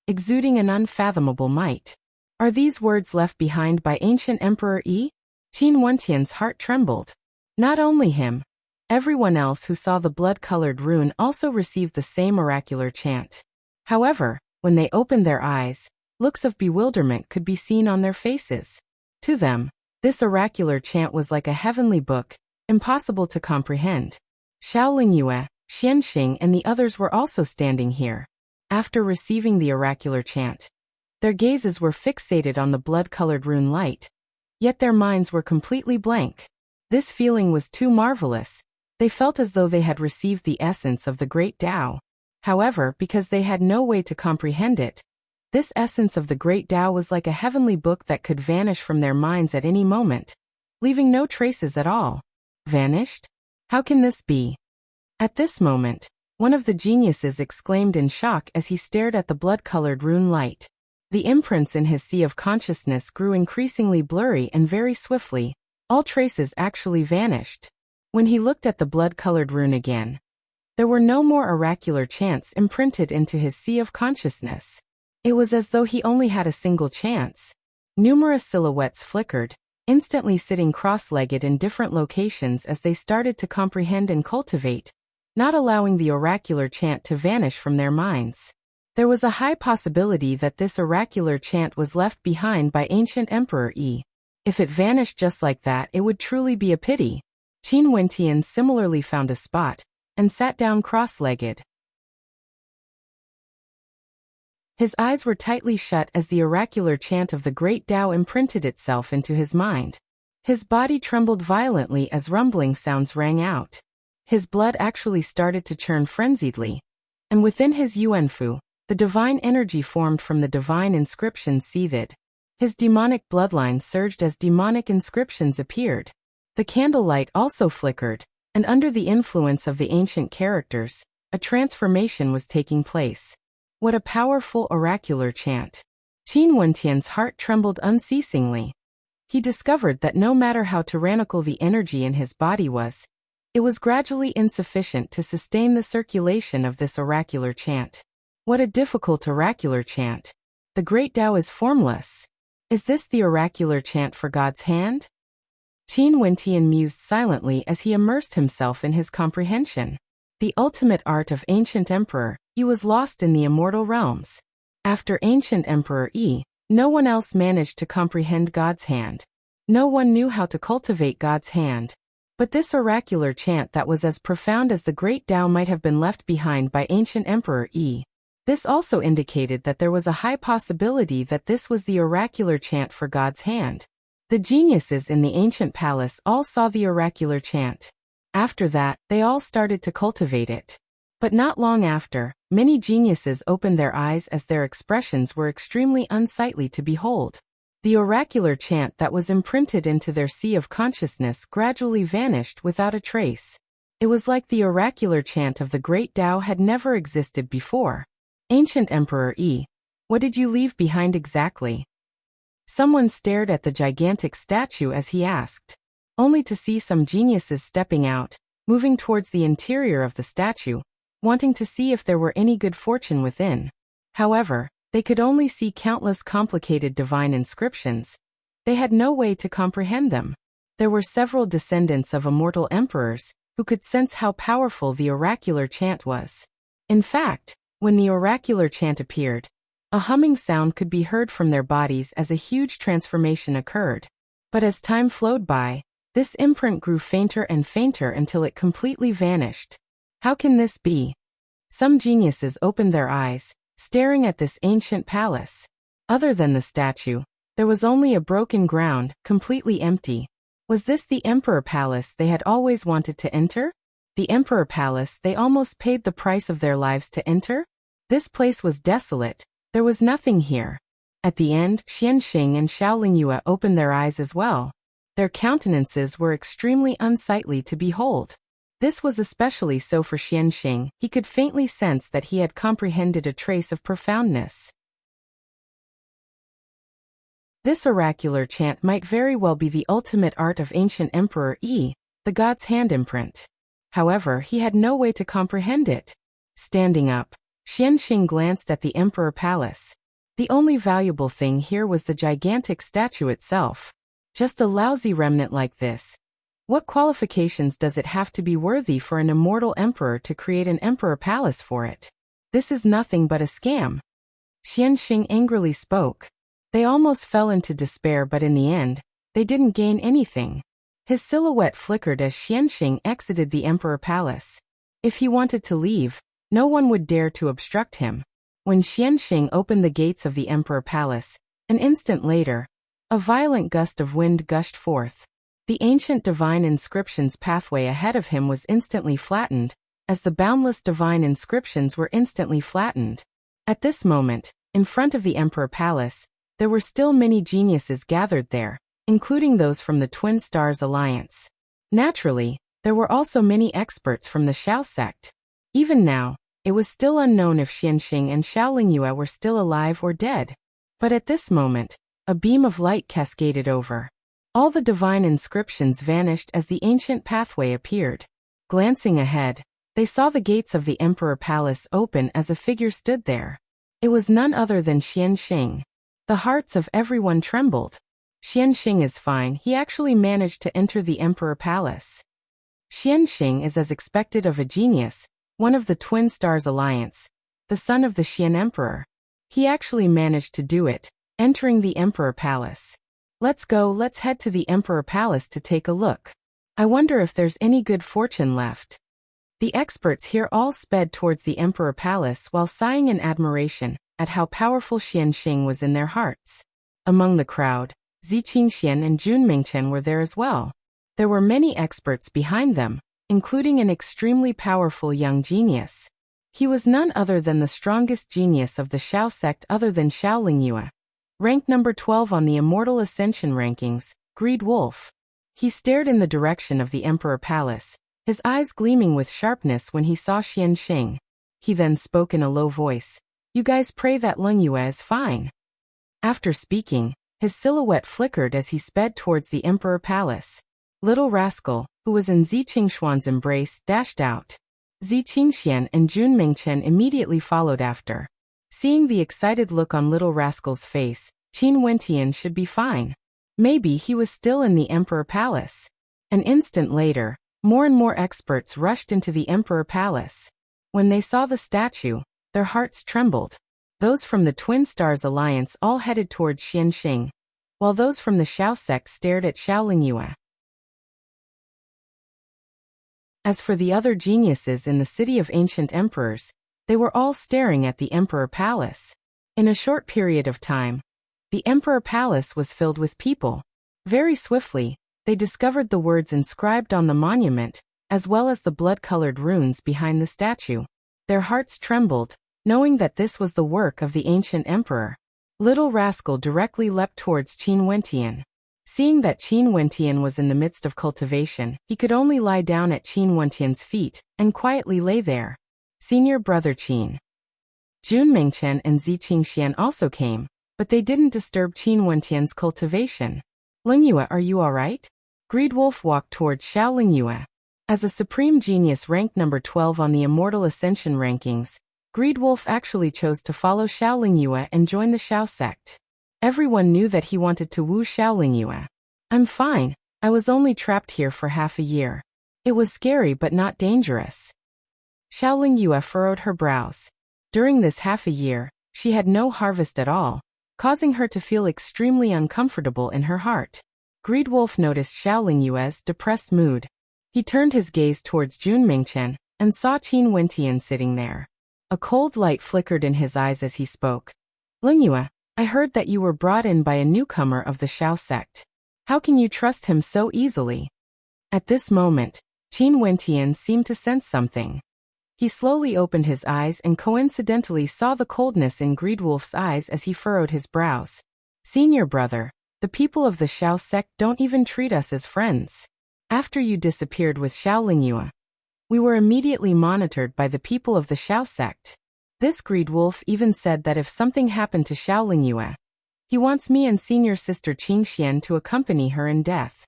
exuding an unfathomable might. Are these words left behind by ancient Emperor Yi? Qin Wentian's heart trembled. Not only him, everyone else who saw the blood-colored rune also received the same oracular chant. However, when they opened their eyes, looks of bewilderment could be seen on their faces. To them, this oracular chant was like a heavenly book, impossible to comprehend. Xiaoling Yue, Xianxing and the others were also standing here. After receiving the oracular chant, their gazes were fixated on the blood-colored rune light, yet their minds were completely blank. This feeling was too marvelous. They felt as though they had received the essence of the great Tao. However, because they had no way to comprehend it, this essence of the great Tao was like a heavenly book that could vanish from their minds at any moment, leaving no traces at all. Vanished? How can this be? At this moment, one of the geniuses exclaimed in shock as he stared at the blood-colored rune light. The imprints in his sea of consciousness grew increasingly blurry, and very swiftly, all traces actually vanished. When he looked at the blood-colored rune again, there were no more oracular chants imprinted into his sea of consciousness. It was as though he only had a single chance. Numerous silhouettes flickered, instantly sitting cross-legged in different locations as they started to comprehend and cultivate, not allowing the oracular chant to vanish from their minds. There was a high possibility that this oracular chant was left behind by ancient Emperor Yi. If it vanished just like that, it would truly be a pity. Qin Wentian similarly found a spot and sat down cross-legged. His eyes were tightly shut as the oracular chant of the great Tao imprinted itself into his mind. His body trembled violently as rumbling sounds rang out. His blood actually started to churn frenziedly. And within his Yuanfu, the divine energy formed from the divine inscriptions seethed. His demonic bloodline surged as demonic inscriptions appeared. The candlelight also flickered, and under the influence of the ancient characters, a transformation was taking place. What a powerful oracular chant! Qin Wentian's heart trembled unceasingly. He discovered that no matter how tyrannical the energy in his body was, it was gradually insufficient to sustain the circulation of this oracular chant. What a difficult oracular chant! The great Tao is formless. Is this the oracular chant for God's hand? Qin Wentian mused silently as he immersed himself in his comprehension. The ultimate art of ancient emperor, Yi was lost in the immortal realms. After ancient Emperor Yi, no one else managed to comprehend God's hand. No one knew how to cultivate God's hand. But this oracular chant that was as profound as the great Tao might have been left behind by ancient Emperor Yi. This also indicated that there was a high possibility that this was the oracular chant for God's hand. The geniuses in the ancient palace all saw the oracular chant. After that, they all started to cultivate it. But not long after, many geniuses opened their eyes as their expressions were extremely unsightly to behold. The oracular chant that was imprinted into their sea of consciousness gradually vanished without a trace. It was like the oracular chant of the great Tao had never existed before. Ancient Emperor Yi, what did you leave behind exactly? Someone stared at the gigantic statue as he asked, only to see some geniuses stepping out, moving towards the interior of the statue, wanting to see if there were any good fortune within. However, they could only see countless complicated divine inscriptions. They had no way to comprehend them. There were several descendants of immortal emperors who could sense how powerful the oracular chant was. In fact, when the oracular chant appeared, a humming sound could be heard from their bodies as a huge transformation occurred. But as time flowed by, this imprint grew fainter and fainter until it completely vanished. How can this be? Some geniuses opened their eyes, staring at this ancient palace. Other than the statue, there was only a broken ground, completely empty. Was this the Emperor Palace they had always wanted to enter? The Emperor Palace they almost paid the price of their lives to enter? This place was desolate. There was nothing here. At the end, Xianxing and Xiaolingyue opened their eyes as well. Their countenances were extremely unsightly to behold. This was especially so for Xianxing. He could faintly sense that he had comprehended a trace of profoundness. This oracular chant might very well be the ultimate art of ancient Emperor Yi, the god's hand imprint. However, he had no way to comprehend it. Standing up, Xianxing glanced at the Emperor Palace. The only valuable thing here was the gigantic statue itself. Just a lousy remnant like this. What qualifications does it have to be worthy for an immortal emperor to create an emperor palace for it? This is nothing but a scam. Xianxing angrily spoke. They almost fell into despair, but in the end, they didn't gain anything. His silhouette flickered as Xianxing exited the emperor palace. If he wanted to leave, no one would dare to obstruct him. When Xianxing opened the gates of the emperor palace, an instant later, a violent gust of wind gushed forth. The ancient divine inscriptions pathway ahead of him was instantly flattened, as the boundless divine inscriptions were instantly flattened. At this moment, in front of the Emperor Palace, there were still many geniuses gathered there, including those from the Twin Stars Alliance. Naturally, there were also many experts from the Xiao sect. Even now, it was still unknown if Xianxing and Xiaolingyue were still alive or dead. But at this moment, a beam of light cascaded over. All the divine inscriptions vanished as the ancient pathway appeared. Glancing ahead, they saw the gates of the Emperor Palace open as a figure stood there. It was none other than Xianxing. The hearts of everyone trembled. Xianxing is fine, he actually managed to enter the Emperor Palace. Xianxing is as expected of a genius, one of the Twin Stars Alliance. the son of the Xian emperor. He actually managed to do it, entering the emperor palace. Let's head to the emperor palace to take a look. I wonder if there's any good fortune left. The experts here all sped towards the emperor palace while sighing in admiration at how powerful Xian Xing was in their hearts. Among the crowd, Zi Qingxian and Jun Mingchen were there as well. There were many experts behind them, including an extremely powerful young genius. He was none other than the strongest genius of the Xiao sect other than Shaolin Yue. Ranked number 12 on the Immortal Ascension rankings, Greed Wolf. He stared in the direction of the Emperor Palace, his eyes gleaming with sharpness when he saw Xian Xing. He then spoke in a low voice. You guys pray that Leng Yue is fine. After speaking, his silhouette flickered as he sped towards the Emperor Palace. Little rascal, who was in Zi Qingshuan's embrace, dashed out. Zi Qingxian and Jun Mingchen immediately followed after. Seeing the excited look on little rascal's face, Qin Wentian should be fine. Maybe he was still in the Emperor Palace. An instant later, more and more experts rushed into the Emperor Palace. When they saw the statue, their hearts trembled. Those from the Twin Stars Alliance all headed towards Xian Xing, while those from the Xiao sect stared at Shaolin Yue. As for the other geniuses in the city of ancient emperors, they were all staring at the Emperor Palace. In a short period of time, the Emperor Palace was filled with people. Very swiftly, they discovered the words inscribed on the monument, as well as the blood-colored runes behind the statue. Their hearts trembled, knowing that this was the work of the ancient emperor. Little rascal directly leapt towards Qin Wentian. Seeing that Qin Wentian was in the midst of cultivation, he could only lie down at Qin Wentian's feet and quietly lay there. Senior brother Qin. Jun Mingchen and Zi Qingxian also came, but they didn't disturb Qin Wentian's cultivation. Leng Yue, are you alright? Greed Wolf walked towards Shaolin Yue. As a supreme genius ranked number 12 on the Immortal Ascension rankings, Greed Wolf actually chose to follow Shaolin Yue and join the Xiao sect. Everyone knew that he wanted to woo Shaolin Yue. I'm fine, I was only trapped here for half a year. It was scary but not dangerous. Shaolin Yue furrowed her brows. During this half a year, she had no harvest at all, causing her to feel extremely uncomfortable in her heart. Greed Wolf noticed Shaolin Yue's depressed mood. He turned his gaze towards Jun Mingchen and saw Qin Wentian sitting there. A cold light flickered in his eyes as he spoke. Leng Yue, I heard that you were brought in by a newcomer of the Xiao sect. How can you trust him so easily? At this moment, Qin Wentian seemed to sense something. He slowly opened his eyes and coincidentally saw the coldness in Greed Wolf's eyes as he furrowed his brows. Senior brother, the people of the Xiao sect don't even treat us as friends. After you disappeared with Shaolin Yue, we were immediately monitored by the people of the Xiao sect. This Greed Wolf even said that if something happened to Shaolin Yue, he wants me and senior sister Qingxian to accompany her in death.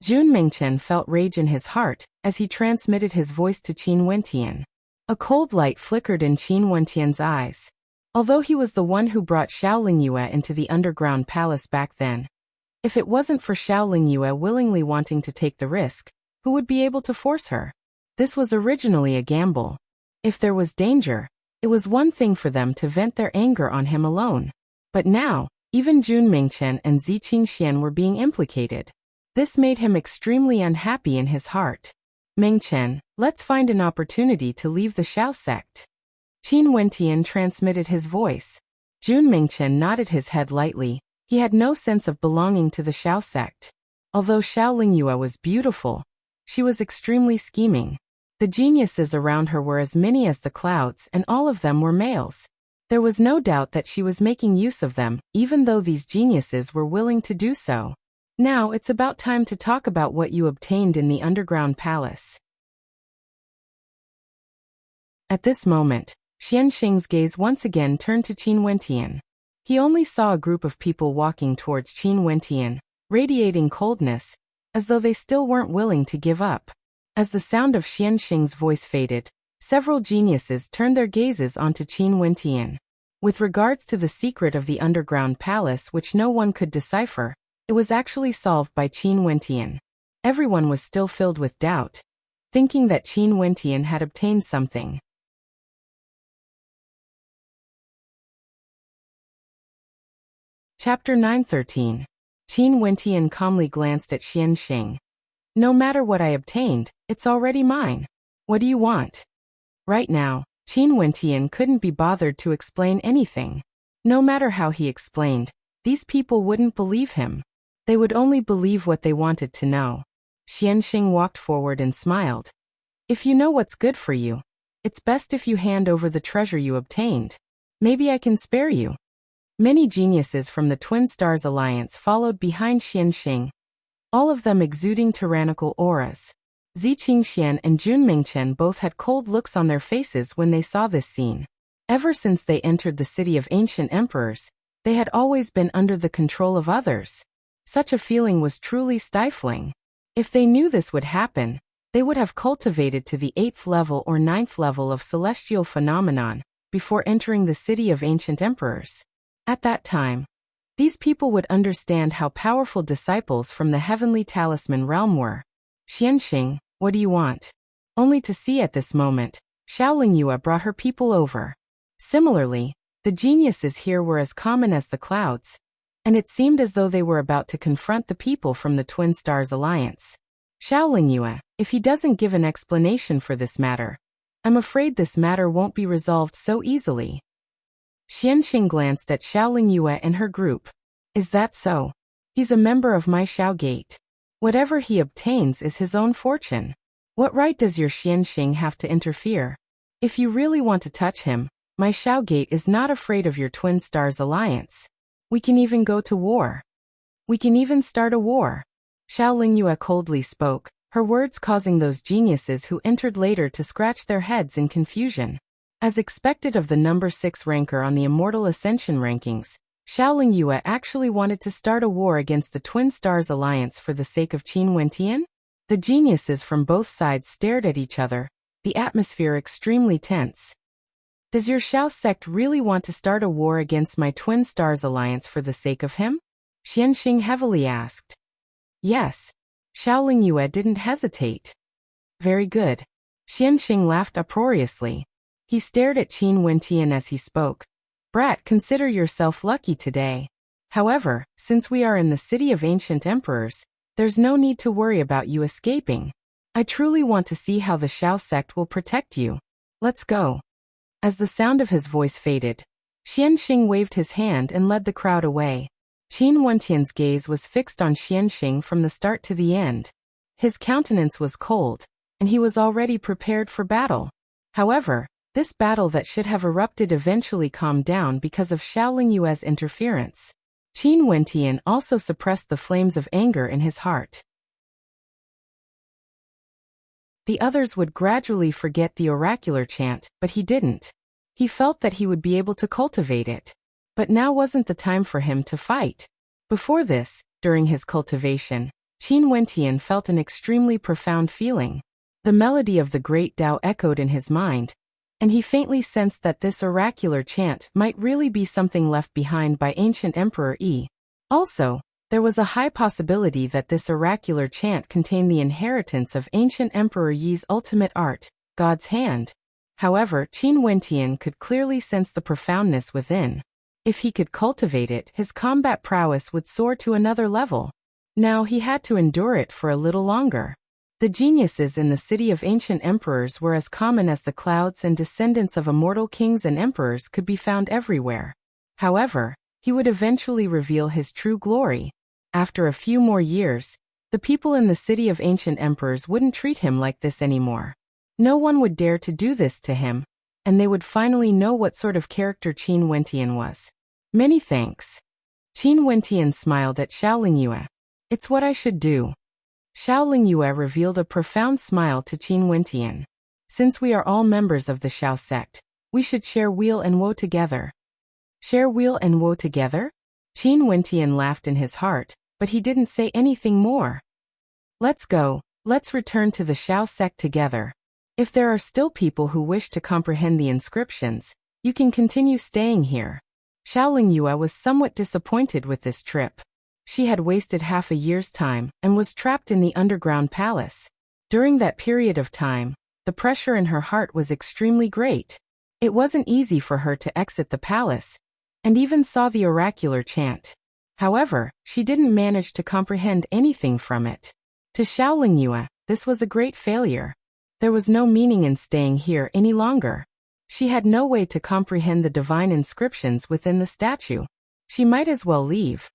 Jun Mingchen felt rage in his heart as he transmitted his voice to Qin Wentian. A cold light flickered in Qin Wentian's eyes. Although he was the one who brought Shaolin Yue into the underground palace back then, if it wasn't for Shaolin Yue willingly wanting to take the risk, who would be able to force her? This was originally a gamble. If there was danger, it was one thing for them to vent their anger on him alone. But now, even Jun Mingchen and Zi Qingxian were being implicated. This made him extremely unhappy in his heart. Mingchen, let's find an opportunity to leave the Xiao sect. Qin Wentian transmitted his voice. Jun Mingchen nodded his head lightly. He had no sense of belonging to the Xiao sect. Although Shaolin Yue was beautiful, she was extremely scheming. The geniuses around her were as many as the clouds and all of them were males. There was no doubt that she was making use of them, even though these geniuses were willing to do so. Now it's about time to talk about what you obtained in the underground palace. At this moment, Xian Xing's gaze once again turned to Qin Wentian. He only saw a group of people walking towards Qin Wentian, radiating coldness, as though they still weren't willing to give up. As the sound of Xian Xing's voice faded, several geniuses turned their gazes onto Qin Wentian. With regards to the secret of the underground palace which no one could decipher, it was actually solved by Qin Wentian. Everyone was still filled with doubt, thinking that Qin Wentian had obtained something. Chapter 913. Qin Wentian calmly glanced at Xianxing. No matter what I obtained, it's already mine. What do you want? Right now, Qin Wentian couldn't be bothered to explain anything. No matter how he explained, these people wouldn't believe him. They would only believe what they wanted to know. Xianxing walked forward and smiled. If you know what's good for you, it's best if you hand over the treasure you obtained. Maybe I can spare you. Many geniuses from the Twin Stars Alliance followed behind Xianxing, all of them exuding tyrannical auras. Zi Qingxian and Jun Mingchen both had cold looks on their faces when they saw this scene. Ever since they entered the city of ancient emperors, they had always been under the control of others. Such a feeling was truly stifling. If they knew this would happen, they would have cultivated to the 8th level or 9th level of celestial phenomenon before entering the city of ancient emperors. At that time, these people would understand how powerful disciples from the heavenly talisman realm were. Xianxing, what do you want? Only to see at this moment, Xiaoling Yue brought her people over. Similarly, the geniuses here were as common as the clouds, and it seemed as though they were about to confront the people from the Twin Stars Alliance. Xiaoling Yue, if he doesn't give an explanation for this matter, I'm afraid this matter won't be resolved so easily. Xianxing glanced at Xiaoling Yue and her group. Is that so? He's a member of my Xiao Gate. Whatever he obtains is his own fortune. What right does your Xianxing have to interfere? If you really want to touch him, my Xiao Gate is not afraid of your Twin Stars Alliance. We can even go to war. We can even start a war. Xiaoling Yue coldly spoke, her words causing those geniuses who entered later to scratch their heads in confusion. As expected of the number 6 ranker on the Immortal Ascension rankings, Xiaoling Yue actually wanted to start a war against the Twin Stars Alliance for the sake of Qin Wentian? The geniuses from both sides stared at each other, the atmosphere extremely tense. Does your Xiao sect really want to start a war against my Twin Stars Alliance for the sake of him? Xianxing heavily asked. Yes. Xiaoling Yue didn't hesitate. Very good. Xianxing laughed uproariously. He stared at Qin Wentian as he spoke. Brat, consider yourself lucky today. However, since we are in the city of ancient emperors, there's no need to worry about you escaping. I truly want to see how the Xiao sect will protect you. Let's go. As the sound of his voice faded, Xianxing waved his hand and led the crowd away. Qin Wentian's gaze was fixed on Xianxing from the start to the end. His countenance was cold, and he was already prepared for battle. However, this battle that should have erupted eventually calmed down because of Xiaoling Yue's interference. Qin Wentian also suppressed the flames of anger in his heart. The others would gradually forget the oracular chant, but he didn't. He felt that he would be able to cultivate it. But now wasn't the time for him to fight. Before this, during his cultivation, Qin Wentian felt an extremely profound feeling. The melody of the great Tao echoed in his mind, and he faintly sensed that this oracular chant might really be something left behind by ancient Emperor Yi. Also, there was a high possibility that this oracular chant contained the inheritance of ancient Emperor Yi's ultimate art, God's hand. However, Qin Wentian could clearly sense the profoundness within. If he could cultivate it, his combat prowess would soar to another level. Now he had to endure it for a little longer. The geniuses in the city of ancient emperors were as common as the clouds, and descendants of immortal kings and emperors could be found everywhere. However, he would eventually reveal his true glory. After a few more years, the people in the city of ancient emperors wouldn't treat him like this anymore. No one would dare to do this to him, and they would finally know what sort of character Qin Wentian was. Many thanks. Qin Wentian smiled at Xiaoling Yue. It's what I should do. Xiaoling Yue revealed a profound smile to Qin Wentian. Since we are all members of the Xiao sect, we should share weal and woe together. Share weal and woe together? Qin Wentian laughed in his heart, but he didn't say anything more. Let's go, let's return to the Xiao sect together. If there are still people who wish to comprehend the inscriptions, you can continue staying here. Xiaoling Yue was somewhat disappointed with this trip. She had wasted half a year's time and was trapped in the underground palace. During that period of time, the pressure in her heart was extremely great. It wasn't easy for her to exit the palace, and even saw the oracular chant. However, she didn't manage to comprehend anything from it. To Xiaoling Yue, this was a great failure. There was no meaning in staying here any longer. She had no way to comprehend the divine inscriptions within the statue. She might as well leave.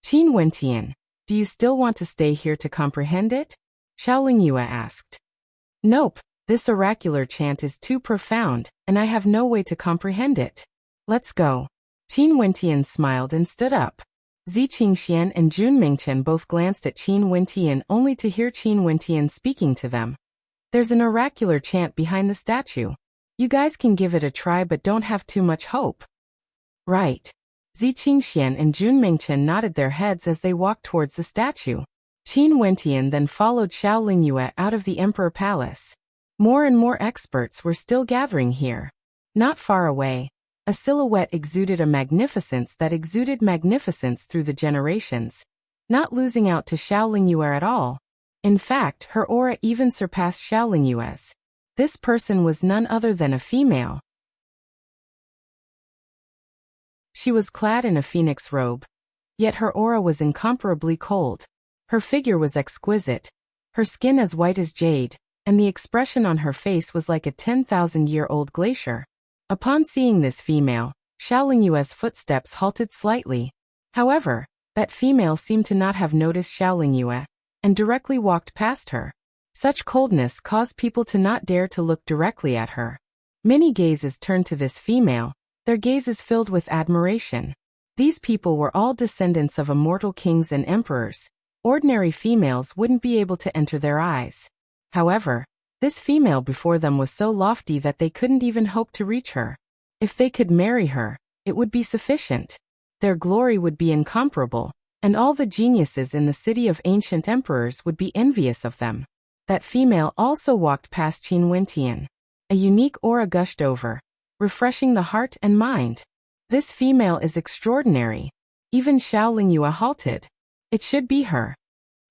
Qin Wentian, do you still want to stay here to comprehend it? Xiaoling Yue asked. Nope, this oracular chant is too profound, and I have no way to comprehend it. Let's go. Qin Wentian smiled and stood up. Zi Qingxian and Jun Mingchen both glanced at Qin Wentian only to hear Qin Wentian speaking to them. There's an oracular chant behind the statue. You guys can give it a try but don't have too much hope. Right. Zi Qingxian and Jun Mingchen nodded their heads as they walked towards the statue. Qin Wentian then followed Xiaoling Yue out of the Emperor Palace. More and more experts were still gathering here. Not far away, a silhouette exuded a magnificence that exuded magnificence through the generations, not losing out to Xiaoling Yue at all. In fact, her aura even surpassed Xiaoling Yue's. This person was none other than a female. She was clad in a phoenix robe, yet her aura was incomparably cold. Her figure was exquisite, her skin as white as jade, and the expression on her face was like a 10,000-year-old glacier. Upon seeing this female, Xiaoling Yue's footsteps halted slightly. However, that female seemed to not have noticed Xiaoling Yue, and directly walked past her. Such coldness caused people to not dare to look directly at her. Many gazes turned to this female, their gazes filled with admiration. These people were all descendants of immortal kings and emperors. Ordinary females wouldn't be able to enter their eyes. However, this female before them was so lofty that they couldn't even hope to reach her. If they could marry her, it would be sufficient. Their glory would be incomparable, and all the geniuses in the city of ancient emperors would be envious of them. That female also walked past Qin Wentian. A unique aura gushed over, refreshing the heart and mind. This female is extraordinary. Even Xiaoling Yue halted. It should be her.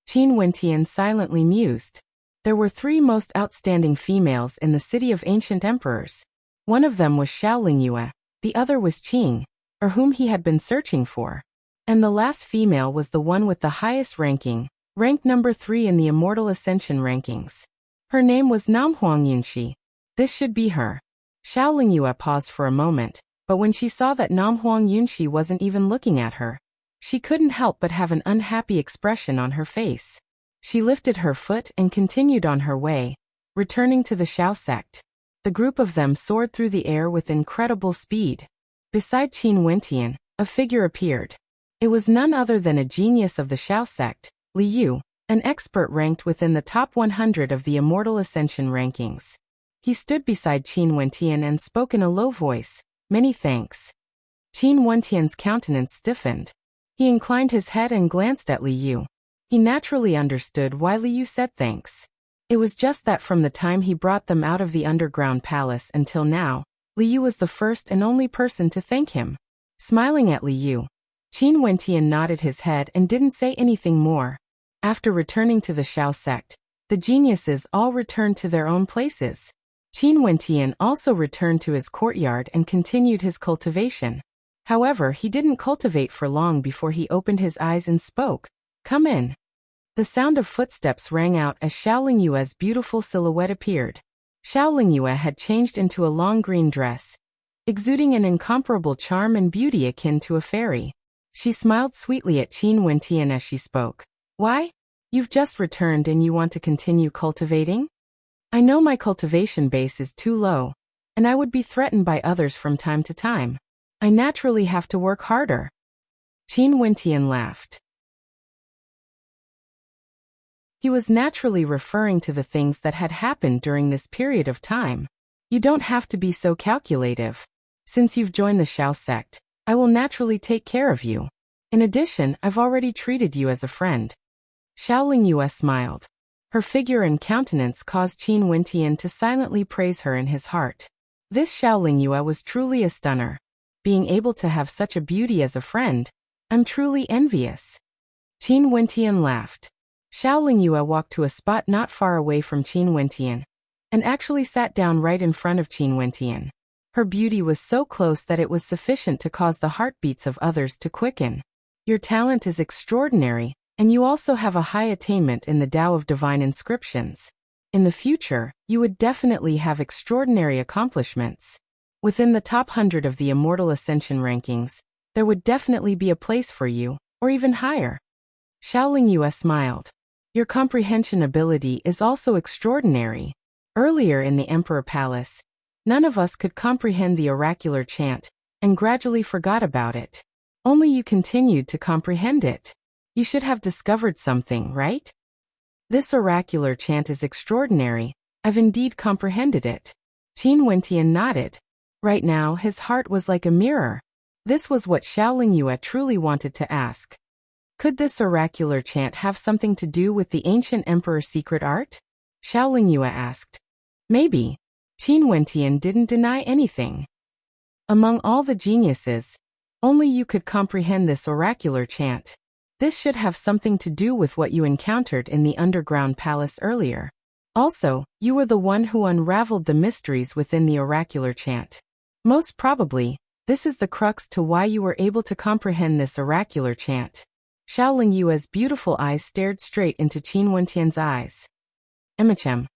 Qin Wentian silently mused. There were 3 most outstanding females in the city of ancient emperors. One of them was Xiaoling Yue, the other was Qing, or whom he had been searching for. And the last female was the one with the highest ranking, ranked number 3 in the Immortal Ascension rankings. Her name was Namhuang Yunxi. This should be her. Xiaoling Yue paused for a moment, but when she saw that Namhuang Yunxi wasn't even looking at her, she couldn't help but have an unhappy expression on her face. She lifted her foot and continued on her way, returning to the Xiao sect. The group of them soared through the air with incredible speed. Beside Qin Wentian, a figure appeared. It was none other than a genius of the Xiao sect, Li Yu, an expert ranked within the top 100 of the Immortal Ascension rankings. He stood beside Qin Wentian and spoke in a low voice, "Many thanks." Qin Wentian's countenance stiffened. He inclined his head and glanced at Li Yu. He naturally understood why Li Yu said thanks. It was just that from the time he brought them out of the underground palace until now, Li Yu was the first and only person to thank him. Smiling at Li Yu, Qin Wentian nodded his head and didn't say anything more. After returning to the Xiao sect, the geniuses all returned to their own places. Qin Wentian also returned to his courtyard and continued his cultivation. However, he didn't cultivate for long before he opened his eyes and spoke. "Come in." The sound of footsteps rang out as Xiaoling Yue's beautiful silhouette appeared. Xiaoling Yue had changed into a long green dress, exuding an incomparable charm and beauty akin to a fairy. She smiled sweetly at Qin Wentian as she spoke. "Why? You've just returned and you want to continue cultivating? I know my cultivation base is too low, and I would be threatened by others from time to time. I naturally have to work harder." Qin Wentian laughed. He was naturally referring to the things that had happened during this period of time. "You don't have to be so calculative. Since you've joined the Xiao sect, I will naturally take care of you. In addition, I've already treated you as a friend." Xiaoling Yue smiled. Her figure and countenance caused Qin Wentian to silently praise her in his heart. This Xiaoling Yue was truly a stunner. Being able to have such a beauty as a friend, I'm truly envious. Qin Wentian laughed. Xiaoling Yue walked to a spot not far away from Qin Wentian, and actually sat down right in front of Qin Wentian. Her beauty was so close that it was sufficient to cause the heartbeats of others to quicken. Your talent is extraordinary, and you also have a high attainment in the Tao of Divine Inscriptions. In the future, you would definitely have extraordinary accomplishments. Within the top 100 of the Immortal Ascension rankings, there would definitely be a place for you, or even higher. Xiaoling Yue smiled. Your comprehension ability is also extraordinary. Earlier in the Emperor Palace, none of us could comprehend the oracular chant, and gradually forgot about it. Only you continued to comprehend it. You should have discovered something, right? This oracular chant is extraordinary. I've indeed comprehended it. Qin Wentian nodded. Right now, his heart was like a mirror. This was what Xiaoling Yue truly wanted to ask. Could this oracular chant have something to do with the ancient emperor's secret art? Xiaoling Yue asked. Maybe. Qin Wentian didn't deny anything. Among all the geniuses, only you could comprehend this oracular chant. This should have something to do with what you encountered in the underground palace earlier. Also, you were the one who unraveled the mysteries within the oracular chant. Most probably, this is the crux to why you were able to comprehend this oracular chant. Xiaoling Yue's beautiful eyes stared straight into Qin Wentian's eyes. Qin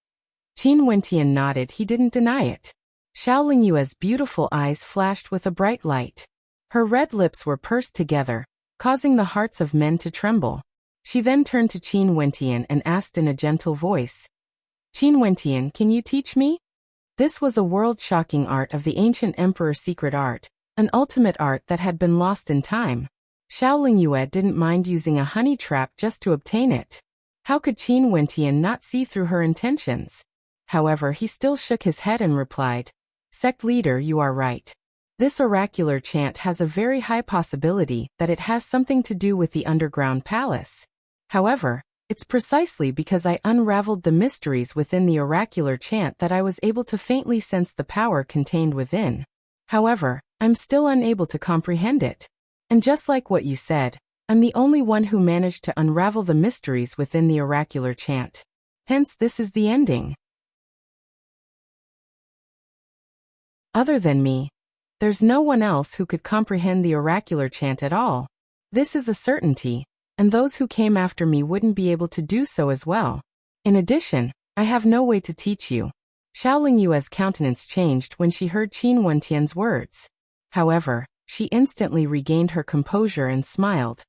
Wentian nodded. He didn't deny it. Xiaoling Yue's beautiful eyes flashed with a bright light. Her red lips were pursed together, causing the hearts of men to tremble. She then turned to Qin Wentian and asked in a gentle voice, Qin Wentian, can you teach me? This was a world-shocking art of the ancient emperor's secret art, an ultimate art that had been lost in time. Xiaoling Yue didn't mind using a honey trap just to obtain it. How could Qin Wentian not see through her intentions? However, he still shook his head and replied, Sect leader, you are right. This oracular chant has a very high possibility that it has something to do with the underground palace. However, it's precisely because I unraveled the mysteries within the oracular chant that I was able to faintly sense the power contained within. However, I'm still unable to comprehend it. And just like what you said, I'm the only one who managed to unravel the mysteries within the oracular chant. Hence, this is the ending. Other than me, there's no one else who could comprehend the oracular chant at all. This is a certainty, and those who came after me wouldn't be able to do so as well. In addition, I have no way to teach you. Xiaoling Yue's countenance changed when she heard Qin Wentian's words. However, she instantly regained her composure and smiled.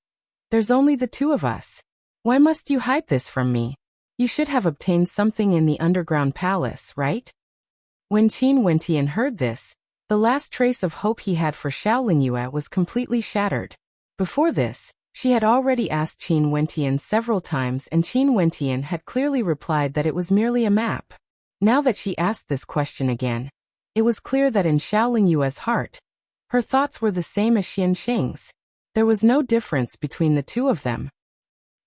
There's only the two of us. Why must you hide this from me? You should have obtained something in the underground palace, right? When Qin Wentian heard this, the last trace of hope he had for Xiaoling Yue was completely shattered. Before this, she had already asked Qin Wentian several times and Qin Wentian had clearly replied that it was merely a map. Now that she asked this question again, it was clear that in Xiaoling Yue's heart, her thoughts were the same as Xian Xing's. There was no difference between the two of them.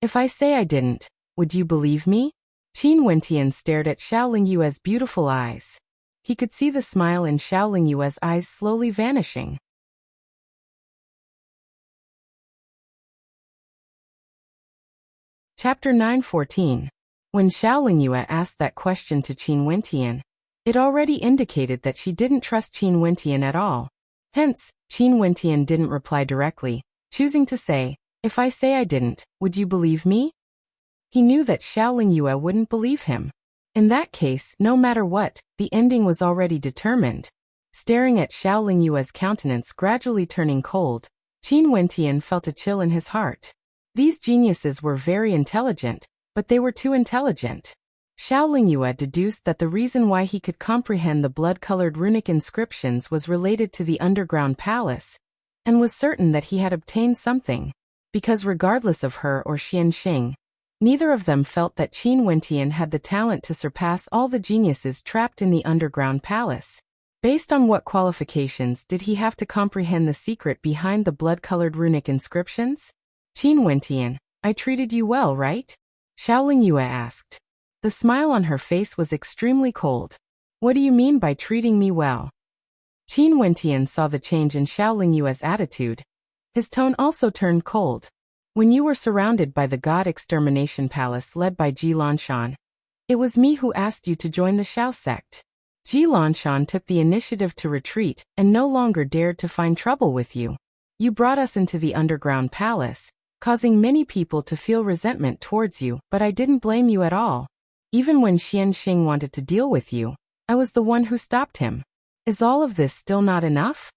If I say I didn't, would you believe me? Qin Wentian stared at Xiaoling Yue's beautiful eyes. He could see the smile in Xiaoling Yue's eyes slowly vanishing. Chapter 9:14. When Xiaoling Yue asked that question to Qin Wentian, it already indicated that she didn't trust Qin Wentian at all. Hence, Qin Wentian didn't reply directly, choosing to say, if I say I didn't, would you believe me? He knew that Xiaoling Yue wouldn't believe him. In that case, no matter what, the ending was already determined. Staring at Xiaoling Yue's countenance gradually turning cold, Qin Wentian felt a chill in his heart. These geniuses were very intelligent, but they were too intelligent. Xiaoling Yue deduced that the reason why he could comprehend the blood-colored runic inscriptions was related to the underground palace, and was certain that he had obtained something, because regardless of her or Xian Xing, neither of them felt that Qin Wentian had the talent to surpass all the geniuses trapped in the underground palace. Based on what qualifications did he have to comprehend the secret behind the blood-colored runic inscriptions? Qin Wentian, I treated you well, right? Xiaoling Yue asked. The smile on her face was extremely cold. What do you mean by treating me well? Qin Wentian saw the change in Xiaoling Yue's attitude. His tone also turned cold. When you were surrounded by the God Extermination Palace led by Ji Lanshan, it was me who asked you to join the Xiao sect. Ji Lanshan took the initiative to retreat and no longer dared to find trouble with you. You brought us into the underground palace, causing many people to feel resentment towards you, but I didn't blame you at all. Even when Xianxing wanted to deal with you, I was the one who stopped him. Is all of this still not enough?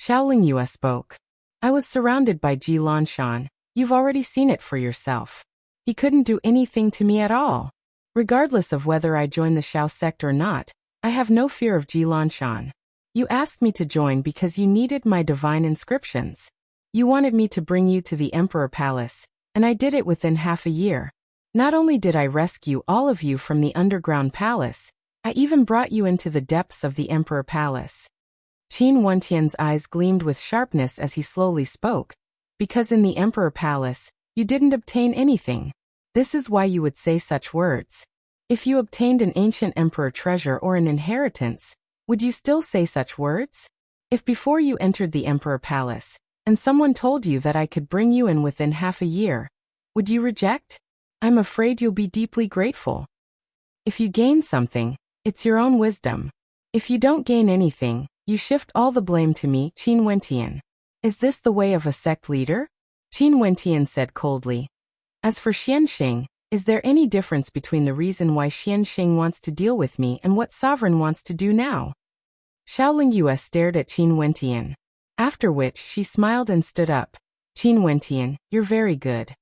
Xiaoling Yue spoke. I was surrounded by Ji Lanshan. You've already seen it for yourself. He couldn't do anything to me at all. Regardless of whether I join the Xiao sect or not, I have no fear of Ji Lanshan. You asked me to join because you needed my divine inscriptions. You wanted me to bring you to the Emperor Palace, and I did it within half a year. Not only did I rescue all of you from the underground palace, I even brought you into the depths of the Emperor Palace. Qin Wentian's eyes gleamed with sharpness as he slowly spoke. Because in the Emperor Palace, you didn't obtain anything. This is why you would say such words. If you obtained an ancient emperor treasure or an inheritance, would you still say such words? If before you entered the Emperor Palace, and someone told you that I could bring you in within half a year, would you reject? I'm afraid you'll be deeply grateful. If you gain something, it's your own wisdom. If you don't gain anything, you shift all the blame to me, Qin Wentian. Is this the way of a sect leader? Qin Wentian said coldly. As for Xianxing, is there any difference between the reason why Xianxing wants to deal with me and what Sovereign wants to do now? Xiaoling Yue stared at Qin Wentian. After which she smiled and stood up. Qin Wentian, you're very good.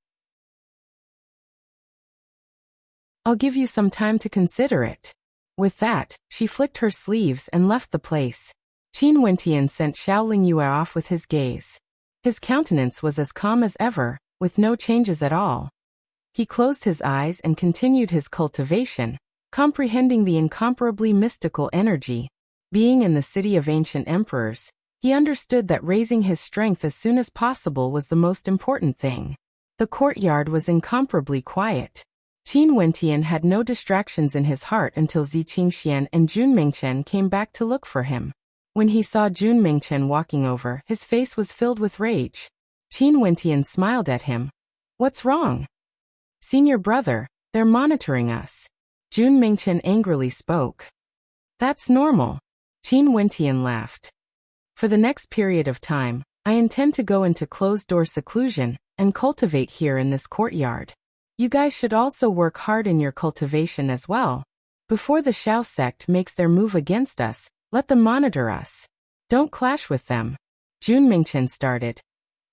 I'll give you some time to consider it. With that, she flicked her sleeves and left the place. Qin Wentian sent Xiaoling Yue off with his gaze. His countenance was as calm as ever, with no changes at all. He closed his eyes and continued his cultivation, comprehending the incomparably mystical energy. Being in the city of ancient emperors, he understood that raising his strength as soon as possible was the most important thing. The courtyard was incomparably quiet. Qin Wentian had no distractions in his heart until Zi Qingxian and Jun Mingchen came back to look for him. When he saw Jun Mingchen walking over, his face was filled with rage. Qin Wentian smiled at him. What's wrong? Senior brother, they're monitoring us. Jun Mingchen angrily spoke. That's normal. Qin Wentian laughed. For the next period of time, I intend to go into closed-door seclusion and cultivate here in this courtyard. You guys should also work hard in your cultivation as well. Before the Xiao sect makes their move against us, let them monitor us. Don't clash with them. Jun Mingchen started.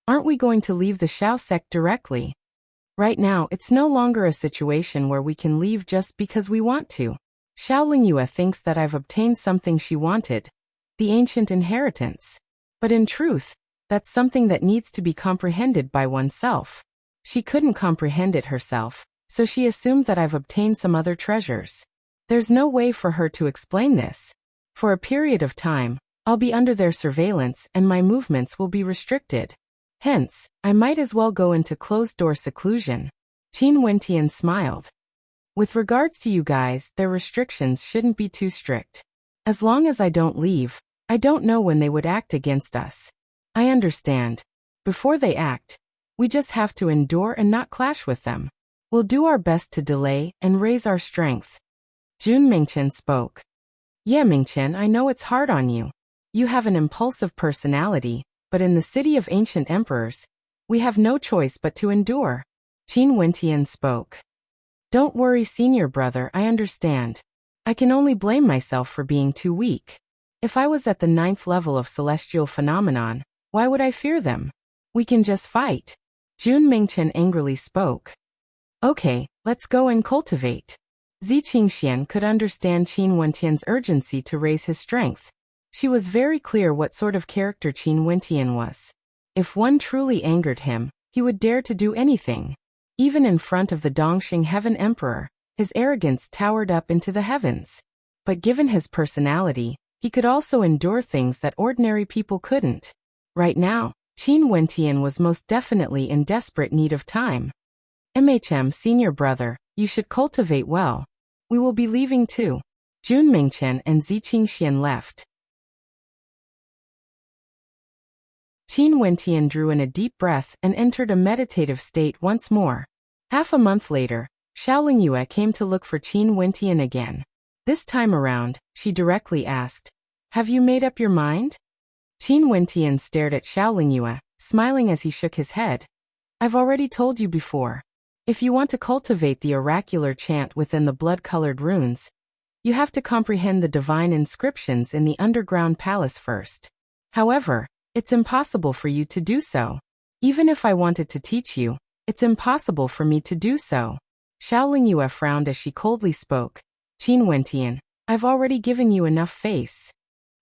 Aren't we going to leave the Xiao sect directly? Right now, it's no longer a situation where we can leave just because we want to. Xiaoling Yue thinks that I've obtained something she wanted, the ancient inheritance. But in truth, that's something that needs to be comprehended by oneself. She couldn't comprehend it herself, so she assumed that I've obtained some other treasures. There's no way for her to explain this. For a period of time, I'll be under their surveillance and my movements will be restricted. Hence, I might as well go into closed-door seclusion. Qin Wentian smiled. With regards to you guys, their restrictions shouldn't be too strict. As long as I don't leave, I don't know when they would act against us. I understand. Before they act, we just have to endure and not clash with them. We'll do our best to delay and raise our strength. Jun Mingchen spoke. Yeah, Mingchen, I know it's hard on you. You have an impulsive personality, but in the city of ancient emperors, we have no choice but to endure. Qin Wentian spoke. Don't worry, senior brother, I understand. I can only blame myself for being too weak. If I was at the 9th level of celestial phenomenon, why would I fear them? We can just fight. Jun Mingchen angrily spoke. Okay, let's go and cultivate. Zi Qingxian could understand Qin Wentian's urgency to raise his strength. She was very clear what sort of character Qin Wentian was. If one truly angered him, he would dare to do anything. Even in front of the Dongxing Heaven Emperor, his arrogance towered up into the heavens. But given his personality, he could also endure things that ordinary people couldn't. Right now, Qin Wentian was most definitely in desperate need of time. Senior brother, you should cultivate well. We will be leaving too. Jun Mingchen and Zi Qingxian left. Qin Wentian drew in a deep breath and entered a meditative state once more. Half a month later, Xiaoling Yue came to look for Qin Wentian again. This time around, she directly asked, Have you made up your mind? Qin Wentian stared at Xiaoling Yue, smiling as he shook his head. I've already told you before. If you want to cultivate the oracular chant within the blood-colored runes, you have to comprehend the divine inscriptions in the underground palace first. However, it's impossible for you to do so. Even if I wanted to teach you, it's impossible for me to do so. Xiao Lingyue frowned as she coldly spoke. Qin Wentian, I've already given you enough face.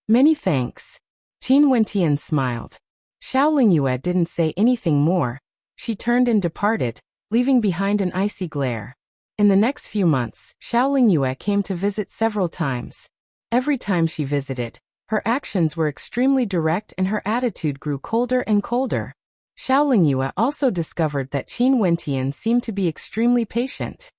Many thanks. Qin Wentian smiled. Xiao Lingyue didn't say anything more. She turned and departed, leaving behind an icy glare. In the next few months, Xiao Lingyue came to visit several times. Every time she visited, her actions were extremely direct and her attitude grew colder and colder. Xiao Lingyue also discovered that Qin Wentian seemed to be extremely patient.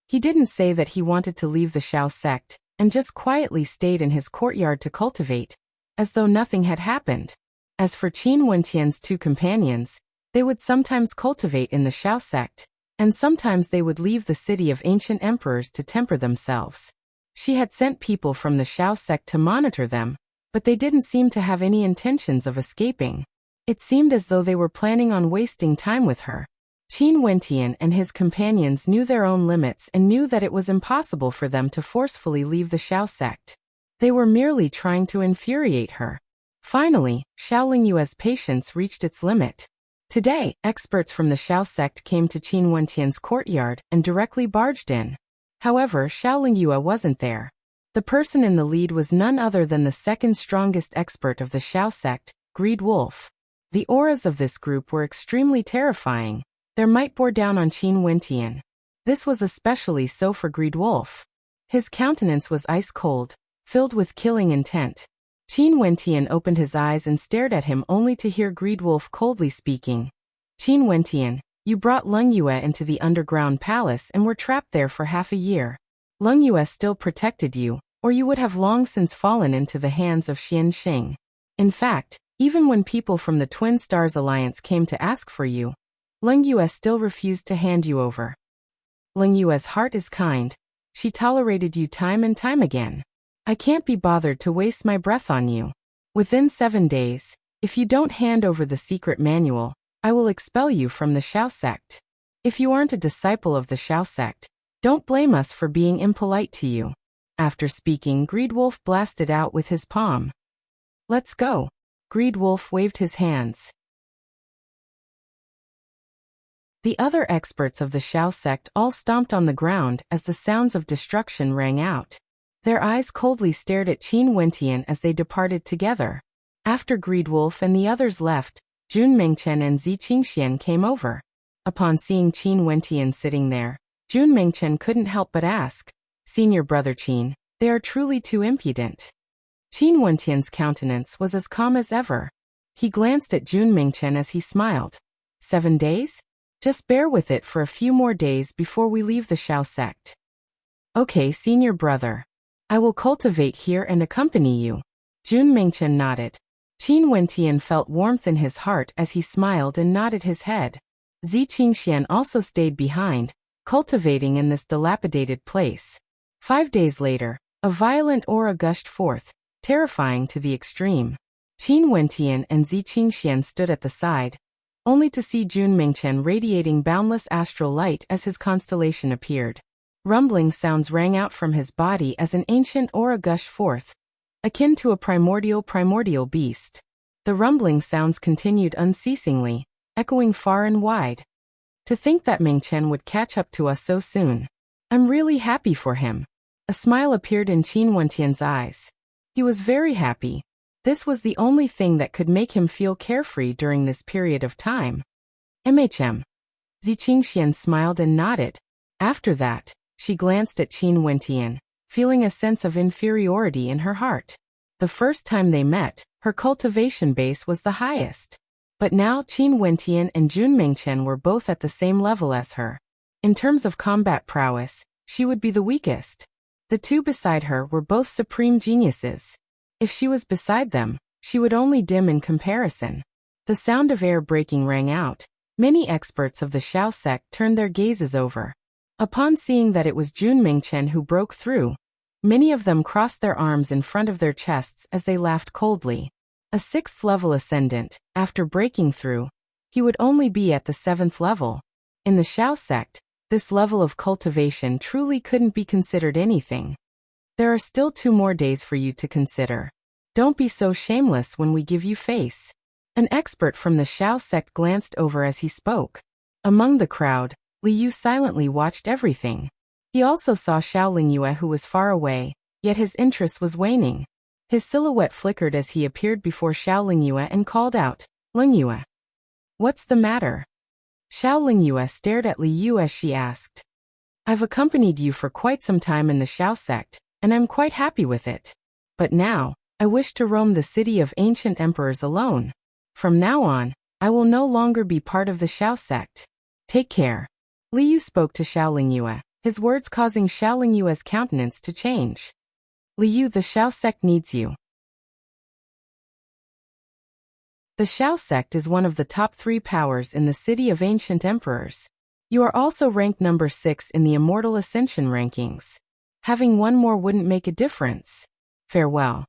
He didn't say that he wanted to leave the Xiao sect, and just quietly stayed in his courtyard to cultivate, as though nothing had happened. As for Qin Wentian's two companions, they would sometimes cultivate in the Xiao sect, and sometimes they would leave the city of ancient emperors to temper themselves. She had sent people from the Xiao sect to monitor them, but they didn't seem to have any intentions of escaping. It seemed as though they were planning on wasting time with her. Qin Wentian and his companions knew their own limits and knew that it was impossible for them to forcefully leave the Xiao sect. They were merely trying to infuriate her. Finally, Xiao Lingyue's patience reached its limit. Today, experts from the Xiao sect came to Qin Wentian's courtyard and directly barged in. However, Xiao Lingyue wasn't there. The person in the lead was none other than the second strongest expert of the Xiao sect, Greed Wolf. The auras of this group were extremely terrifying. Their might bore down on Qin Wentian. This was especially so for Greed Wolf. His countenance was ice-cold, filled with killing intent. Qin Wentian opened his eyes and stared at him only to hear Greed Wolf coldly speaking. Qin Wentian, you brought Lingyue into the underground palace and were trapped there for half a year. Lingyue still protected you, or you would have long since fallen into the hands of Xian Xing. In fact, even when people from the Twin Stars Alliance came to ask for you, Lingyue still refused to hand you over. Lingyue's heart is kind. She tolerated you time and time again. I can't be bothered to waste my breath on you. Within 7 days, if you don't hand over the secret manual, I will expel you from the Xiao sect. If you aren't a disciple of the Xiao sect, don't blame us for being impolite to you. After speaking, Greed Wolf blasted out with his palm. Let's go. Greed Wolf waved his hands. The other experts of the Xiao sect all stomped on the ground as the sounds of destruction rang out. Their eyes coldly stared at Qin Wentian as they departed together. After Greed Wolf and the others left, Jun Mengchen and Zi Qingxian came over. Upon seeing Qin Wentian sitting there, Jun Mengchen couldn't help but ask, Senior Brother Qin, they are truly too impudent. Qin Wentian's countenance was as calm as ever. He glanced at Jun Mengchen as he smiled. 7 days? Just bear with it for a few more days before we leave the Xiao sect. Okay, Senior Brother. I will cultivate here and accompany you. Jun Mengchen nodded. Qin Wentian felt warmth in his heart as he smiled and nodded his head. Zi Qingxian also stayed behind, cultivating in this dilapidated place. 5 days later, a violent aura gushed forth, terrifying to the extreme. Qin Wentian and Zi Qingxian stood at the side, only to see Jun Mengchen radiating boundless astral light as his constellation appeared. Rumbling sounds rang out from his body as an ancient aura gushed forth, akin to a primordial beast. The rumbling sounds continued unceasingly, echoing far and wide. To think that Mengchen would catch up to us so soon. I'm really happy for him. A smile appeared in Qin Wentian's eyes. He was very happy. This was the only thing that could make him feel carefree during this period of time. MHM. Zi Qingxian smiled and nodded. After that, she glanced at Qin Wentian, feeling a sense of inferiority in her heart. The first time they met, her cultivation base was the highest. But now Qin Wentian and Jun Mengchen were both at the same level as her. In terms of combat prowess, she would be the weakest. The two beside her were both supreme geniuses. If she was beside them, she would only dim in comparison. The sound of air breaking rang out. Many experts of the Xiao sect turned their gazes over. Upon seeing that it was Jun Mengchen who broke through, many of them crossed their arms in front of their chests as they laughed coldly. A 6th level ascendant, after breaking through, he would only be at the 7th level. In the Xiao sect, this level of cultivation truly couldn't be considered anything. There are still 2 more days for you to consider. Don't be so shameless when we give you face. An expert from the Xiao sect glanced over as he spoke. Among the crowd, Li Yu silently watched everything. He also saw Xiao Lingyue, who was far away, yet his interest was waning. His silhouette flickered as he appeared before Xiao Lingyue and called out, "Lingyue, what's the matter?" Xiao Lingyue stared at Li Yu as she asked, "I've accompanied you for quite some time in the Xiao sect, and I'm quite happy with it. But now, I wish to roam the city of ancient emperors alone. From now on, I will no longer be part of the Xiao sect. Take care." Li Yu spoke to Xiao Lingyue, his words causing Xiao Lingyue's countenance to change. "Li Yu, the Xiao sect needs you." The Xiao sect is one of the top 3 powers in the city of ancient emperors. You are also ranked number 6 in the Immortal Ascension rankings. Having one more wouldn't make a difference. Farewell.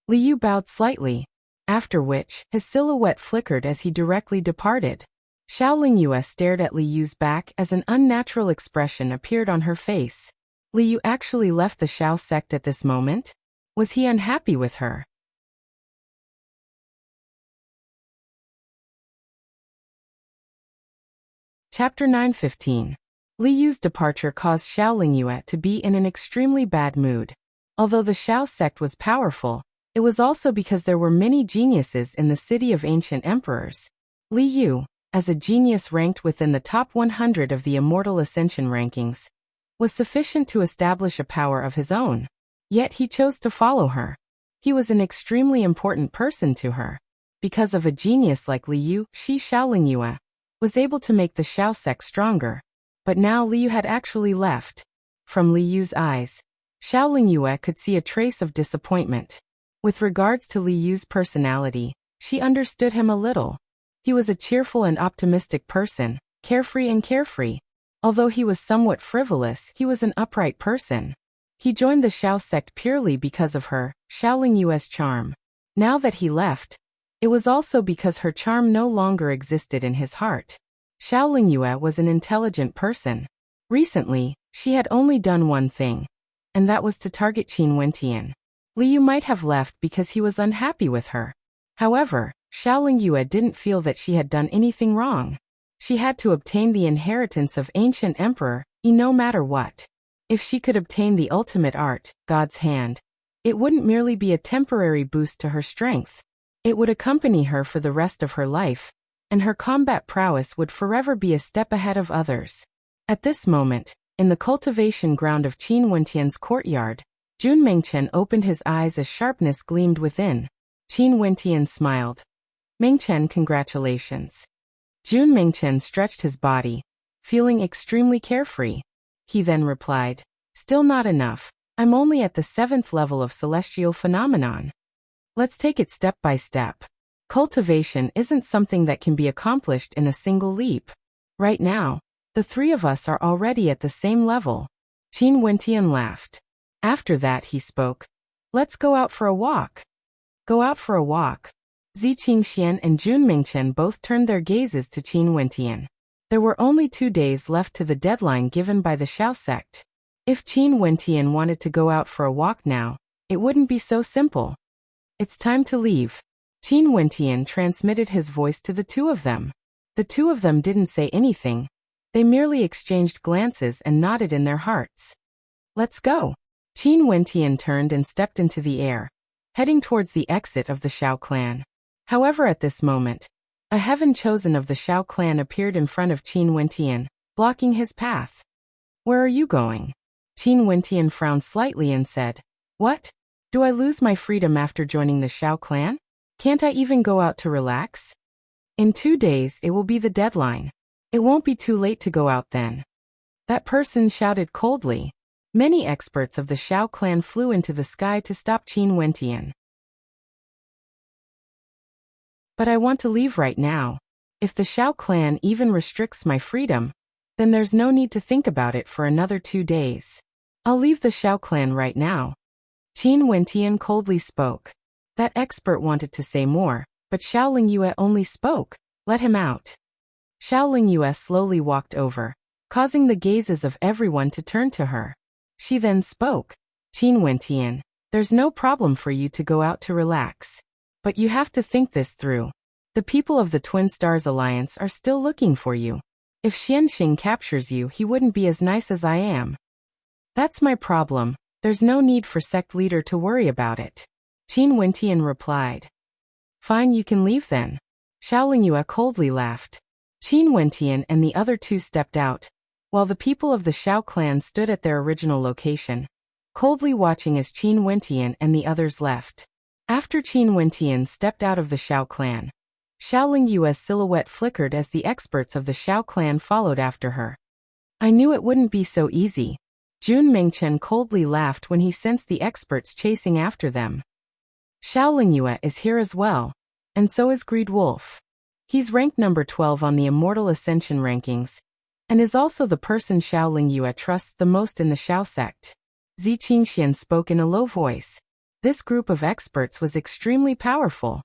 Li Yu bowed slightly, after which, his silhouette flickered as he directly departed. Xiao Lingyue stared at Li Yu's back as an unnatural expression appeared on her face. Li Yu actually left the Xiao sect at this moment? Was he unhappy with her? Chapter 9:15. Li Yu's departure caused Xiao Lingyue to be in an extremely bad mood. Although the Xiao sect was powerful, it was also because there were many geniuses in the city of ancient emperors. Li Yu, as a genius ranked within the top 100 of the Immortal Ascension rankings, was sufficient to establish a power of his own. Yet he chose to follow her. He was an extremely important person to her. Because of a genius like Li Yu, Xiao Lingyue was able to make the Xiao sect stronger. But now Li Yu had actually left. From Li Yu's eyes, Xiao Lingyue could see a trace of disappointment. With regards to Li Yu's personality, she understood him a little. He was a cheerful and optimistic person, carefree. Although he was somewhat frivolous, he was an upright person. He joined the Xiao sect purely because of her, Xiao Lingyue's charm. Now that he left, it was also because her charm no longer existed in his heart. Xiao Lingyue was an intelligent person. Recently, she had only done one thing, and that was to target Qin Wentian. Li Yu might have left because he was unhappy with her. However, Xiao Lingyue didn't feel that she had done anything wrong. She had to obtain the inheritance of ancient emperor, no matter what. If she could obtain the ultimate art, God's hand, it wouldn't merely be a temporary boost to her strength. It would accompany her for the rest of her life, and her combat prowess would forever be a step ahead of others. At this moment, in the cultivation ground of Qin Wentian's courtyard, Jun Mengchen opened his eyes as sharpness gleamed within. Qin Wentian smiled. "Mengchen, congratulations." Jun Mengchen stretched his body, feeling extremely carefree. He then replied, "Still not enough. I'm only at the 7th level of celestial phenomenon. Let's take it step by step. Cultivation isn't something that can be accomplished in a single leap. Right now, the 3 of us are already at the same level." Qin Wentian laughed. After that he spoke, "Let's go out for a walk." Go out for a walk. Zi Qingxian and Jun Mengchen both turned their gazes to Qin Wentian. There were only 2 days left to the deadline given by the Xiao sect. If Qin Wentian wanted to go out for a walk now, it wouldn't be so simple. "It's time to leave." Qin Wentian transmitted his voice to the 2 of them. The 2 of them didn't say anything. They merely exchanged glances and nodded in their hearts. "Let's go." Qin Wentian turned and stepped into the air, heading towards the exit of the Xiao clan. However, at this moment, a heaven chosen of the Xiao clan appeared in front of Qin Wentian, blocking his path. "Where are you going?" Qin Wentian frowned slightly and said, "What? Do I lose my freedom after joining the Xiao clan? Can't I even go out to relax? In 2 days it will be the deadline. It won't be too late to go out then." That person shouted coldly. Many experts of the Xiao clan flew into the sky to stop Qin Wentian. "But I want to leave right now. If the Xiao clan even restricts my freedom, then there's no need to think about it for another 2 days. I'll leave the Xiao clan right now." Qin Wentian coldly spoke. That expert wanted to say more, but Xiao Lingyue only spoke, "Let him out." Xiao Lingyue slowly walked over, causing the gazes of everyone to turn to her. She then spoke, "Qin Wentian, there's no problem for you to go out to relax. But you have to think this through. The people of the Twin Stars Alliance are still looking for you. If Xianxing captures you, he wouldn't be as nice as I am. That's my problem. There's no need for sect leader to worry about it." Qin Wentian replied. "Fine, you can leave then." Xiao Lingyue coldly laughed. Qin Wentian and the other two stepped out, while the people of the Xiao clan stood at their original location, coldly watching as Qin Wentian and the others left. After Qin Wentian stepped out of the Xiao clan, Xiao Lingyue's silhouette flickered as the experts of the Xiao clan followed after her. "I knew it wouldn't be so easy." Jun Mengchen coldly laughed when he sensed the experts chasing after them. "Xiao Lingyue is here as well, and so is Greed Wolf. He's ranked number 12 on the Immortal Ascension rankings, and is also the person Xiao Lingyue trusts the most in the Xiao sect." Zi Qingxian spoke in a low voice. This group of experts was extremely powerful.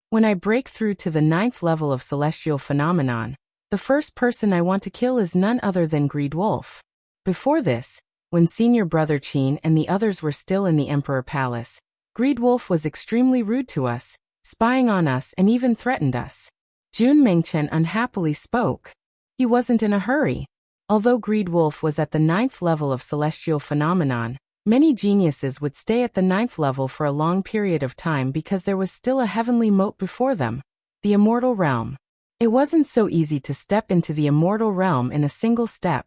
"When I break through to the 9th level of celestial phenomenon, the first person I want to kill is none other than Greed Wolf. Before this, when senior brother Qin and the others were still in the Emperor Palace, Greed Wolf was extremely rude to us, spying on us and even threatened us." Jun Mengchen unhappily spoke. He wasn't in a hurry. Although Greed Wolf was at the 9th level of celestial phenomenon, many geniuses would stay at the 9th level for a long period of time because there was still a heavenly moat before them, the immortal realm. It wasn't so easy to step into the immortal realm in a single step.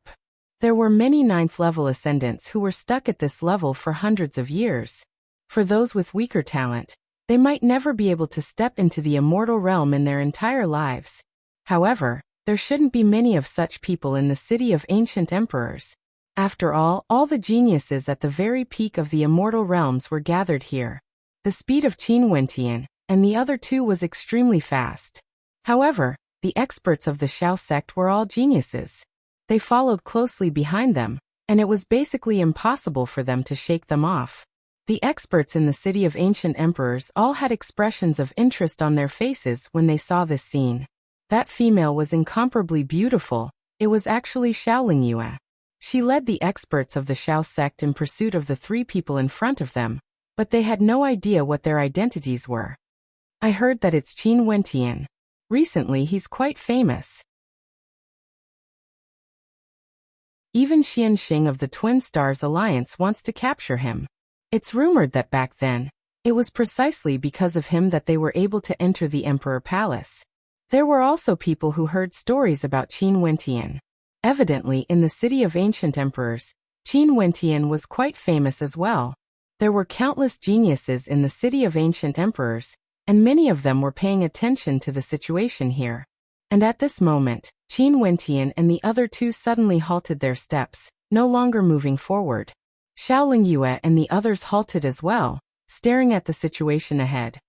There were many 9th level ascendants who were stuck at this level for hundreds of years. For those with weaker talent, they might never be able to step into the immortal realm in their entire lives. However, there shouldn't be many of such people in the city of ancient emperors. After all the geniuses at the very peak of the immortal realms were gathered here. The speed of Qin Wentian and the other two was extremely fast. However, the experts of the Xiao sect were all geniuses. They followed closely behind them, and it was basically impossible for them to shake them off. The experts in the city of ancient emperors all had expressions of interest on their faces when they saw this scene. That female was incomparably beautiful. It was actually Xiao Lingyue. She led the experts of the Xiao sect in pursuit of the three people in front of them, but they had no idea what their identities were. "I heard that it's Qin Wentian. Recently he's quite famous. Even Xianxing of the Twin Stars Alliance wants to capture him. It's rumored that back then, it was precisely because of him that they were able to enter the Emperor Palace. There were also people who heard stories about Qin Wentian. Evidently, in the city of ancient emperors, Qin Wentian was quite famous as well. There were countless geniuses in the city of ancient emperors, and many of them were paying attention to the situation here. And at this moment, Qin Wentian and the other two suddenly halted their steps, no longer moving forward. Xiao Lingyue and the others halted as well, staring at the situation ahead.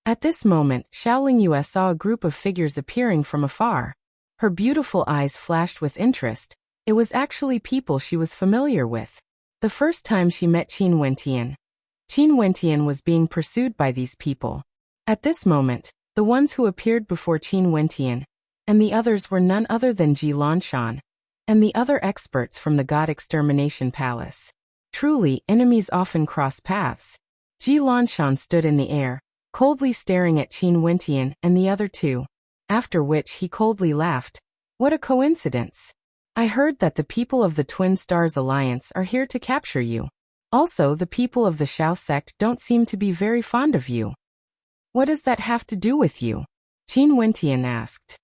At this moment, Xiao Lingyue saw a group of figures appearing from afar. Her beautiful eyes flashed with interest. It was actually people she was familiar with. The first time she met Qin Wentian was being pursued by these people. At this moment, the ones who appeared before Qin Wentian and the others were none other than Ji Lanshan and the other experts from the God Extermination Palace. Truly, enemies often cross paths. Ji Lanshan stood in the air, coldly staring at Qin Wentian and the other two, after which he coldly laughed. "What a coincidence. I heard that the people of the Twin Stars Alliance are here to capture you. Also, the people of the Xiao sect don't seem to be very fond of you. What does that have to do with you?" Qin Wentian asked.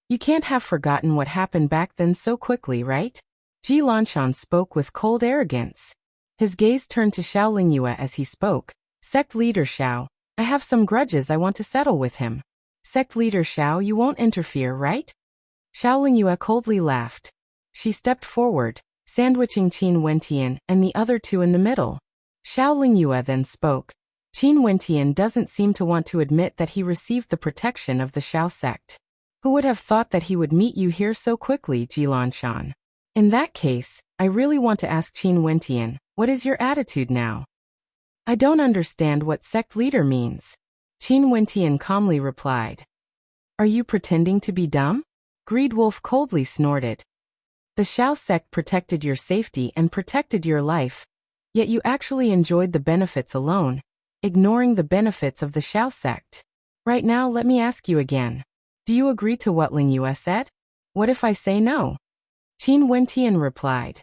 "You can't have forgotten what happened back then so quickly, right?" Ji Lanshan spoke with cold arrogance. His gaze turned to Xiao Lingyue as he spoke. "Sect leader Xiao, I have some grudges I want to settle with him." "Sect leader Xiao, you won't interfere, right?" Xiao Lingyue coldly laughed. She stepped forward, sandwiching Qin Wentian and the other two in the middle. Xiao Lingyue then spoke. "Qin Wentian doesn't seem to want to admit that he received the protection of the Xiao sect. Who would have thought that he would meet you here so quickly, Ji Lanshan? In that case, I really want to ask Qin Wentian, what is your attitude now?" I don't understand what sect leader means. Qin Wentian calmly replied. Are you pretending to be dumb? Greed Wolf coldly snorted. The Xiao sect protected your safety and protected your life, yet you actually enjoyed the benefits alone, ignoring the benefits of the Xiao sect. Right now let me ask you again. Do you agree to what Ling Yue said? What if I say no? Qin Wentian replied.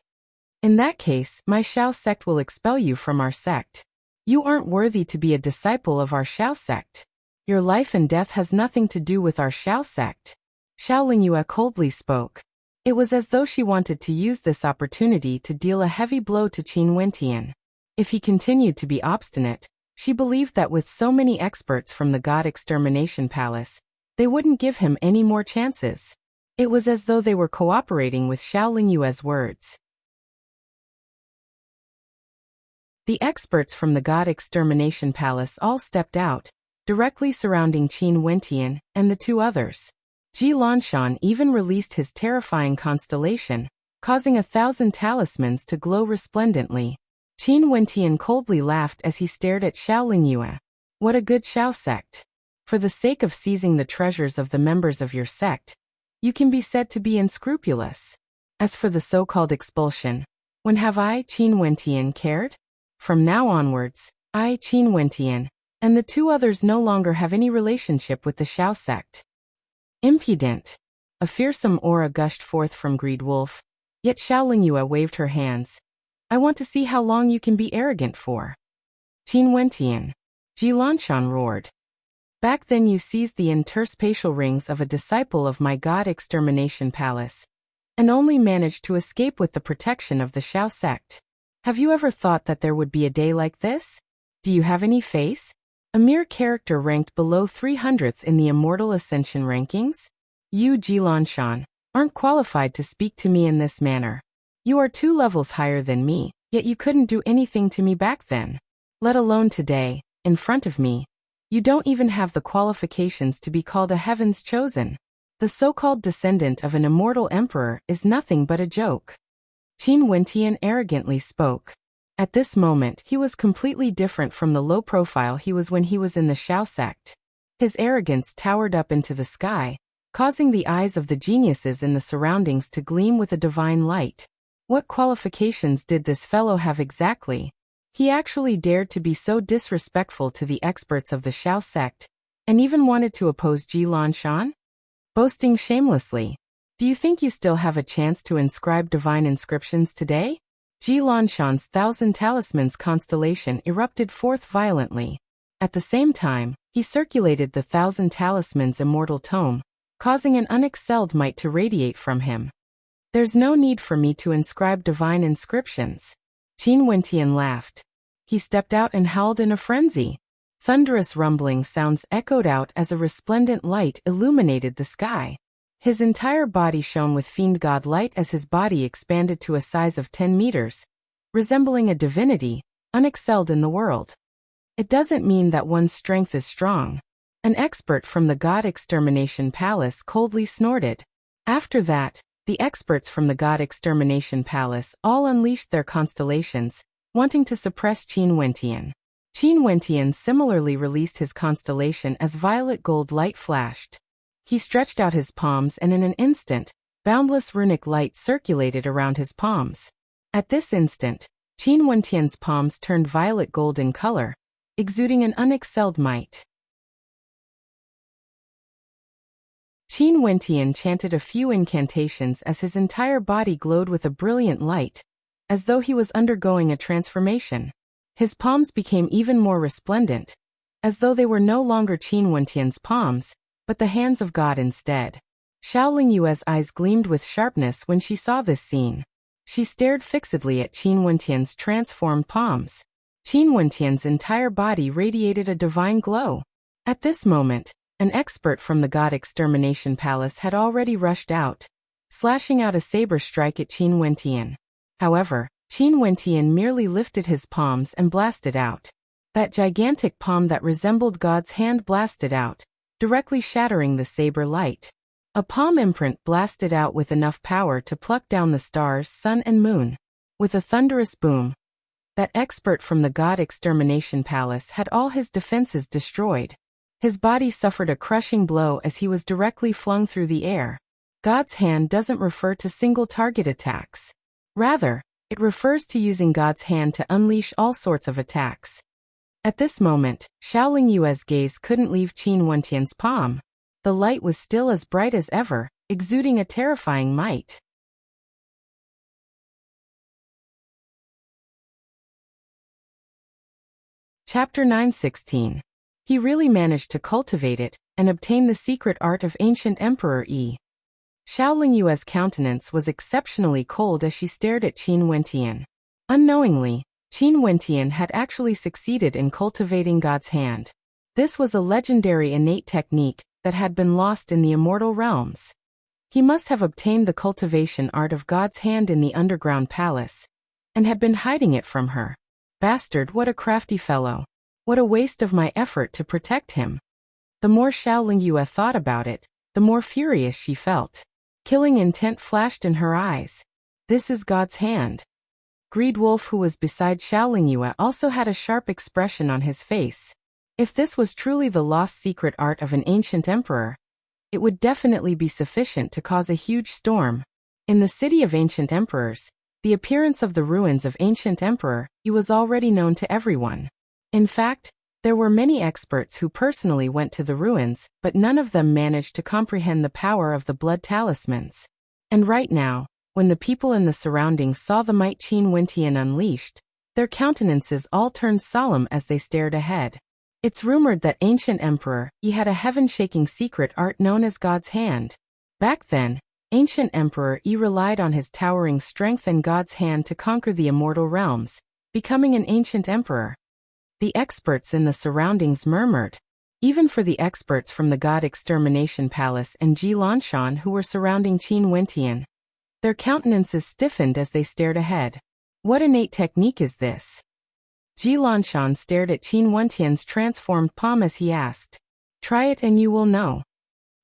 In that case, my Xiao sect will expel you from our sect. You aren't worthy to be a disciple of our Xiao sect. Your life and death has nothing to do with our Xiao sect. Xiao Lingyue coldly spoke. It was as though she wanted to use this opportunity to deal a heavy blow to Qin Wentian. If he continued to be obstinate, she believed that with so many experts from the God Extermination Palace, they wouldn't give him any more chances. It was as though they were cooperating with Xiao Lingyue's words. The experts from the God Extermination Palace all stepped out, directly surrounding Qin Wentian and the two others. Ji Lanshan even released his terrifying constellation, causing 1,000 talismans to glow resplendently. Qin Wentian coldly laughed as he stared at Xiao Lingyue. What a good Xiao sect. For the sake of seizing the treasures of the members of your sect, you can be said to be unscrupulous. As for the so-called expulsion, when have I, Qin Wentian, cared? From now onwards, I, Qin Wentian, and the two others no longer have any relationship with the Xiao sect. Impudent. A fearsome aura gushed forth from Greed Wolf, yet Xiao Lingyue waved her hands. I want to see how long you can be arrogant for. Qin Wentian. Ji Lanshan roared. Back then you seized the interspatial rings of a disciple of my God Extermination Palace, and only managed to escape with the protection of the Xiao sect. Have you ever thought that there would be a day like this? Do you have any face? A mere character ranked below 300th in the Immortal Ascension rankings? You, Ji Lanshan, aren't qualified to speak to me in this manner. You are 2 levels higher than me, yet you couldn't do anything to me back then. Let alone today, in front of me. You don't even have the qualifications to be called a Heaven's Chosen. The so-called descendant of an immortal emperor is nothing but a joke. Qin Wentian arrogantly spoke. At this moment he was completely different from the low profile he was when he was in the Xiao sect. His arrogance towered up into the sky, causing the eyes of the geniuses in the surroundings to gleam with a divine light. What qualifications did this fellow have exactly? He actually dared to be so disrespectful to the experts of the Xiao sect, and even wanted to oppose Ji Lanshan? Boasting shamelessly. Do you think you still have a chance to inscribe divine inscriptions today? Ji Lanshan's 1,000 talismans constellation erupted forth violently. At the same time, he circulated the 1,000 talismans immortal tome, causing an unexcelled might to radiate from him. There's no need for me to inscribe divine inscriptions. Qin Wentian laughed. He stepped out and howled in a frenzy. Thunderous rumbling sounds echoed out as a resplendent light illuminated the sky. His entire body shone with fiend god light as his body expanded to a size of 10 meters, resembling a divinity, unexcelled in the world. It doesn't mean that one's strength is strong. An expert from the God Extermination Palace coldly snorted. After that, the experts from the God Extermination Palace all unleashed their constellations, wanting to suppress Qin Wentian. Qin Wentian similarly released his constellation as violet gold light flashed. He stretched out his palms and in an instant, boundless runic light circulated around his palms. At this instant, Qin Wentian's palms turned violet gold in color, exuding an unexcelled might. Qin Wentian chanted a few incantations as his entire body glowed with a brilliant light, as though he was undergoing a transformation. His palms became even more resplendent, as though they were no longer Qin Wentian's palms, but the hands of God instead. Xiao Lingyue's eyes gleamed with sharpness when she saw this scene. She stared fixedly at Qin Wentian's transformed palms. Qin Wentian's entire body radiated a divine glow. At this moment, an expert from the God Extermination Palace had already rushed out, slashing out a saber strike at Qin Wentian. However, Qin Wentian merely lifted his palms and blasted out. That gigantic palm that resembled God's hand blasted out, directly shattering the saber light. A palm imprint blasted out with enough power to pluck down the stars, sun and moon. With a thunderous boom, That expert from the God Extermination Palace had all his defenses destroyed. His body suffered a crushing blow as he was directly flung through the air. God's hand doesn't refer to single target attacks. Rather, it refers to using God's hand to unleash all sorts of attacks. At this moment, Xiaoling Yue's gaze couldn't leave Qin Wentian's palm. The light was still as bright as ever, exuding a terrifying might. Chapter 9:16. He really managed to cultivate it and obtain the secret art of ancient Emperor Yi. Xiaoling Yue's countenance was exceptionally cold as she stared at Qin Wentian. Unknowingly, Qin Wentian had actually succeeded in cultivating God's hand. This was a legendary innate technique that had been lost in the immortal realms. He must have obtained the cultivation art of God's hand in the underground palace, and had been hiding it from her. Bastard, what a crafty fellow. What a waste of my effort to protect him. The more Xiaoling Yue thought about it, the more furious she felt. Killing intent flashed in her eyes. This is God's hand. Greed Wolf, who was beside Xiaoling Yue, also had a sharp expression on his face. If this was truly the lost secret art of an ancient emperor, it would definitely be sufficient to cause a huge storm. In the city of ancient emperors, the appearance of the ruins of ancient emperor Yi was already known to everyone. In fact, there were many experts who personally went to the ruins, but none of them managed to comprehend the power of the blood talismans. And right now, when the people in the surroundings saw the might Qin Wentian unleashed, their countenances all turned solemn as they stared ahead. It's rumored that ancient Emperor Yi had a heaven-shaking secret art known as God's hand. Back then, ancient Emperor Yi relied on his towering strength and God's hand to conquer the immortal realms, becoming an ancient emperor. The experts in the surroundings murmured. Even for the experts from the God Extermination Palace and Ji Lanshan who were surrounding Qin Wentian, their countenances stiffened as they stared ahead. What innate technique is this? Ji Lanshan stared at Qin Wentian's transformed palm as he asked. Try it and you will know.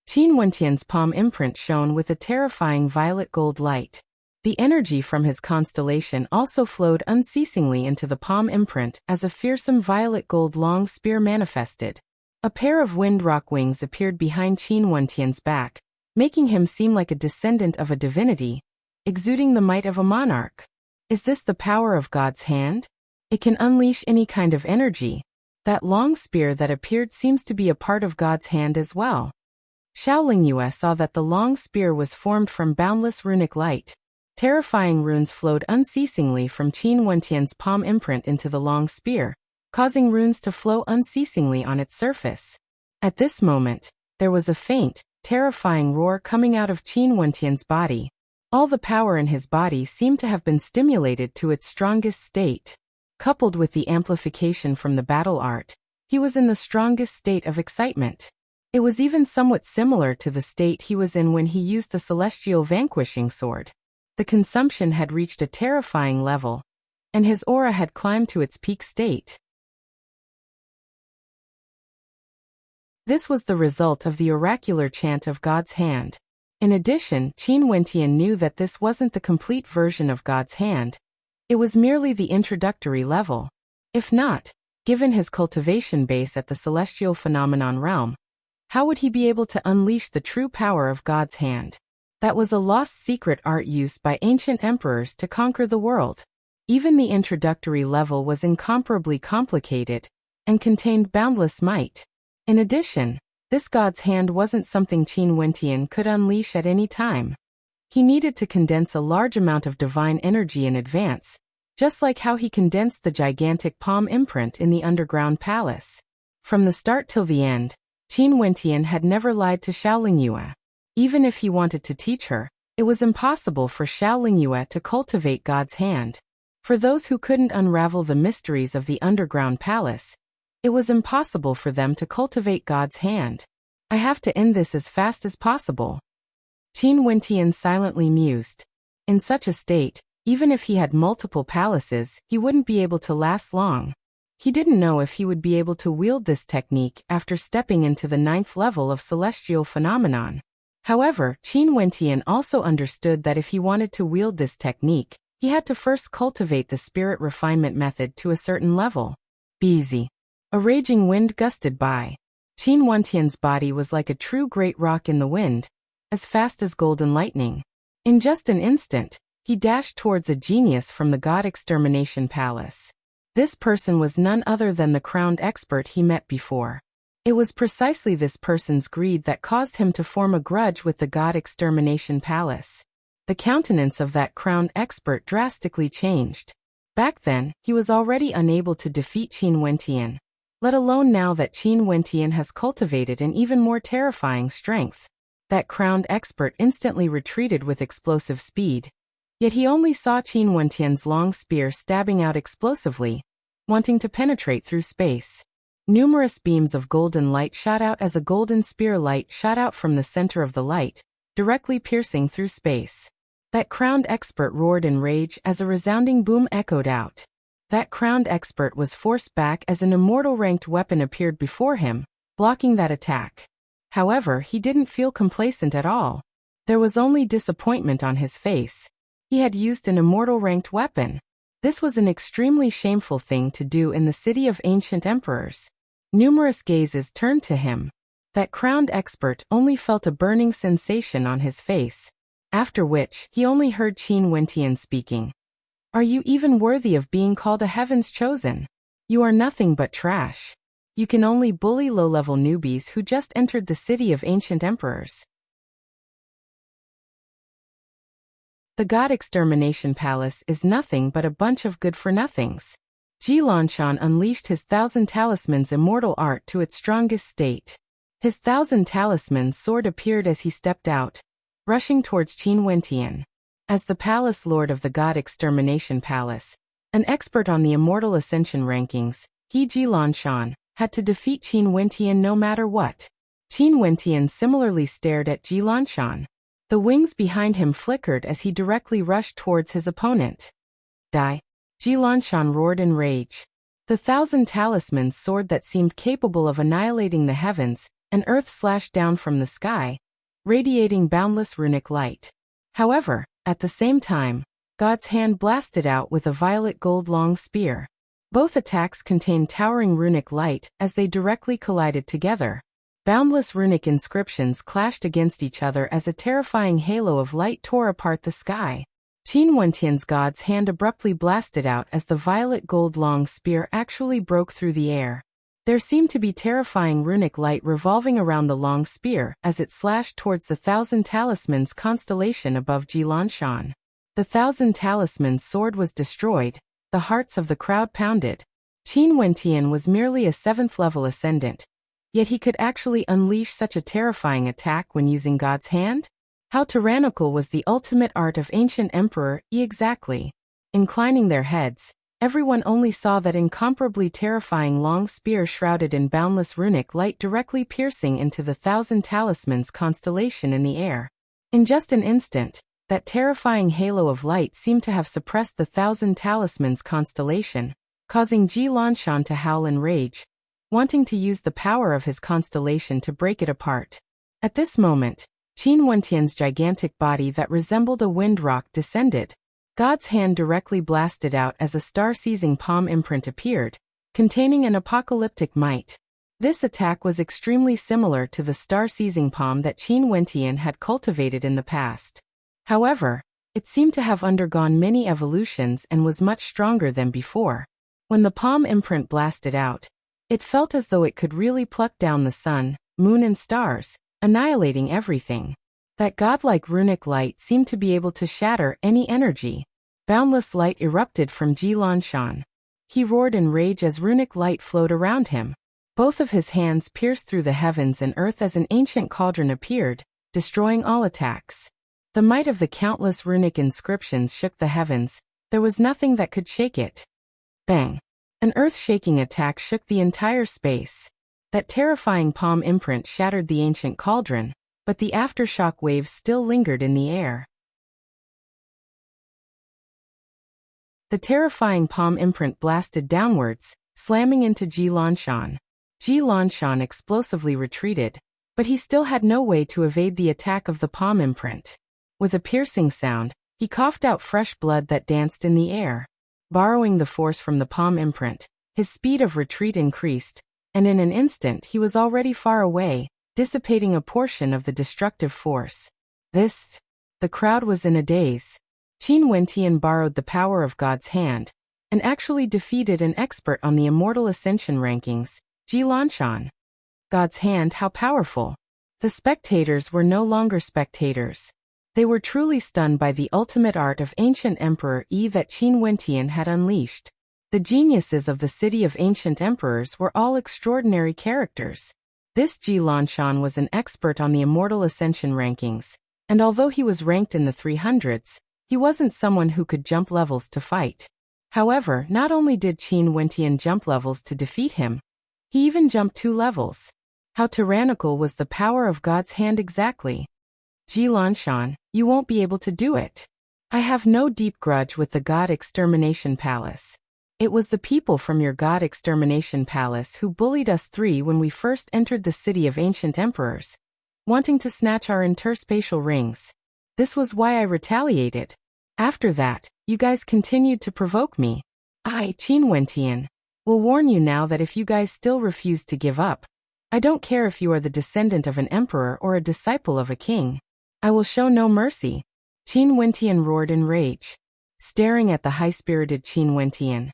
Qin Wentian's palm imprint shone with a terrifying violet gold light. The energy from his constellation also flowed unceasingly into the palm imprint as a fearsome violet gold long spear manifested. A pair of wind rock wings appeared behind Qin Wentian's back, making him seem like a descendant of a divinity, exuding the might of a monarch. Is this the power of God's hand? It can unleash any kind of energy. That long spear that appeared seems to be a part of God's hand as well. Xiaoling Yue saw that the long spear was formed from boundless runic light. Terrifying runes flowed unceasingly from Qin Wentian's palm imprint into the long spear, causing runes to flow unceasingly on its surface. At this moment, there was a faint, terrifying roar coming out of Qin Wentian's body. All the power in his body seemed to have been stimulated to its strongest state. Coupled with the amplification from the battle art, he was in the strongest state of excitement. It was even somewhat similar to the state he was in when he used the celestial vanquishing sword. The consumption had reached a terrifying level, and his aura had climbed to its peak state. This was the result of the oracular chant of God's hand. In addition, Qin Wentian knew that this wasn't the complete version of God's hand. It was merely the introductory level. If not, given his cultivation base at the celestial phenomenon realm, how would he be able to unleash the true power of God's hand? That was a lost secret art used by ancient emperors to conquer the world. Even the introductory level was incomparably complicated and contained boundless might. In addition, this God's hand wasn't something Qin Wentian could unleash at any time. He needed to condense a large amount of divine energy in advance, just like how he condensed the gigantic palm imprint in the underground palace. From the start till the end, Qin Wentian had never lied to Xiaoling Yue. Even if he wanted to teach her, it was impossible for Xiaoling Yue to cultivate God's hand. For those who couldn't unravel the mysteries of the underground palace, it was impossible for them to cultivate God's hand. I have to end this as fast as possible. Qin Wentian silently mused. In such a state, even if he had multiple palaces, he wouldn't be able to last long. He didn't know if he would be able to wield this technique after stepping into the 9th level of celestial phenomenon. However, Qin Wentian also understood that if he wanted to wield this technique, He had to first cultivate the spirit refinement method to a certain level. Busy. A raging wind gusted by. Qin Wentian's body was like a true great rock in the wind, as fast as golden lightning. In just an instant, he dashed towards a genius from the God Extermination Palace. This person was none other than the crowned expert he met before. It was precisely this person's greed that caused him to form a grudge with the God Extermination Palace. The countenance of that crowned expert drastically changed. Back then, he was already unable to defeat Qin Wentian, let alone now that Qin Wentian has cultivated an even more terrifying strength. That crowned expert instantly retreated with explosive speed. Yet he only saw Qin Wentian's long spear stabbing out explosively, wanting to penetrate through space. Numerous beams of golden light shot out as a golden spear light shot out from the center of the light, directly piercing through space. That crowned expert roared in rage as a resounding boom echoed out. That crowned expert was forced back as an immortal ranked weapon appeared before him, blocking that attack. However, he didn't feel complacent at all. There was only disappointment on his face. He had used an immortal ranked weapon. This was an extremely shameful thing to do in the city of ancient emperors. Numerous gazes turned to him. That crowned expert only felt a burning sensation on his face, after which he only heard Qin Wentian speaking. Are you even worthy of being called a heaven's chosen? You are nothing but trash. You can only bully low-level newbies who just entered the city of ancient emperors. The God Extermination Palace is nothing but a bunch of good-for-nothings. Jilanshan unleashed his 1,000 Talismans immortal art to its strongest state. His 1,000 Talismans sword appeared as he stepped out, rushing towards Qin Wentian. As the Palace Lord of the God Extermination Palace, an expert on the Immortal Ascension rankings, he Jilanshan had to defeat Qin Wentian no matter what. Qin Wentian similarly stared at Jilanshan. The wings behind him flickered as he directly rushed towards his opponent. Die! Jilanshan roared in rage. The 1,000 Talismans sword that seemed capable of annihilating the heavens and earth slashed down from the sky, radiating boundless runic light. However, at the same time, God's hand blasted out with a violet gold long spear. Both attacks contained towering runic light as they directly collided together. Boundless runic inscriptions clashed against each other as a terrifying halo of light tore apart the sky. Qin Wentian's God's hand abruptly blasted out as the violet gold long spear actually broke through the air. There seemed to be terrifying runic light revolving around the long spear as it slashed towards the 1,000 Talismans constellation above Jilanshan. The 1,000 Talismans sword was destroyed, the hearts of the crowd pounded. Qin Wentian was merely a 7th level ascendant, yet he could actually unleash such a terrifying attack when using God's hand? How tyrannical was the ultimate art of ancient emperor, exactly. Inclining their heads, everyone only saw that incomparably terrifying long spear shrouded in boundless runic light directly piercing into the 1,000 Talismans constellation in the air. In just an instant, that terrifying halo of light seemed to have suppressed the 1,000 Talismans constellation, causing Jilanshan to howl in rage, wanting to use the power of his constellation to break it apart. At this moment, Qin Wentian's gigantic body that resembled a wind rock descended. God's hand directly blasted out as a star-seizing palm imprint appeared, containing an apocalyptic might. This attack was extremely similar to the star-seizing palm that Qin Wentian had cultivated in the past. However, it seemed to have undergone many evolutions and was much stronger than before. When the palm imprint blasted out, it felt as though it could really pluck down the sun, moon and stars, annihilating everything. That godlike runic light seemed to be able to shatter any energy. Boundless light erupted from Jilanshan. He roared in rage as runic light flowed around him. Both of his hands pierced through the heavens and earth as an ancient cauldron appeared, destroying all attacks. The might of the countless runic inscriptions shook the heavens. There was nothing that could shake it. Bang! An earth-shaking attack shook the entire space. That terrifying palm imprint shattered the ancient cauldron, but the aftershock waves still lingered in the air. The terrifying palm imprint blasted downwards, slamming into Jilanshan. Jilanshan explosively retreated, but he still had no way to evade the attack of the palm imprint. With a piercing sound, He coughed out fresh blood that danced in the air. Borrowing the force from the palm imprint, his speed of retreat increased, and in an instant he was already far away, dissipating a portion of the destructive force. The crowd was in a daze. Qin Wentian borrowed the power of God's hand, and actually defeated an expert on the Immortal Ascension rankings, Ji Lanshan. God's hand, how powerful! The spectators were no longer spectators. They were truly stunned by the ultimate art of ancient emperor that Qin Wentian had unleashed. The geniuses of the city of ancient emperors were all extraordinary characters. This Ji Lanshan was an expert on the Immortal Ascension rankings, and although he was ranked in the 300s, he wasn't someone who could jump levels to fight. However, not only did Qin Wentian jump levels to defeat him, he even jumped 2 levels. How tyrannical was the power of God's hand exactly? Ji Lanshan, you won't be able to do it. I have no deep grudge with the God Extermination Palace. It was the people from your God Extermination Palace who bullied us 3 when we first entered the city of ancient emperors, wanting to snatch our interspatial rings. This was why I retaliated. After that, you guys continued to provoke me. I, Qin Wentian, will warn you now that if you guys still refuse to give up, I don't care if you are the descendant of an emperor or a disciple of a king, I will show no mercy. Qin Wentian roared in rage. Staring at the high-spirited Qin Wentian,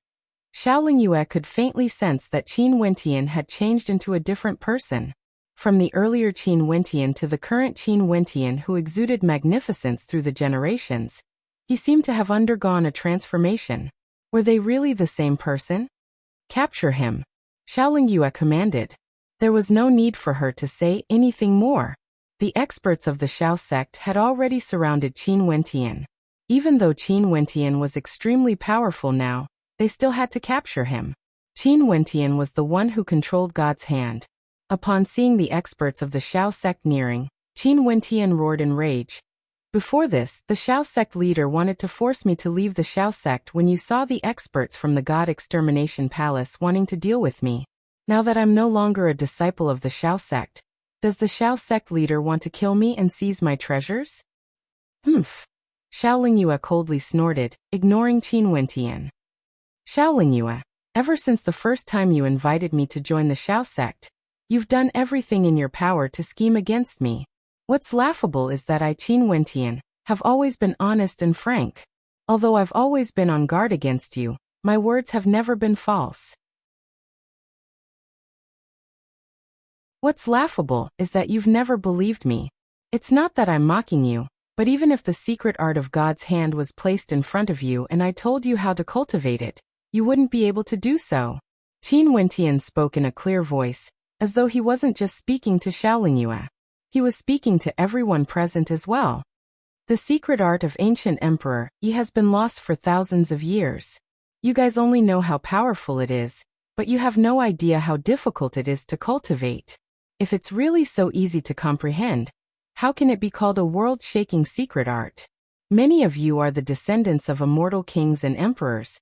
Xiaoling Yue could faintly sense that Qin Wentian had changed into a different person. From the earlier Qin Wentian to the current Qin Wentian who exuded magnificence through the generations, he seemed to have undergone a transformation. Were they really the same person? Capture him, Xiaoling Yue commanded. There was no need for her to say anything more. The experts of the Xiao sect had already surrounded Qin Wentian. Even though Qin Wentian was extremely powerful now, they still had to capture him. Qin Wentian was the one who controlled God's hand. Upon seeing the experts of the Xiao sect nearing, Qin Wentian roared in rage. Before this, the Xiao sect leader wanted to force me to leave the Xiao sect when you saw the experts from the God Extermination Palace wanting to deal with me. Now that I'm no longer a disciple of the Xiao sect, does the Xiao sect leader want to kill me and seize my treasures? Humph. Xiaoling Yue coldly snorted, ignoring Qin Wentian. Xiaoling Yue, ever since the first time you invited me to join the Xiao sect, you've done everything in your power to scheme against me. What's laughable is that I, Qin Wentian, have always been honest and frank. Although I've always been on guard against you, my words have never been false. What's laughable is that you've never believed me. It's not that I'm mocking you, but even if the secret art of God's hand was placed in front of you and I told you how to cultivate it, you wouldn't be able to do so. Qin Wentian spoke in a clear voice, as though he wasn't just speaking to Xiaoling Yue. He was speaking to everyone present as well. The secret art of ancient emperor has been lost for thousands of years. You guys only know how powerful it is, but you have no idea how difficult it is to cultivate. If it's really so easy to comprehend, how can it be called a world-shaking secret art? Many of you are the descendants of immortal kings and emperors.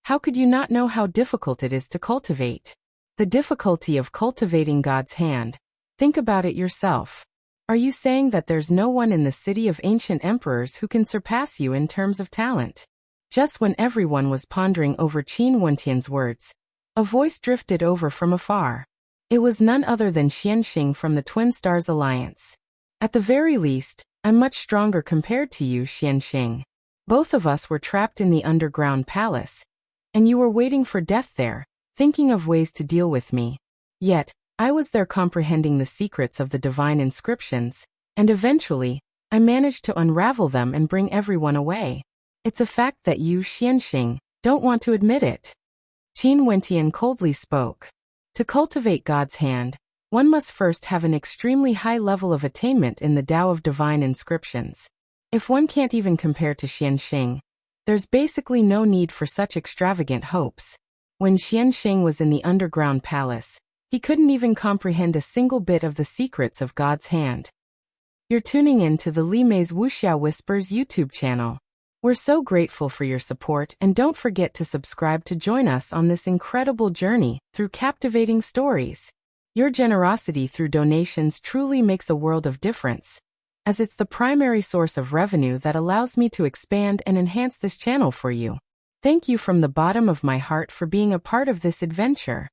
How could you not know how difficult it is to cultivate? The difficulty of cultivating God's hand. Think about it yourself. Are you saying that there's no one in the city of ancient emperors who can surpass you in terms of talent? Just when everyone was pondering over Qin Wentian's words, a voice drifted over from afar. It was none other than Xianxing from the Twin Stars Alliance. At the very least, I'm much stronger compared to you, Xianxing. Both of us were trapped in the underground palace, and you were waiting for death there, thinking of ways to deal with me. Yet, I was there comprehending the secrets of the divine inscriptions, and eventually, I managed to unravel them and bring everyone away. It's a fact that you, Xianxing, don't want to admit it. Qin Wentian coldly spoke. To cultivate God's hand, one must first have an extremely high level of attainment in the Tao of divine inscriptions. If one can't even compare to Xianxing, there's basically no need for such extravagant hopes. When Xianxing was in the underground palace, he couldn't even comprehend a single bit of the secrets of God's hand. You're tuning in to the Li Mei's Wuxia Whispers YouTube channel. We're so grateful for your support, and don't forget to subscribe to join us on this incredible journey through captivating stories. Your generosity through donations truly makes a world of difference. as it's the primary source of revenue that allows me to expand and enhance this channel for you. Thank you from the bottom of my heart for being a part of this adventure.